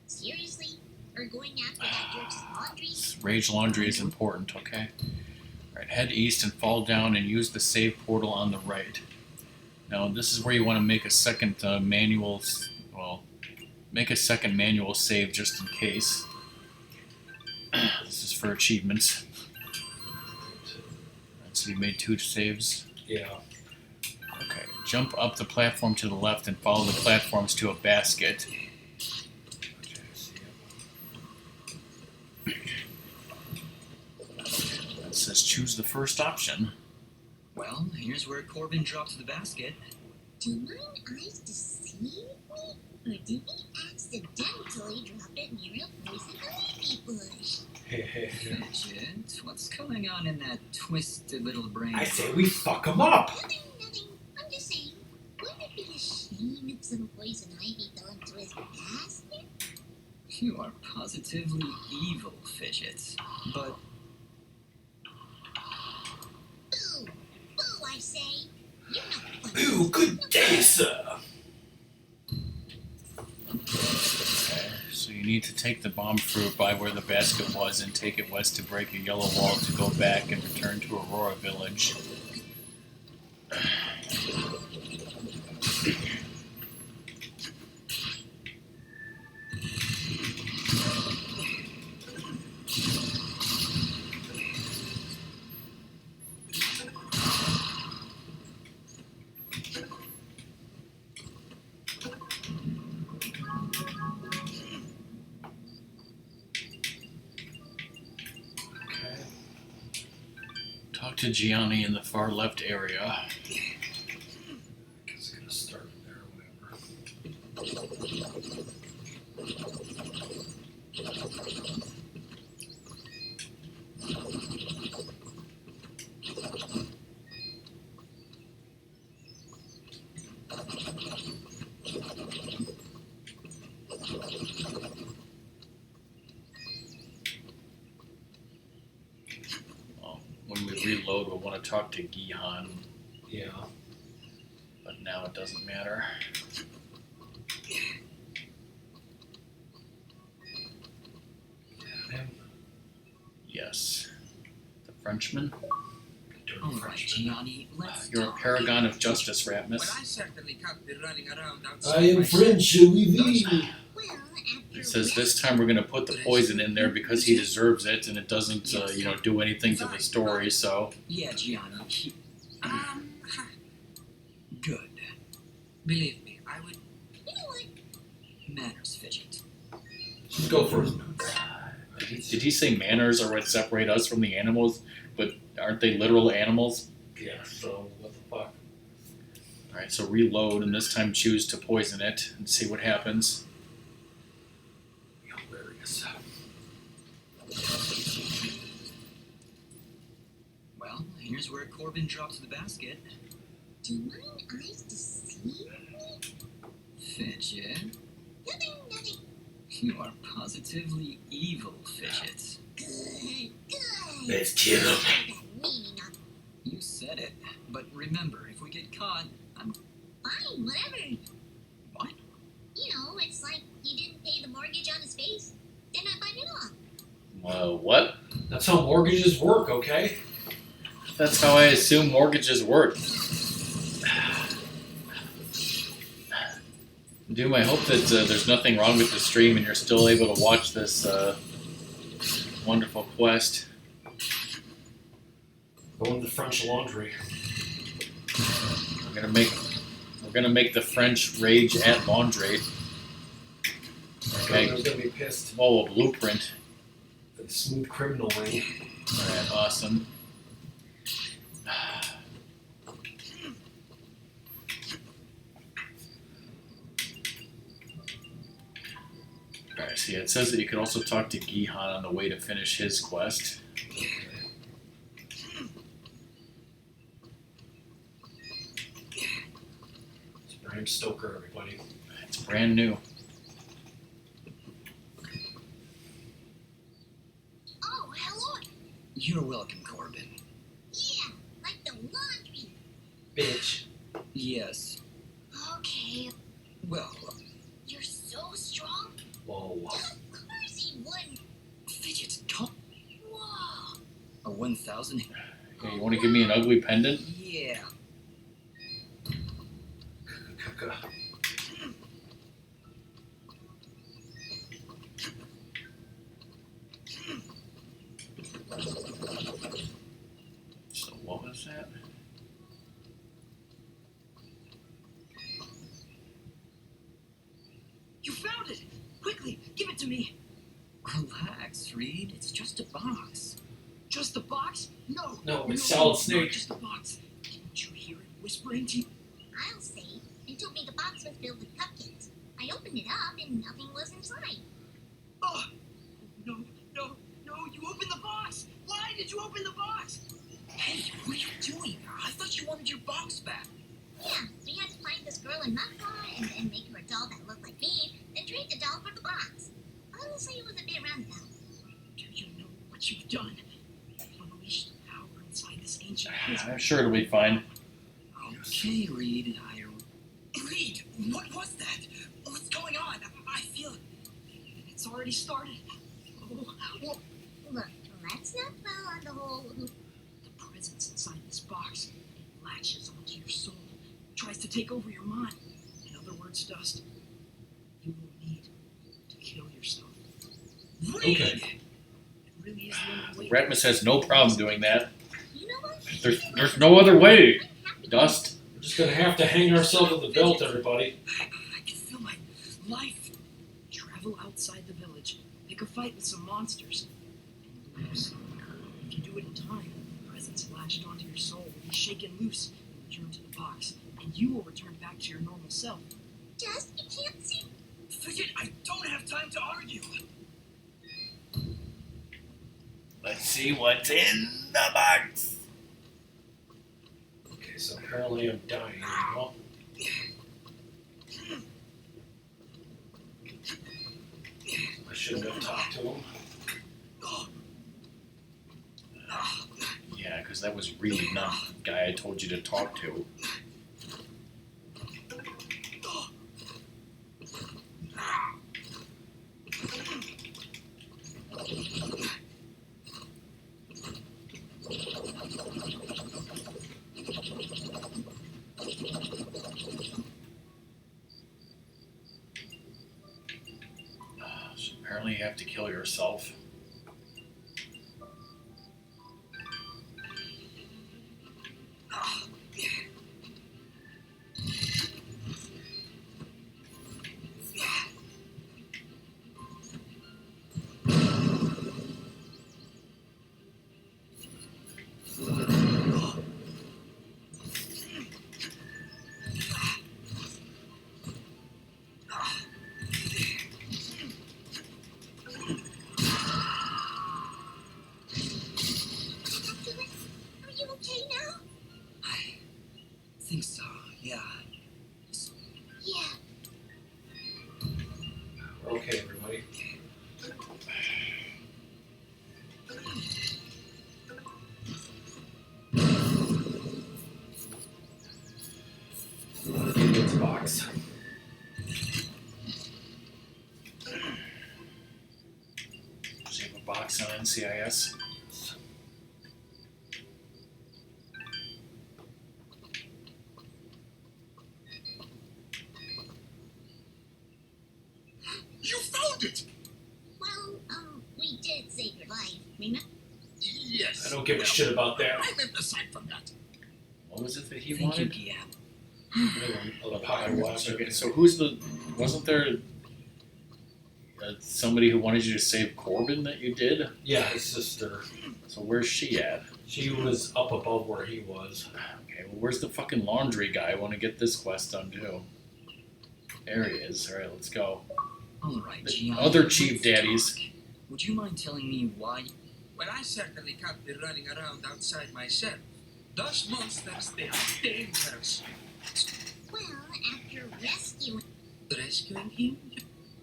Seriously? We're going after that George's laundry? Rage laundry is important, okay? Alright, head east and fall down and use the save portal on the right. Now, this is where you want to make a second manual... Well, make a second manual save just in case. This is for achievements. So you made 2 saves. Yeah. Okay, jump up the platform to the left and follow the platforms to a basket. It says choose the first option. Well, here's where Corbin drops the basket. Do mine eyes deceive me? Or did he accidentally drop it near a poison ivy bush? Fidget, what's going on in that twisted little brain? I say we fuck him up. Nothing. I'm just saying, wouldn't it be a shame if some poison ivy fell into his basket? You are positively evil, Fidget. But Boo! Boo, I say! You're not funny. Ooh, good day, sir. Okay, so you need to take the bomb fruit by where the basket was and take it west to break a yellow wall to go back and return to Aurora Village. Talk to Gianni in the far left area. It's gonna start in there or whatever. When we reload, we'll want to talk to Gihan, Yeah. but now it doesn't matter. Him. Yes. The Frenchman? Dirty all right, Frenchman. Gianni, let's You're a talk. paragon of justice, Well, Ratmus. I certainly can't be running around outside. I am myself. French, oui, oui. Well, after It says this time we're going to put the poison in there because he deserves it, and it doesn't, do anything to the story. So Yeah, Gianni. Ha, Good. believe me, I would. You know what? Manners, Fidget. Just go first. did he say manners are what separate us from the animals? But aren't they literal animals? Yeah, so what the fuck? All right, so reload, and this time choose to poison it and see what happens. Hilarious. Well, here's where Corbin drops the basket. Do mine eyes deceive me? Fidget, Nothing. you are positively evil, Fidget. Good. Let's kill him. That meaning not You said it. But remember, if we get caught, I'm... fine, whatever. What? You know, it's like he didn't pay the mortgage on his face. Then I bite it off. What? That's how mortgages work, okay? That's how I assume mortgages work. Doom, I hope that there's nothing wrong with the stream and you're still able to watch this wonderful quest. Going to the French Laundry. We're gonna make the French rage at laundry. Okay. I was gonna be pissed. Oh, a blueprint. For the smooth criminal ring. Alright, awesome. Alright, see, it says that you can also talk to Gihan on the way to finish his quest. It's Bram Stoker, everybody. It's brand new. Oh, hello. You're welcome, Corbin. Yeah, like the laundry. Bitch. Yes. Okay, Well, you're so strong. Whoa. Of course he won. Fidget, come. Whoa. A 1,000? Okay, you want to give me an ugly pendant? Yeah. So what was that? You found it! Quickly, give it to me! Relax, Reed. It's just a box. Just a box? No! No, it's Solid not Snake. just a box. Didn't you hear it whispering to you? I'll say. It told me the box was filled with cupcakes. I opened it up and nothing was inside. Oh! No, no, no, you opened the box! Why did you open the box? Hey, what are you doing? I thought you wanted your box back. Yeah, we had to find this girl in Mecca and then make her a doll that looked like me, then trade the doll for the box. I'll say it was a bit roundabout. Do you know what you've done? You've unleashed the power inside this ancient prison. I'm sure it'll be fine. Okay, Reed. Reed, what was that? What's going on? I feel it. It's already started. Oh, Look, let's not dwell on the whole. the presence inside this box. It latches onto your soul, tries to take over your mind. In other words, Dust, you will need to kill yourself. Reed! Okay. It really is the only way. Ratmus has no problem doing that. You know what? There's no other way. I'm happy. Dust. We're just gonna have to hang ourselves on the belt, everybody. I can feel my life. Travel outside the village, pick a fight with some monsters, and lose. If you do it in time, the presence latched onto your soul will be shaken loose and return to the box, and you will return back to your normal self. Just, you can't see. Fidget, I don't have time to argue. Let's see what's in the box. Okay, so apparently I'm dying now. I shouldn't have talked to him. Yeah, because that was really not the guy I told you to talk to. So apparently you have to kill yourself. Are you okay now? I think so, yeah. Yeah. Okay, everybody. This box. Does he have a box on NCIS? You found it! Well, we did save your life, Mina. Yes. I don't give a shit about that. I meant aside from that. What was it that he Thank you, wanted? PM. A pocket watch. Okay, so who's the? Wasn't there somebody who wanted you to save Corbin that you did? Yeah, his sister. So where's she at? She was up above where he was. Okay, well, where's the fucking laundry guy? I want to get this quest done too. There he is. All right, let's go. All right, The Gianni. other chief let's daddies. talk. Would you mind telling me why? Well, I certainly can't be running around outside myself. Those monsters, they are dangerous. Well, after rescuing Rescuing him?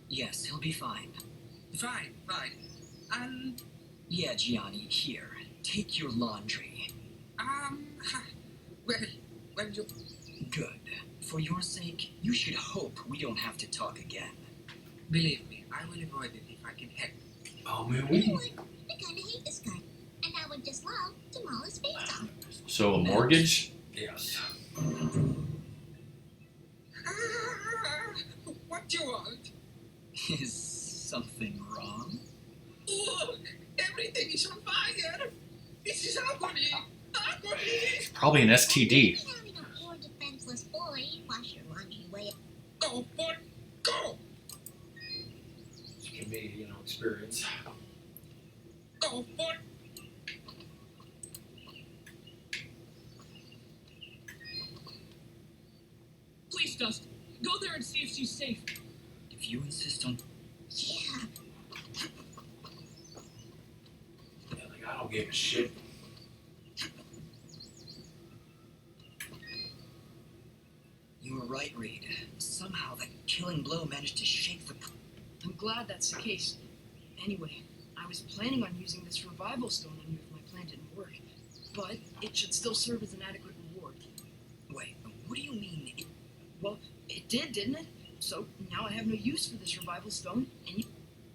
Yes, he'll be fine. Fine. And, Yeah, Gianni, here. Take your laundry. well, you... Good. For your sake, you should hope we don't have to talk again. Believe me, I will avoid it if I can help. Oh man, I we kinda hate this guy. And I would just love to maul his face off. So a mortgage? yes. What do you want? Is something wrong? Look, everything is on fire. This is agony. Agony. Probably an STD. Having a poor defenseless boy wash your laundry away. Go, boy, go. Give me, experience. Go, boy. Please, Dust. Go there and see if she's safe. If you insist on... Yeah. Yeah, like I don't give a shit. You were right, Reed. Somehow that killing blow managed to shake the... I'm glad that's the case. Anyway, I was planning on using this revival stone on you if my plan didn't work. But it should still serve as an adequate reward. Wait, what do you mean? Well, it did, didn't it? So now I have no use for this revival stone, and you...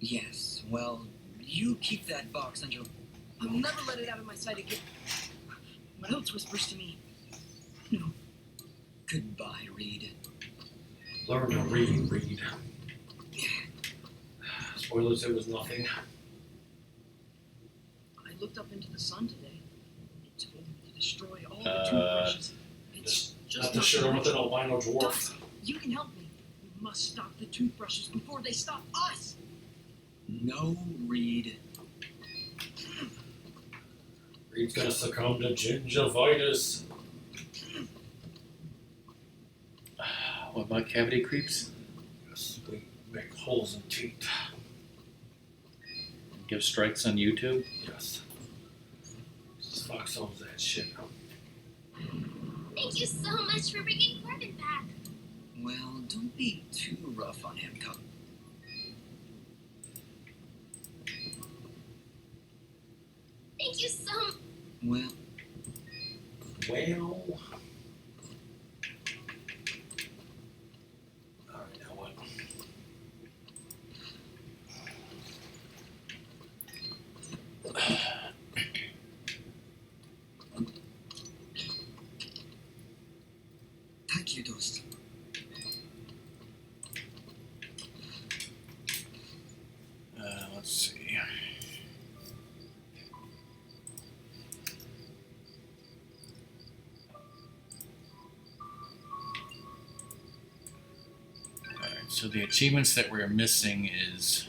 Yes, well, you keep that box under... I'll never let it out of my sight again. What else whispers to me? No. Goodbye, Reed. Learn to read. Spoilers, it was nothing. I looked up into the sun today. It told me to destroy all the toothbrushes. It's just Not to share with an albino dwarf. Dust, you can help me. We must stop the toothbrushes before they stop us. No, Reed. Reed's gonna succumb to gingivitis. What about cavity creeps? Yes, we make holes in teeth. Give strikes on YouTube? Yes. Fox owns that shit. Thank you so much for bringing Corbin back. Well, don't be too rough on him, Cup. Thank you so much. Well, Well. Alright, now what? thank you, Dust. Let's see. Alright, so the achievements that we're missing is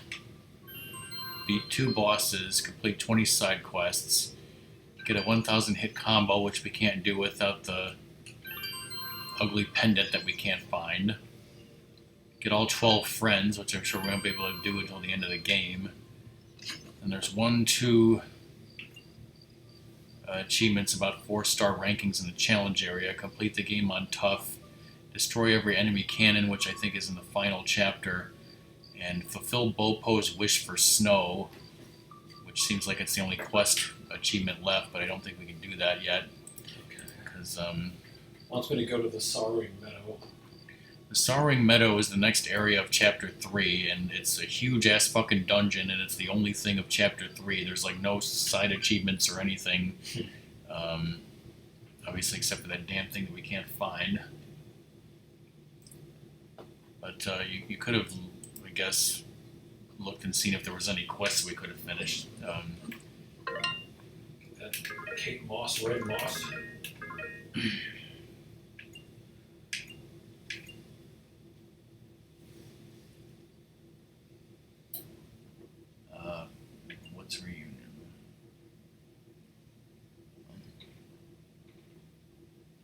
beat 2 bosses, complete 20 side quests, get a 1000 hit combo, which we can't do without the ugly pendant that we can't find. Get all 12 friends, which I'm sure we won't be able to do until the end of the game. And there's 2 achievements about 4-star rankings in the challenge area. Complete the game on tough. Destroy every enemy cannon, which I think is in the final chapter. And fulfill Bopo's wish for snow, which seems like it's the only quest achievement left, but I don't think we can do that yet. Because Wants me to go to the Sorrowing Meadow. the Sorrowing Meadow is the next area of Chapter 3, and it's a huge-ass fucking dungeon, and it's the only thing of Chapter 3. There's, like, no side achievements or anything. Obviously, except for that damn thing that we can't find. But you could have, I guess, looked and seen if there was any quests we could have finished. that Kate Moss, Red Moss. What's reunion?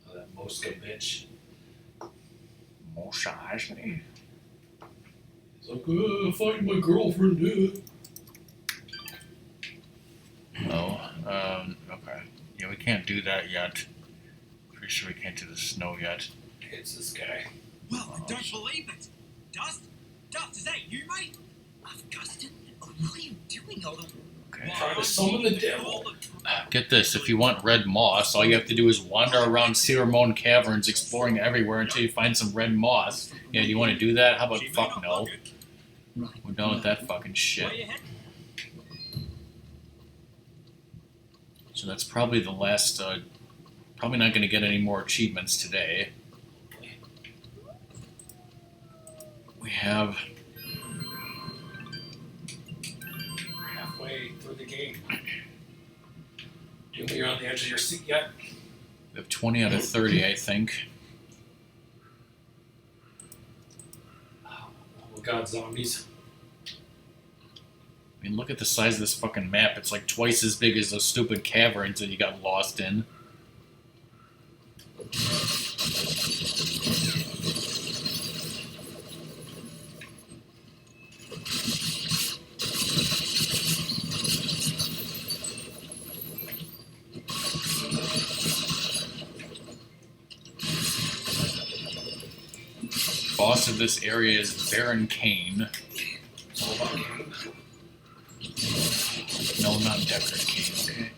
Oh, that Mosca bitch. Mosha Ashley. He's like, find my girlfriend, dude. Oh, okay. Yeah, we can't do that yet. Pretty sure we can't do the snow yet. It's this guy. Well, I don't believe it. Dust? Dust, is that you, mate? Augustin? Oh, what are you doing all the... Okay. Trying to summon the devil. Get this, if you want red moss, all you have to do is wander around Cedar Moan Caverns, exploring everywhere until you find some red moss. Yeah, do you want to do that? How about fuck no? We're done with that fucking shit. So that's probably the last, probably not going to get any more achievements today. We have... We're halfway through the game. You're on the edge of your seat yet? We have 20 out of 30, I think. Oh god, zombies. I mean, look at the size of this fucking map. It's like twice as big as those stupid caverns that you got lost in. Boss of this area is Baron Kane. It's all about Kane. No, not Deckard Kane, okay?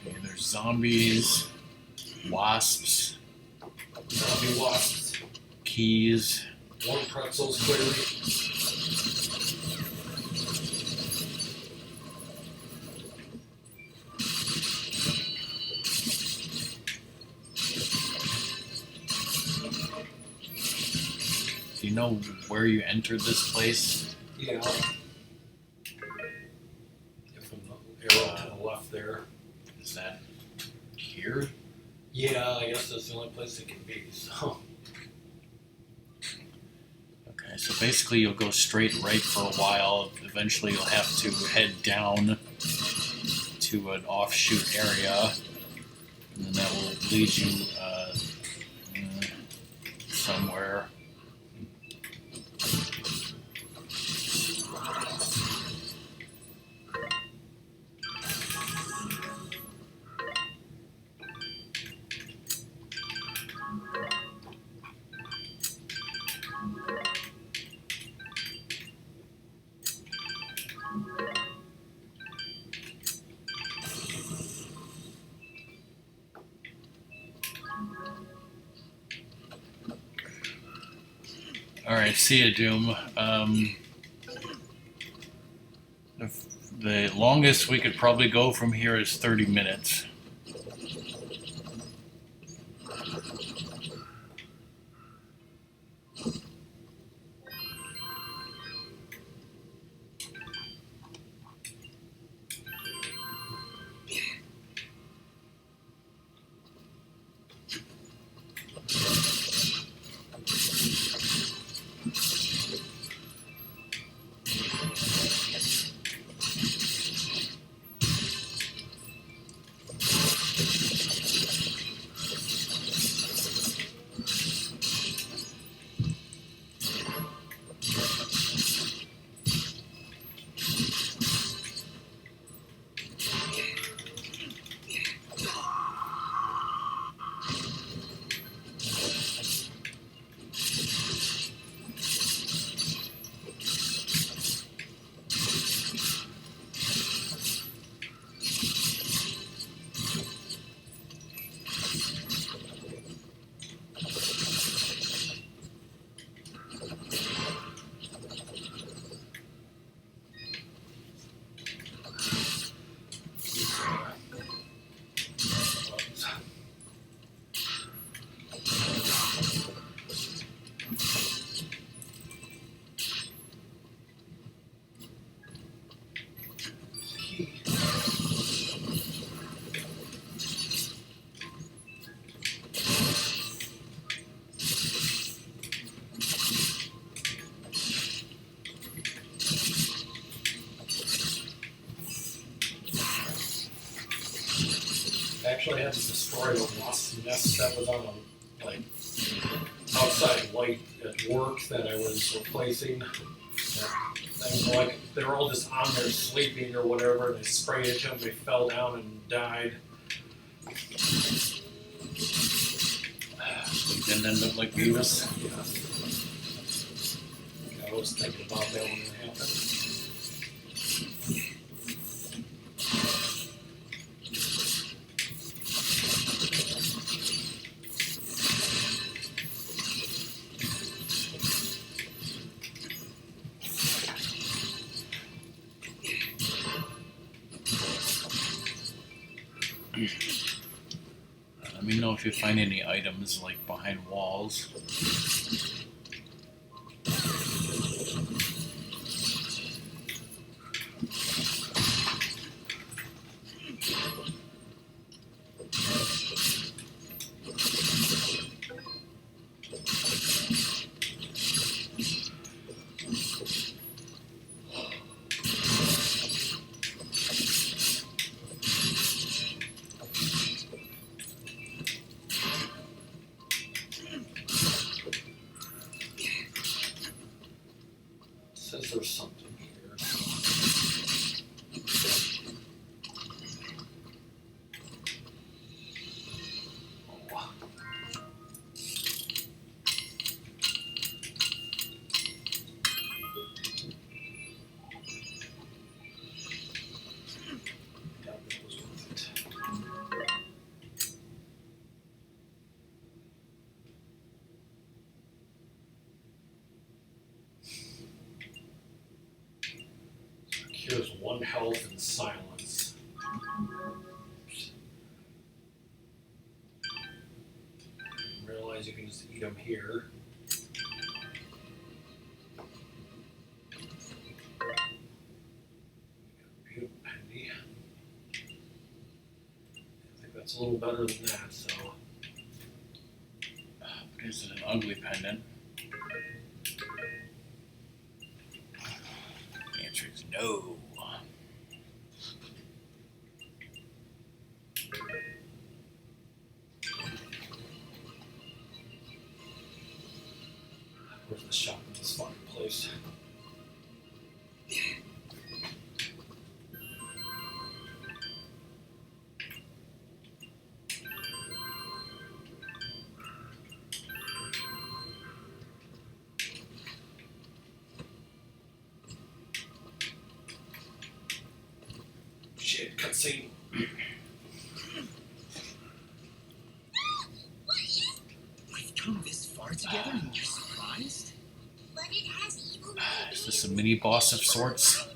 Okay, there's zombies, wasps, Zombie wasps. keys. Warm pretzels, clearly. Do you know where you entered this place? Yeah. If I'm the arrow to the left there. Is that here? Yeah, I guess that's the only place it can be, so. Okay, so basically you'll go straight right for a while. Eventually you'll have to head down to an offshoot area. And then that will lead you somewhere. Alright, see ya, Doom. The longest we could probably go from here is 30 minutes. actually had to destroy the wasp nest that was on a like outside light at work that I was replacing. Things like they were all just on there sleeping or whatever, and they sprayed it to them. They fell down and died. You didn't end up like Beavis. Yeah. I was thinking about that when it happened. Let me know if you find any items like behind walls. Says there's something here. Oh. Doubt that was worth it. Cures one health in silence. Realize you can just eat them here. Beautiful penny. I think that's a little better than that, so. But is it an ugly pendant? The answer is no. Where's the shop in this fucking place? Shit, cutscene. We've come this far together and you're surprised? But it has evil Is this a mini boss of sorts?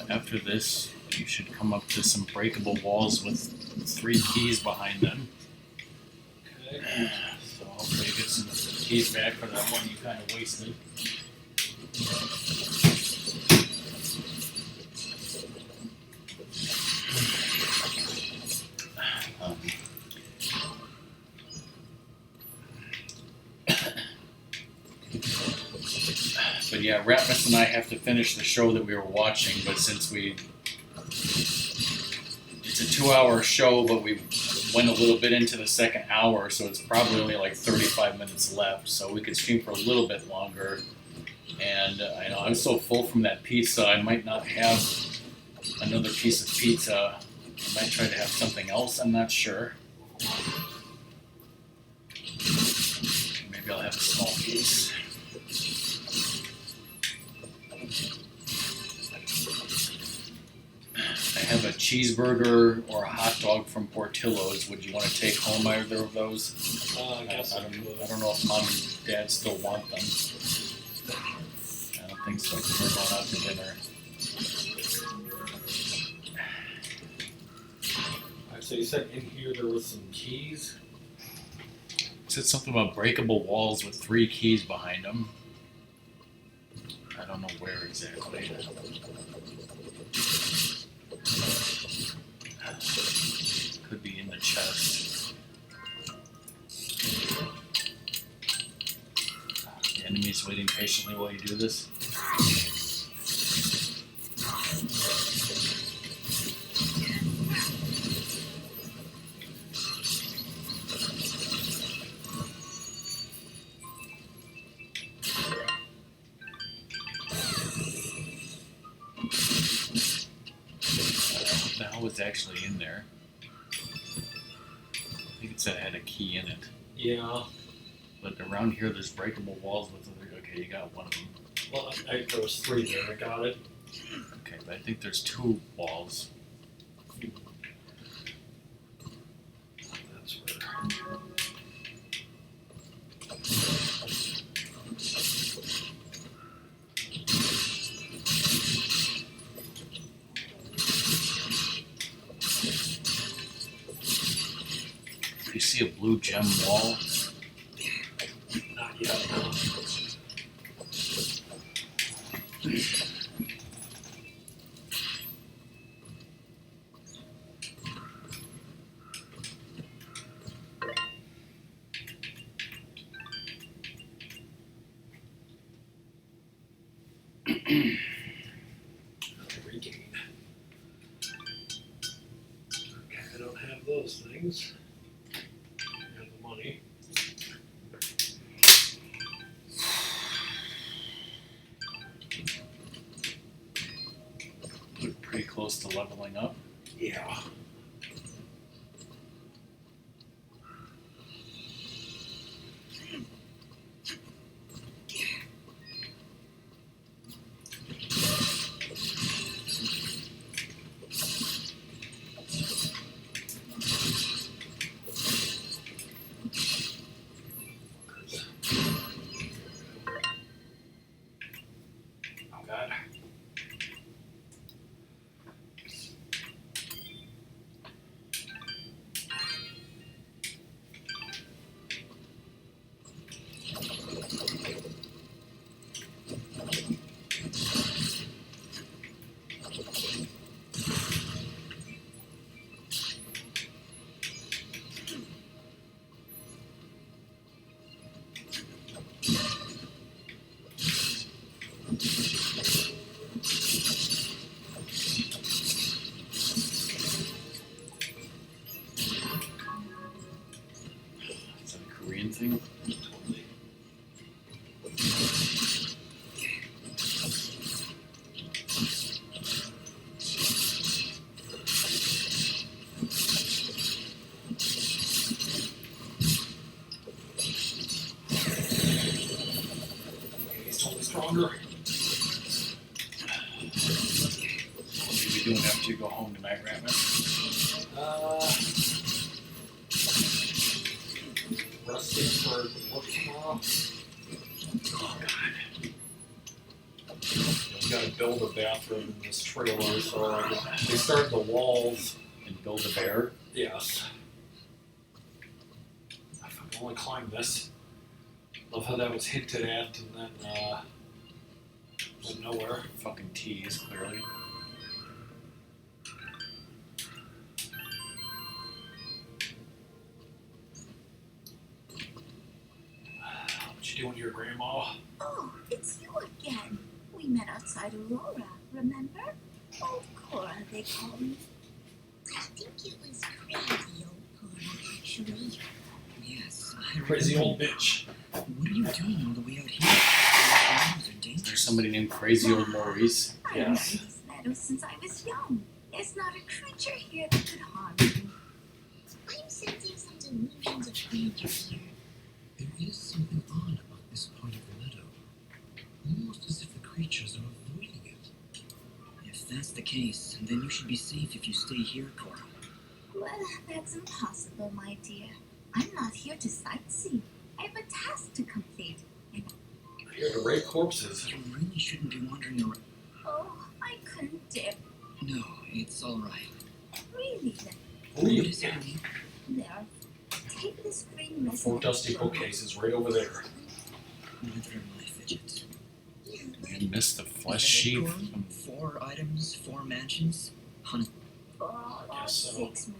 After this, you should come up to some breakable walls with 3 keys behind them. Okay. So hopefully you get some keys back for that one you kind of wasted. Um, But yeah, Ratmus and I have to finish the show that we were watching, but since it's a 2-hour show, but we went a little bit into the second hour, so it's probably only like 35 minutes left, so we could stream for a little bit longer. And I know I'm so full from that pizza, I might not have another piece of pizza. I might try to have something else, I'm not sure. Maybe I'll have a small piece. I have a cheeseburger or a hot dog from Portillo's. Would you want to take home either of those? I guess I don't know if Mom and Dad still want them. I don't think so, because we're going out to dinner. Alright, so you said in here there was some keys? It said something about breakable walls with 3 keys behind them. I don't know where exactly. Could be in the chest. The enemy's waiting patiently while you do this. What the hell was actually in there? I think it said it had a key in it. Yeah. But around here, there's breakable walls with other. Okay, you got one of them. Well, there was 3 there. I got it. Okay, but I think there's 2 walls. That's where. You see a blue gem wall? Not yet. Regain. Okay, I don't have those things. I have the money. Look pretty close to leveling up. Yeah. Oh God. Is that a Korean thing? Totally. He's totally stronger. What are you doing after you go home tonight, Ratmus? Resting for work tomorrow. Oh, God. We gotta build a bathroom in this trailer, so they started the walls. And build a bear? Yes. If I can only climb this. Love how that was hinted at and then went nowhere. Fucking tease, clearly. What you doing here, Grandma? Oh, it's you again. We met outside Aurora, remember? Oh, Cora, they call me. I think it was crazy old Cora, actually. Yes, I Crazy remember. old bitch. What are you doing all the way out here? These animals are dangerous. There's somebody named Crazy Old Maurice. I've Yes. known these meadows since I was young. There's not a creature here that could harm me. I'm sensing some delusions of grandeur here. There is something odd about this part of the meadow. Almost as if the creatures are avoiding it. If that's the case, then you should be safe if you stay here, Cora. Well, that's impossible, my dear. I'm not here to sightsee. I have a task to complete. I'm here to raid corpses. You really shouldn't be wandering around. Oh, I couldn't dare. No, it's all right. Really, then. What is it, honey? There. Take this green message. 4 dusty bookcases right over there. Neither am I, Fidget. You missed the flesh Is that it, sheath. Cora? 4 items, 4 mansions. Honey, For all our Guess so. sakes, my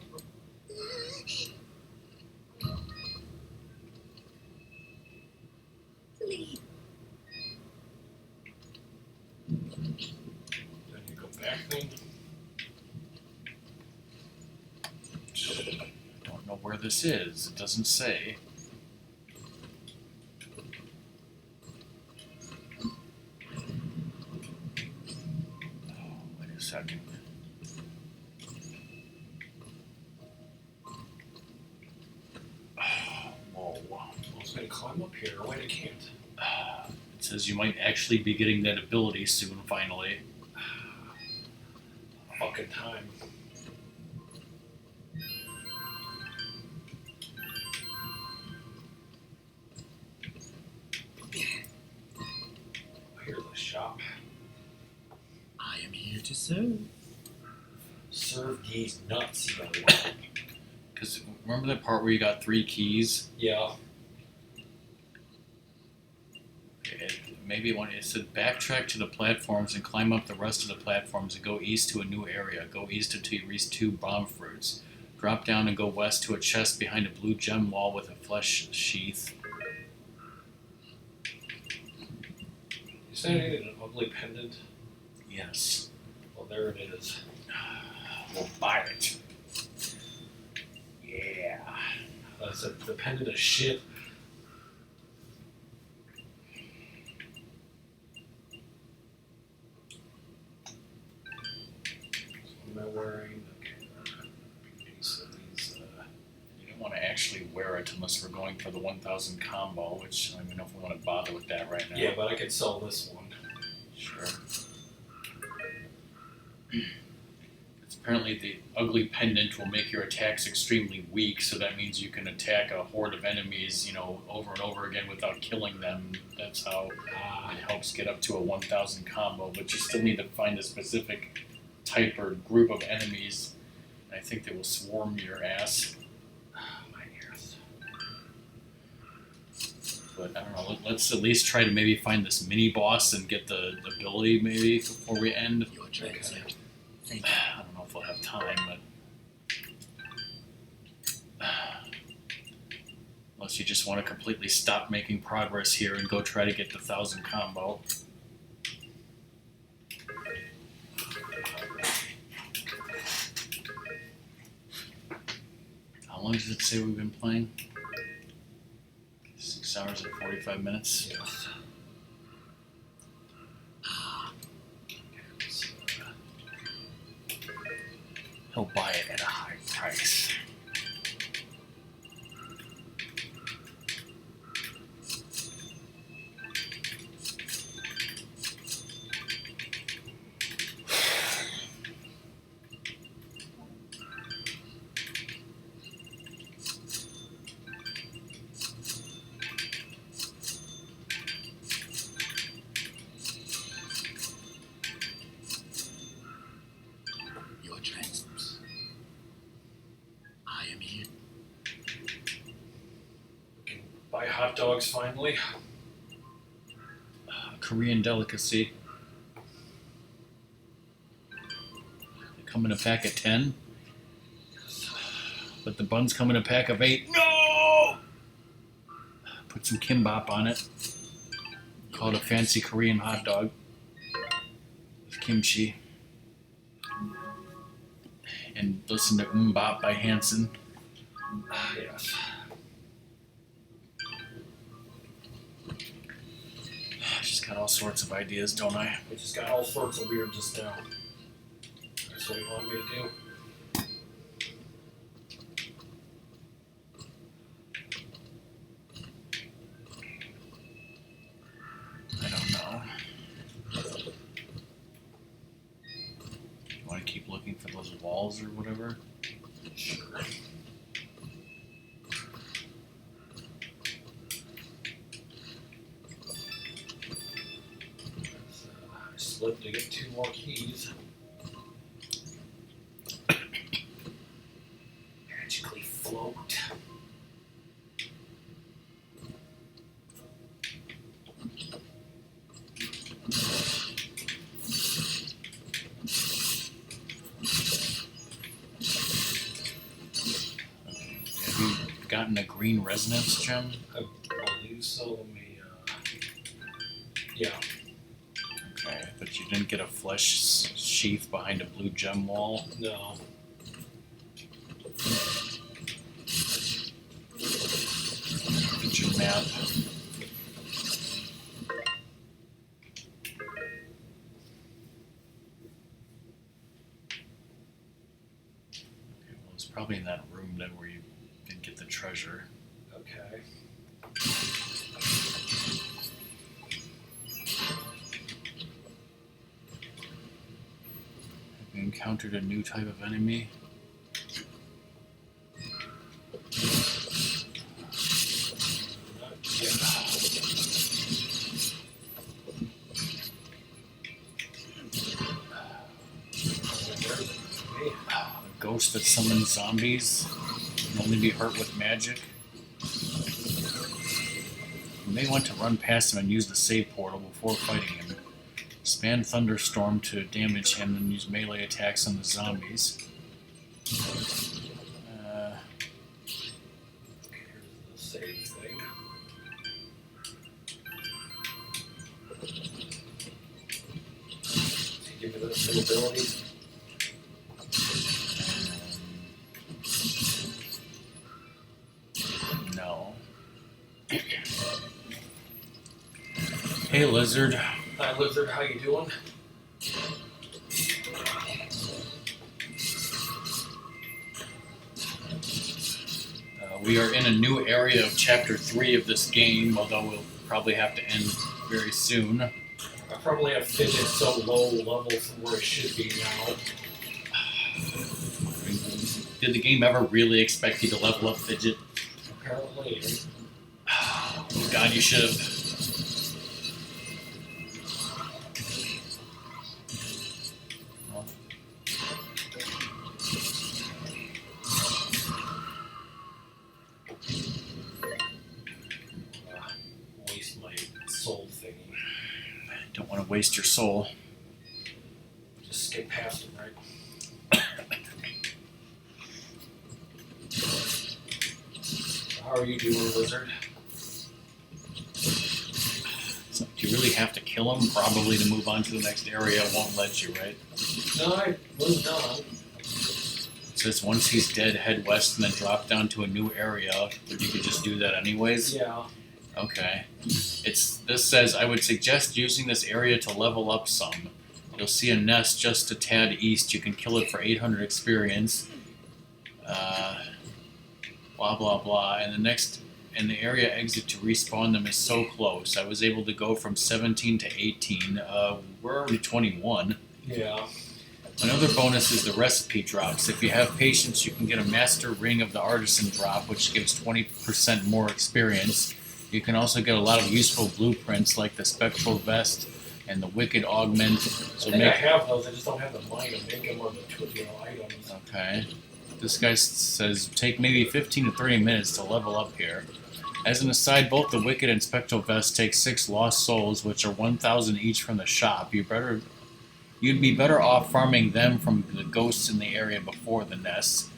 this is. It doesn't say. Oh, wait a second. Whoa. I was going to climb up here. Wait, I can't. It says you might actually be getting that ability soon, finally. Fucking time. I hear the shop. I am here to serve. Serve these nuts, young one. Because remember that part where you got 3 keys? Yeah. Maybe it said backtrack to the platforms and climb up the rest of the platforms and go east to a new area. Go east until you reach 2 bomb fruits. Drop down and go west to a chest behind a blue gem wall with a flesh sheath. You said I needed an ugly pendant? Yes. Well, there it is. We'll buy it. Yeah. That's the pendant of shit. What am I wearing? Okay. So these, You don't want to actually wear it unless we're going for the 1000 combo, which I don't even know if we want to bother with that right now. yeah, but I could sell this one. Sure. It's apparently the ugly pendant will make your attacks extremely weak, so that means you can attack a horde of enemies, over and over again without killing them. That's how it helps get up to a 1000 combo, but you still need to find a specific type or group of enemies. I think they will swarm your ass. My ears. But I don't know, let's at least try to maybe find this mini boss and get the ability maybe before we end. Your turn, sir. Thank I don't know if we'll have time, but unless you just want to completely stop making progress here and go try to get the 1000 combo. How long does it say we've been playing? 6 hours and 45 minutes. Yes. He'll buy it at a high price. your turn. I am here. We can buy hot dogs finally. Korean delicacy. They come in a pack of 10. But the buns come in a pack of 8. No! Put some kimbap on it. Call it a fancy Korean hot dog. With kimchi. And listen to Bop by Hanson. Yes. I just got all sorts of ideas, don't I? I just got all sorts of weird just now. That's what you want me to do. I don't know. You want to keep looking for those walls or whatever? Sure. I slipped to get 2 more keys. Magically float. Have you gotten a green resonance gem? I believe so. Let me, yeah. Okay, but you didn't get a flesh sheath behind a blue gem wall. No. map. Okay, well, it's probably in that room then where you did get the treasure. Okay. Have you encountered a new type of enemy? A ghost that summons zombies can only be hurt with magic. You may want to run past him and use the save portal before fighting him. Spam Thunderstorm to damage him and use melee attacks on the zombies. Here's the save thing. Does he give me those new abilities? No. Hey, Lizard. Hi, Lizard. How you doing? We are in a new area of Chapter 3 of this game, although we'll probably have to end very soon. I probably have Fidget so low level from where it should be now. Did the game ever really expect you to level up Fidget? Apparently. Oh God, you should have. Waste my soul thingy. Don't want to waste your soul. Just skip past him, right? How are you doing, Lizard? So, do you really have to kill him? Probably to move on to the next area. Won't let you, right? No, I moved on. It says once he's dead, head west and then drop down to a new area. But you could just do that anyways. Yeah. Okay. This says I would suggest using this area to level up some. You'll see a nest just a tad east. You can kill it for 800 experience. Blah blah blah. And the area exit to respawn them is so close. I was able to go from 17 to 18. We're already 21. Yeah. Another bonus is the recipe drops. If you have patience, you can get a Master Ring of the Artisan drop, which gives 20% more experience. You can also get a lot of useful blueprints like the Spectral Vest and the Wicked Augment. So I think I have those, I just don't have the money to make them or the items. Okay. This guy says take maybe 15 to 30 minutes to level up here. As an aside, both the Wicked and Spectral Vest take 6 lost souls, which are 1,000 each from the shop. You'd be better off farming them from the ghosts in the area before the nests.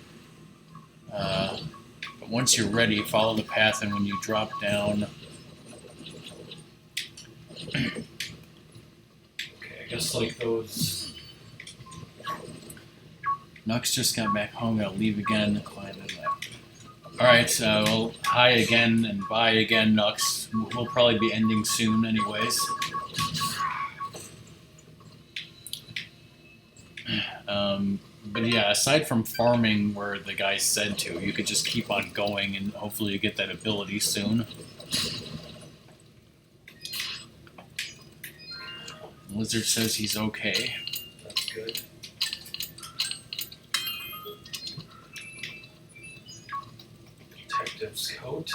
But once you're ready, follow the path, and when you drop down... Okay, I guess like those... Nux just got back home, gotta leave again. Alright, well, hi again and bye again, Nux. We'll probably be ending soon anyways. But yeah, aside from farming where the guy said to, you could just keep on going and hopefully you get that ability soon. Lizard says he's okay. That's good. Detective's coat.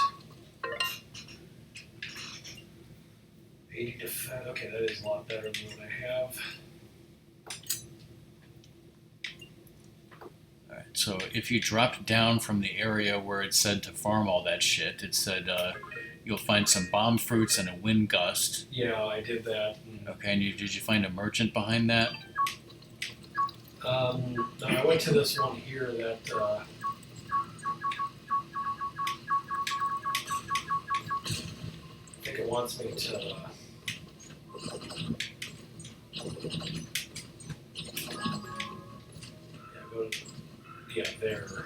80 defense. Okay, that is a lot better than what I have. Alright, so if you dropped down from the area where it said to farm all that shit, it said you'll find some bomb fruits and a wind gust. Yeah, I did that. Okay, and did you find a merchant behind that? No, I went to this one here that I think it wants me to go to there.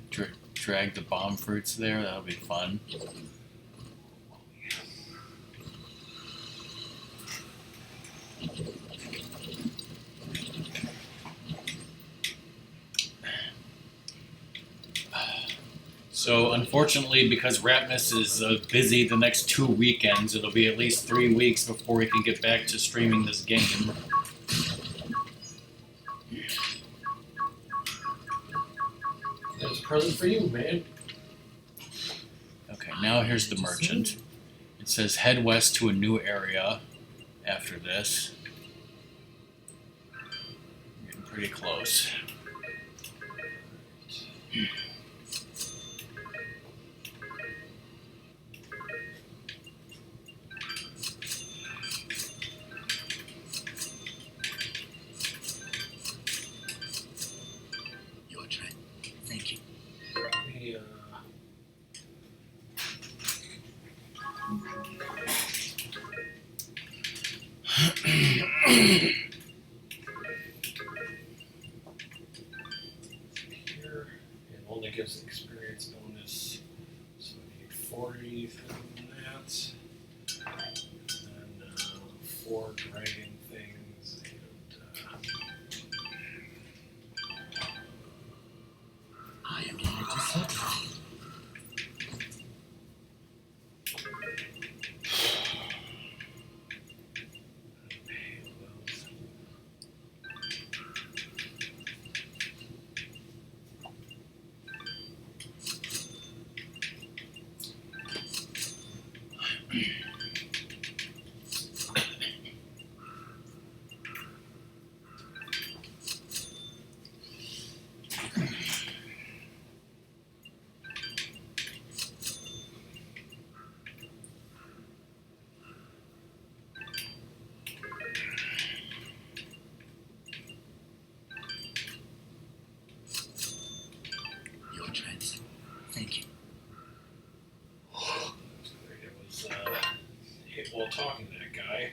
Okay, drag the bomb fruits there. That'll be fun. So unfortunately, because Ratmus is busy the next 2 weekends, it'll be at least 3 weeks before we can get back to streaming this game. There's a present for you, man. Okay, now here's the merchant. It says head west to a new area after this. Getting pretty close. Your turn. Thank you. The, here, it only gives an experience bonus, so I need 40 from that, and 4 dragon things, and I am here to serve you. Your turn. Thank you. it was hit while talking to that guy.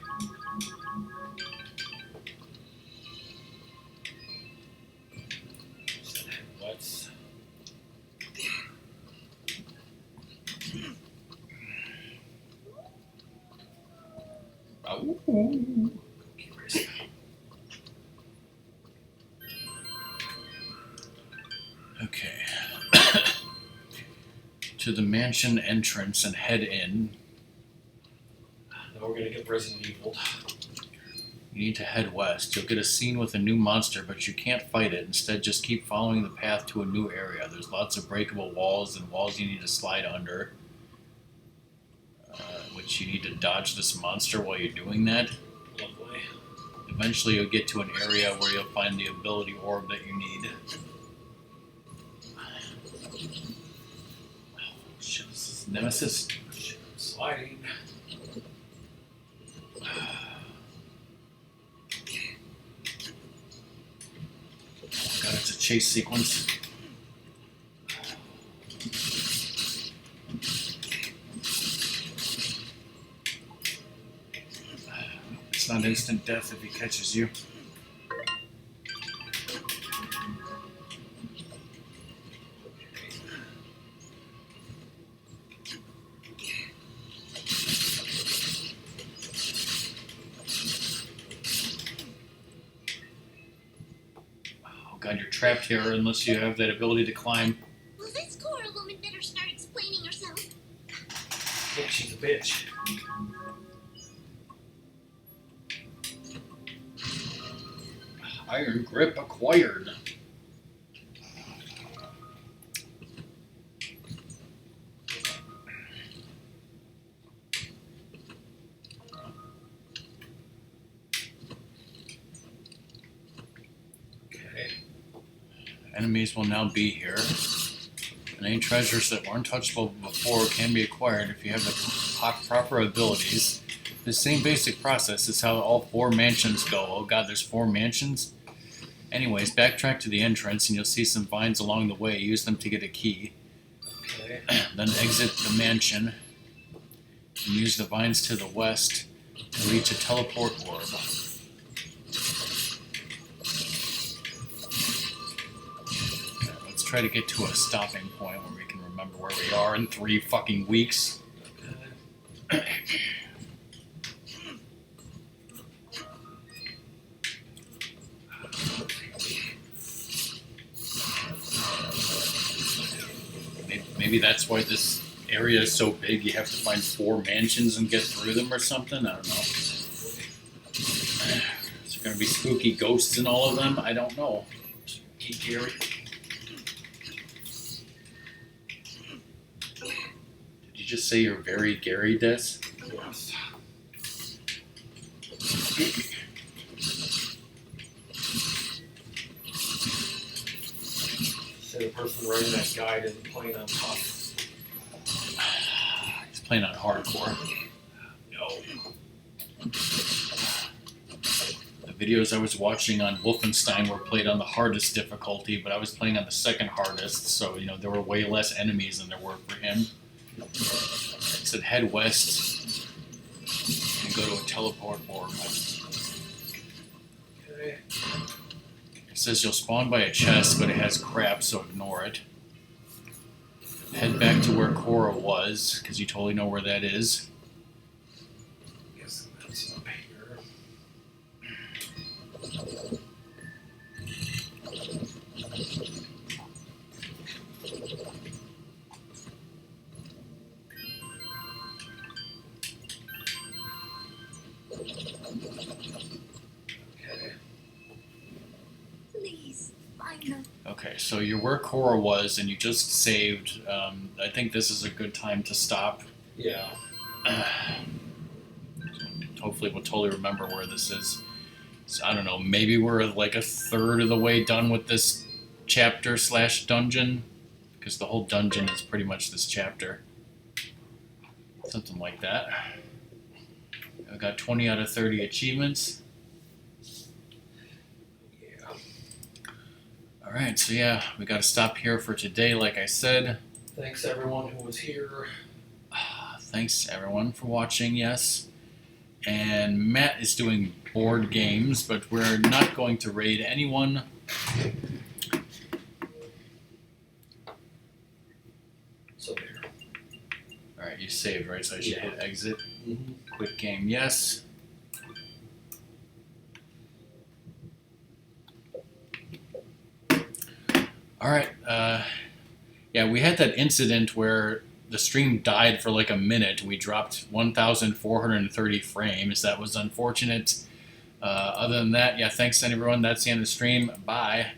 Said, let's. Okay. To the mansion entrance and head in. Now we're gonna get Resident Evil. You need to head west. You'll get a scene with a new monster, but you can't fight it. Instead, just keep following the path to a new area. There's lots of breakable walls and walls you need to slide under. Which you need to dodge this monster while you're doing that. Lovely. Eventually, you'll get to an area where you'll find the ability orb that you need. Oh, shit, this is Nemesis. Shit, I'm sliding. God, it's a chase sequence. It's not instant death if he catches you. Oh god, you're trapped here unless you have that ability to climb. Well, this Cora woman better start explaining herself. Yeah, she's a bitch. Iron grip acquired. Okay. Enemies will now be here. And any treasures that weren't touchable before can be acquired if you have the proper abilities. The same basic process is how all 4 mansions go. Oh god, there's 4 mansions? Anyways, backtrack to the entrance and you'll see some vines along the way. Use them to get a key. Okay. Then exit the mansion and use the vines to the west to reach a teleport orb. Let's try to get to a stopping point where we can remember where we are in 3 fucking weeks. Maybe that's why this area is so big. You have to find 4 mansions and get through them or something. I don't know. Is there going to be spooky ghosts in all of them? I don't know. Geek Gary. Did you just say you're very Gary, Des? Yes. So the person writing that guide isn't playing on tough. He's playing on hardcore. No. The videos I was watching on Wolfenstein were played on the hardest difficulty, but I was playing on the second hardest, so there were way less enemies than there were for him. It said head west and go to a teleport orb. Okay. It says you'll spawn by a chest, but it has crap, so ignore it. Head back to where Cora was, because you totally know where that is. Guess that's up here. Okay. Please, find the Okay, so you're where Cora was, and you just saved. I think this is a good time to stop. Yeah. Hopefully we'll totally remember where this is. So, I don't know, maybe we're like a third of the way done with this chapter / dungeon, because the whole dungeon is pretty much this chapter. Something like that. I got 20 out of 30 achievements. Yeah. Alright, so yeah, we got to stop here for today, like I said. Thanks everyone who was here. Thanks everyone for watching, yes. And Matt is doing board games, but we're not going to raid anyone. So there. Alright, you saved, right? So I should Yeah. hit exit. Mm-hmm. Quit game, yes. Alright, yeah, we had that incident where the stream died for like a minute. We dropped 1,430 frames. That was unfortunate. Other than that, yeah, thanks to everyone. That's the end of the stream. Bye.